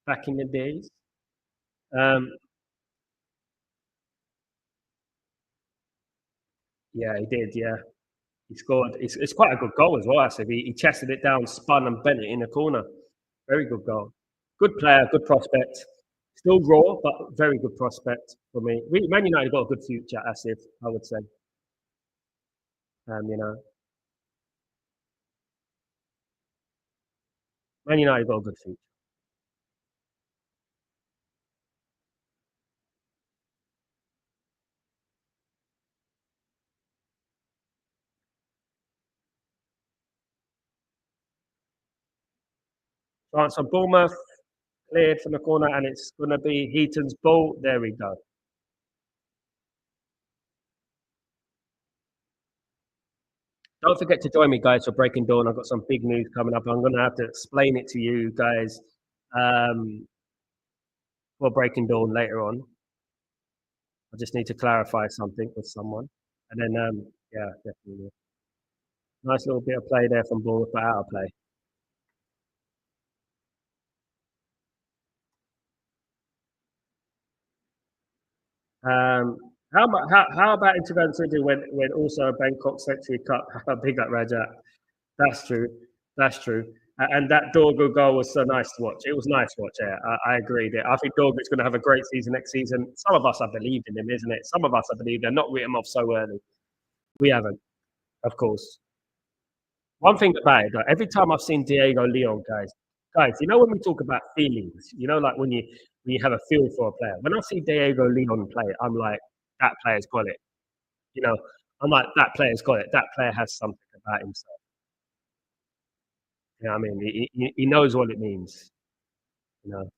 back in the days? Um, yeah, he did. Yeah, he scored. It's quite a good goal as well. Actually, he chested it down, spun, and bent it in the corner. Very good goal. Good player, good prospect. Still raw, but very good prospect for me. Man United got a good future, Asif, I would say. You know, Man United got a good future. Chance on Bournemouth, cleared from the corner, and it's going to be Heaton's ball. There we go. Don't forget to join me, guys, for Breaking Dawn. I've got some big news coming up. I'm going to have to explain it to you guys um, for Breaking Dawn later on. I just need to clarify something with someone. And then, yeah, definitely. Nice little bit of play there from Bournemouth, but out of play. How about in 2020 when also Bangkok Century Cup? Big up Rajat. That's true. That's true. And that Dorgo goal was so nice to watch. It was nice to watch. Yeah, I agree. There. I think Dorgo's going to have a great season next season. Some of us have believed in him, isn't it? Some of us have believed. They're not written him off so early. We haven't, of course. One thing about it, every time I've seen Diego Leon, guys, you know when we talk about feelings, you know, like when you have a feel for a player. When I see Diego Leon play, I'm like, that player's got it. You know, I'm like, that player's got it. That player has something about himself. You know what I mean? He knows what it means. You know.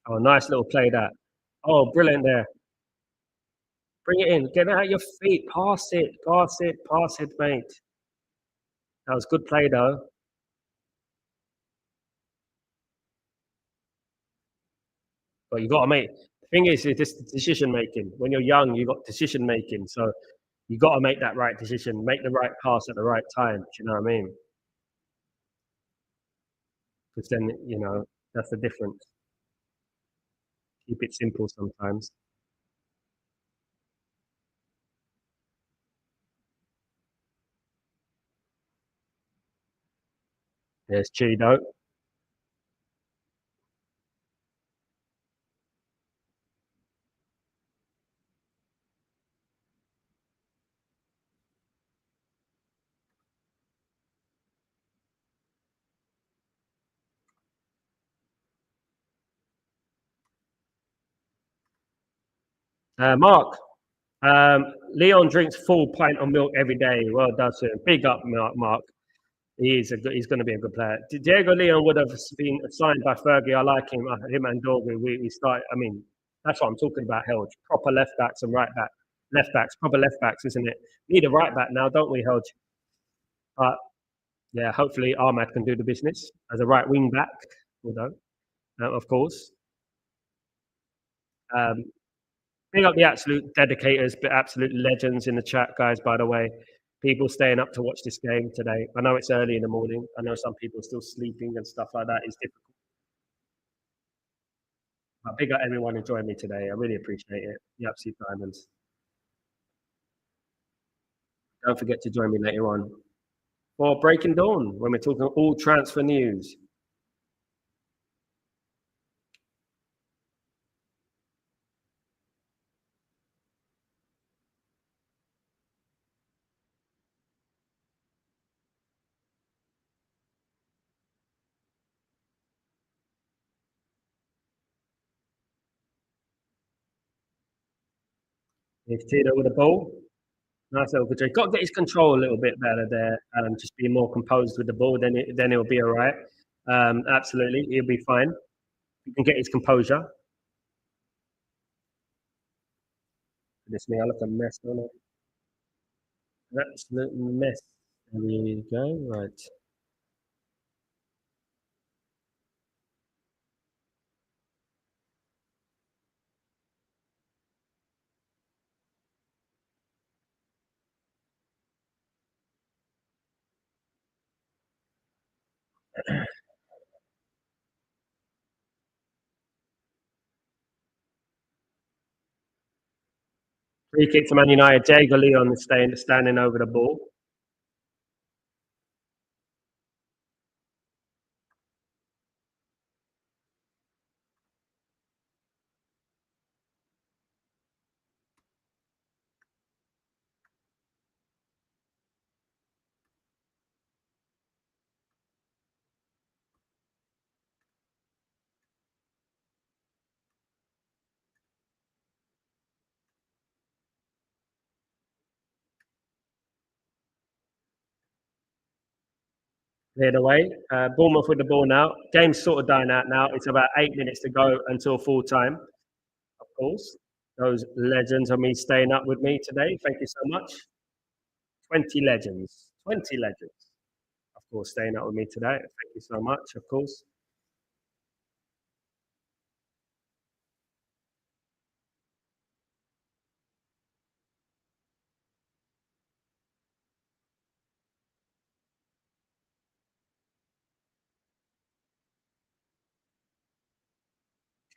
Oh, nice little play that. Oh, brilliant there. Bring it in. Get it at your feet. Pass it. Pass it. Pass it, mate. That was good play though. But you got to make. The thing is, it's just decision making. When you're young, you got decision making. So you got to make that right decision. Make the right pass at the right time. Do you know what I mean? Because then that's the difference. Keep it simple sometimes. There's Cheeto. Mark. Leon drinks full pint of milk every day. Well done to him. Big up, Mark. He's going to be a good player. Diego Leon would have been signed by Fergie. I like him. Him and Dorgu. We start. I mean, that's what I'm talking about. Helge, proper left backs and left backs, proper left backs, isn't it? Need a right back now, don't we, Helge? But yeah, hopefully Ahmad can do the business as a right wing back. Although, of course, um, big up the absolute dedicators, but absolute legends in the chat, guys. By the way, people staying up to watch this game today. I know it's early in the morning. I know some people are still sleeping and stuff like that. It's difficult. But big up everyone who joined me today. I really appreciate it. You absolute diamonds. Don't forget to join me later on for Breaking Dawn when we're talking all transfer news. If Tito with the ball, nice little control. Got to get his control a little bit better there. Just be more composed with the ball, then it'll be all right. Absolutely, he'll be fine. He can get his composure. Goodness me, I look a mess, don't I? An absolute mess. There we go. Right. Free kick to Man United. Diego Leon is standing over the ball. Cleared away. Bournemouth with the ball now. Game's sort of dying out now. It's about 8 minutes to go until full time. Of course, those legends are me staying up with me today. Thank you so much. 20 legends. 20 legends. Of course, staying up with me today. Thank you so much. Of course.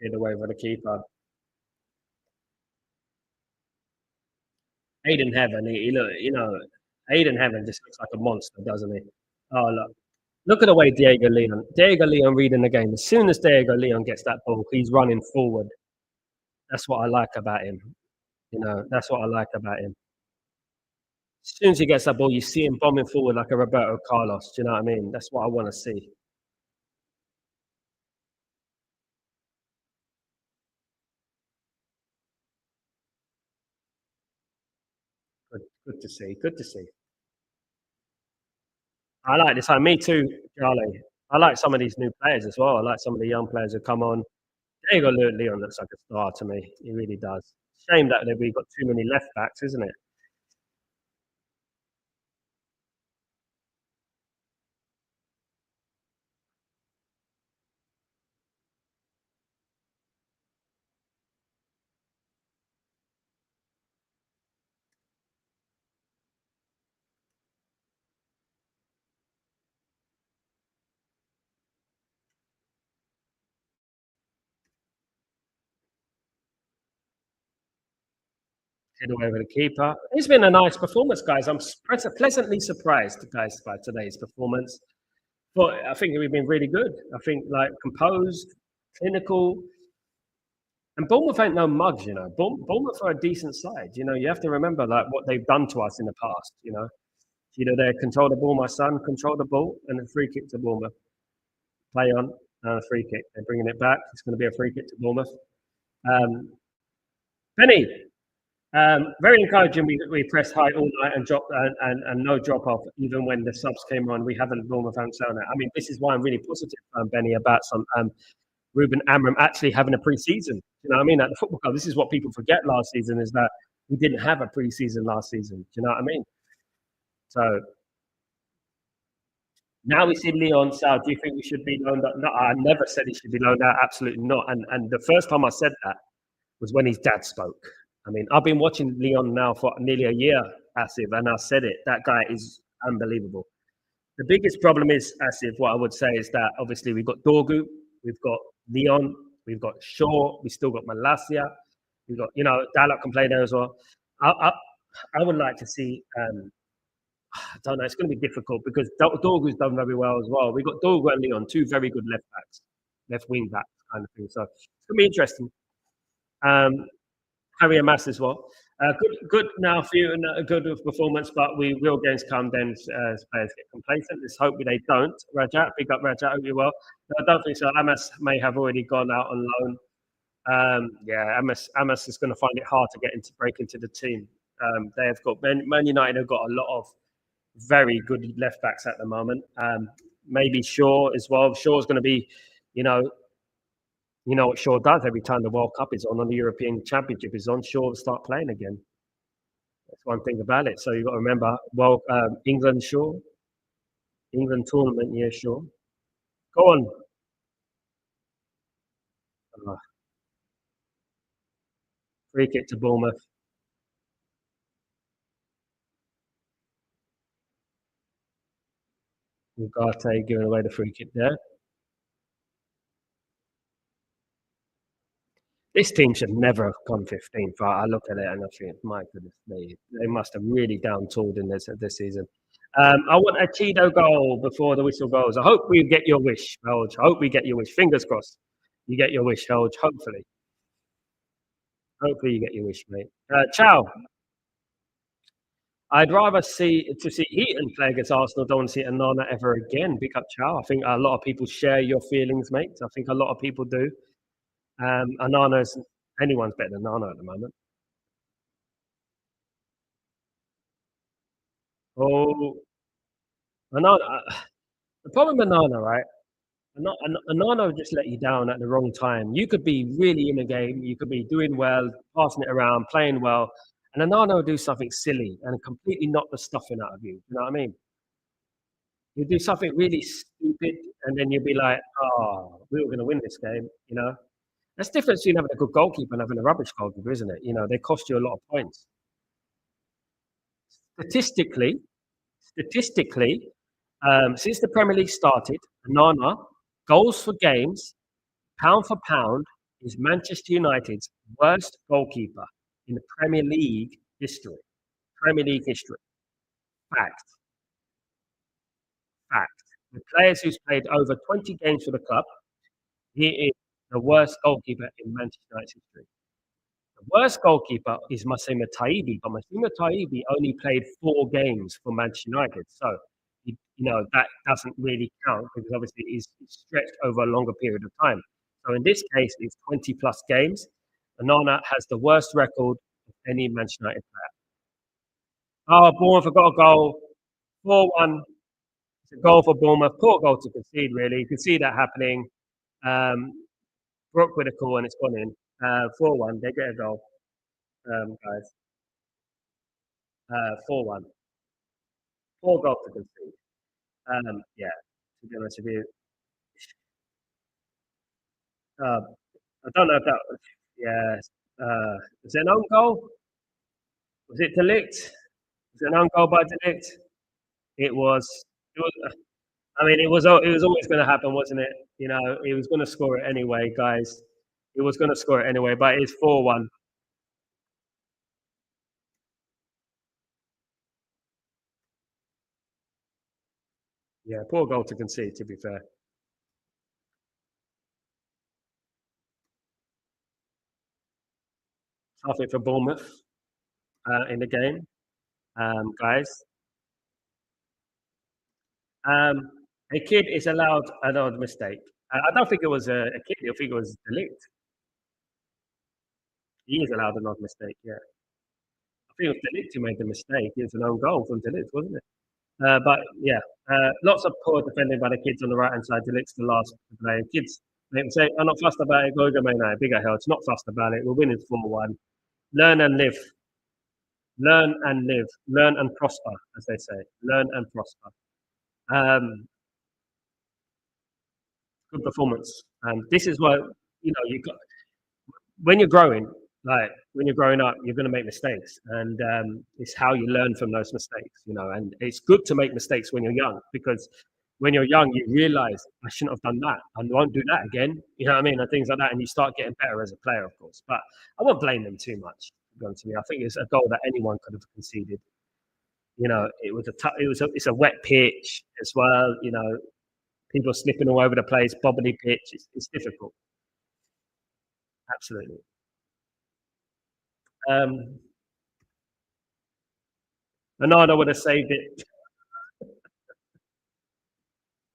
Cleared away by the keeper. Aiden Heaven. He look, Aiden Heaven just looks like a monster, doesn't he? Oh look. Look at the way Diego Leon. Diego Leon reading the game. As soon as Diego Leon gets that ball, he's running forward. That's what I like about him. That's what I like about him. As soon as he gets that ball, you see him bombing forward like a Roberto Carlos. Do you know what I mean? That's what I want to see. Good to see. Good to see. I like this. Me too, Charlie. I like some of these new players as well. I like some of the young players who come on. Diego Leon looks like a star to me. He really does. Shame that we've got too many left backs, isn't it? Head away with the keeper. It's been a nice performance, guys. I'm pleasantly surprised, guys, by today's performance. But I think we've been really good. I think like composed, clinical, and Bournemouth ain't no mugs. Bournemouth are a decent side. You have to remember like what they've done to us in the past. They control the ball, my son, control the ball, and a free kick to Bournemouth. Play on, and a free kick. They're bringing it back. It's going to be a free kick to Bournemouth. Um, Penny, very encouraging. We pressed high all night and dropped and no drop off even when the subs came on. We haven't Bournemouth haven't shown it. I mean, this is why I'm really positive, Benny, about some Ruben Amram actually having a pre-season. You know what I mean? At the football club, this is what people forget last season is that we didn't have a pre-season last season. Do you know what I mean? So now we see Leon Sal. Do you think we should be loaned out? No, I never said he should be loaned out. Absolutely not. And the first time I said that was when his dad spoke. I mean, I've been watching Leon now for nearly a year, Asif, and I said it. That guy is unbelievable. The biggest problem is, Asif, what I would say is that obviously we've got Dorgu, we've got Leon, we've got Shaw, we still got Malasia, we've got, Dalot can play there as well. I would like to see, I don't know, it's going to be difficult because Dorgu's done very well as well. We've got Dorgu and Leon, two very good left backs, left wing backs kind of thing. So it's going to be interesting. Harry Amass as well. Good now for you and a good performance, but we will games come then as players get complacent. Let's hope they don't. Rajat, big up Rajat, hope you well. No, I don't think so. Amass may have already gone out on loan. Amass is going to find it hard to break into the team. They have got Man United have got a lot of very good left backs at the moment. Maybe Shaw as well. Shaw's going to be, You know what Shaw does every time the World Cup is on the European Championship is on, Shaw will start playing again. That's one thing about it. So you've got to remember, well, England Shaw, England tournament year Shaw. Go on. Uh, Free kick to Bournemouth. Ugarte giving away the free kick there. This team should never have gone 15th. I look at it and I think, my goodness me, they must have really down tooled in this season. I want a Cheeto goal before the whistle goes. I hope we get your wish, Helge. I hope we get your wish. Fingers crossed. You get your wish, Helge. Hopefully. Hopefully you get your wish, mate. Ciao. I'd rather see Heaton play against Arsenal. Don't want to see Anana ever again. Big up, Chow. I think a lot of people share your feelings, mate. I think a lot of people do. Anana's anyone's better than Nana at the moment. Oh, Anana. The problem with Nana, right? Anana will just let you down at the wrong time. You could be really in the game. You could be doing well, passing it around, playing well, and Anana will do something silly and completely knock the stuffing out of you. You know what I mean? You do something really stupid, and then you'll be like, "Oh, we were going to win this game." You know, that's the difference between having a good goalkeeper and having a rubbish goalkeeper, isn't it? You know, they cost you a lot of points. Statistically, statistically, since the Premier League started, Nana goals for games, pound for pound, is Manchester United's worst goalkeeper in the Premier League history. Premier League history. Fact. Fact. The players who's played over 20 games for the club, he is the worst goalkeeper in Manchester United's history. The worst goalkeeper is Massimo Taibi, but Massimo Taibi only played 4 games for Manchester United. So, that doesn't really count because obviously he's stretched over a longer period of time. So in this case, it's 20 plus games. Onana has the worst record of any Manchester United player. Oh, Bournemouth have got a goal. 4-1. It's a goal for Bournemouth. Poor goal to concede, really. You can see that happening. Brook with a call and it's gone in. 4-1. They get a goal, guys. 4-1. Poor goal to concede. Yeah, to be honest with you. Uh, I don't know if that was, yeah. Was it an own goal? Was it Delict? Was it an own goal by Delict? It was. It was. I mean, it was. It was always going to happen, wasn't it? You know, he was going to score it anyway, guys. He was going to score it anyway, but it's 4-1. Yeah, poor goal to concede. To be fair, halfway for Bournemouth in the game, guys. Um, a kid is allowed an odd mistake. I don't think it was a kid. I think it was Delict. He is allowed an odd mistake. Yeah. I think it was Delict who made the mistake. It was an own goal from Delict, wasn't it? But yeah, lots of poor defending by the kids on the right hand side. Delict's the last to play. Kids, they can say, I'm not fussed about it. Go, man, bigger hell. It's not fussed about it. We're winning 4-1. Learn and live. Learn and live. Learn and prosper, as they say. Learn and prosper. Um, Good performance. This is what, you got when you're growing, like when you're growing up, you're going to make mistakes, and it's how you learn from those mistakes, And it's good to make mistakes when you're young because when you're young, you realize I shouldn't have done that and won't do that again. You know what I mean, and things like that, and you start getting better as a player, of course. But I won't blame them too much. To me, I think it's a goal that anyone could have conceded. It was it's a wet pitch as well. People slipping all over the place, bobbly pitch. It's difficult. Absolutely. Um, Anana would have saved it.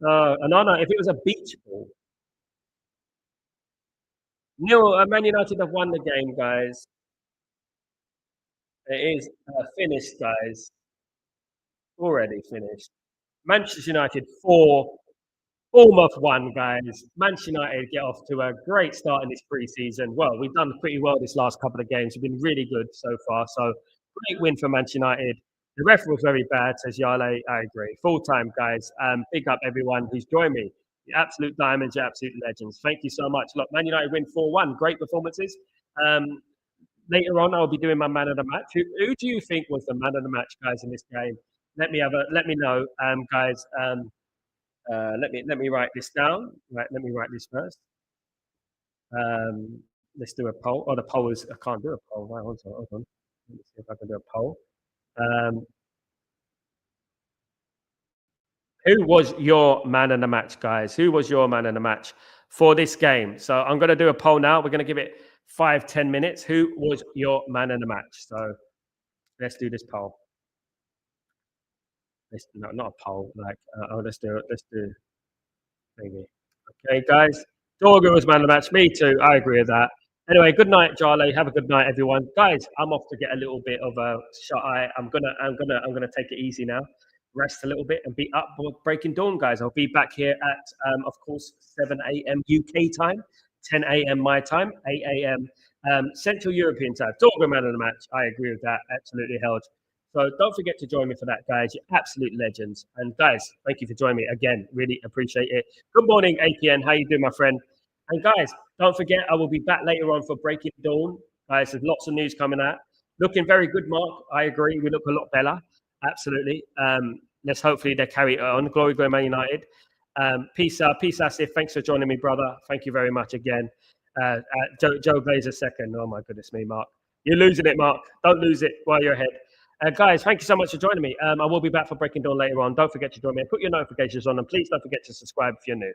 Anana, if it was a beach ball, Man United have won the game, guys. It is finished, guys. Already finished. Manchester United 4, Bournemouth won, guys. Manchester United get off to a great start in this pre-season. Well, we've done pretty well this last couple of games. We've been really good so far. So great win for Manchester United. The ref was very bad, says Yale. I agree. Full time, guys. Big up everyone who's joined me. The absolute diamonds, your absolute legends. Thank you so much. Look, Man United win 4-1. Great performances. Um, Later on, I'll be doing my man of the match. Who do you think was the man of the match, guys, in this game? Let me know, guys. Let me write this down. Right, let me write this first. Um, let's do a poll. Oh, the poll is I can't do a poll. Right, hold on. Let me see if I can do a poll. Um, who was your man in the match, guys? Who was your man in the match for this game? So I'm going to do a poll now. We're going to give it 5-10 minutes. Who was your man in the match? So let's do this poll. No, not a poll. Like, let's do it. Let's do maybe. Okay, guys. Dorgo was man of the match. Me too. I agree with that. Anyway, good night, Charlie. Have a good night, everyone. Guys, I'm off to get a little bit of a shot eye. I'm gonna take it easy now. Rest a little bit and be up for Breaking Dawn, guys. I'll be back here at, of course, 7 a.m. UK time, 10 a.m. my time, 8 a.m. Central European time. Dorgo man of the match. I agree with that. Absolutely held. So don't forget to join me for that, guys. You're absolute legends. And guys, thank you for joining me again. Really appreciate it. Good morning, APN. How you doing, my friend? And guys, don't forget, I will be back later on for Breaking Dawn. Guys, there's lots of news coming out. Looking very good, Mark. I agree. We look a lot better. Absolutely. Let's hopefully they carry it on. Glory, glory, Man United. Peace out, Asif. Thanks for joining me, brother. Thank you very much again. Joe Glazer second. Oh my goodness me, Mark. You're losing it, Mark. Don't lose it while you're ahead. Guys, thank you so much for joining me. I will be back for Breaking Dawn later on. Don't forget to join me and put your notifications on. And please don't forget to subscribe if you're new.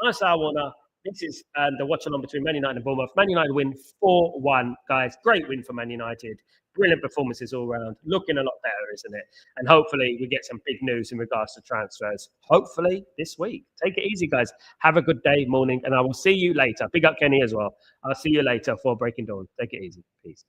I'm Sal Warner. This is the watch along between Man United and Bournemouth. Man United win 4-1, guys. Great win for Man United. Brilliant performances all round. Looking a lot better, isn't it? And hopefully we get some big news in regards to transfers. Hopefully this week. Take it easy, guys. Have a good day, morning, and I will see you later. Big up Kenny as well. I'll see you later for Breaking Dawn. Take it easy. Peace.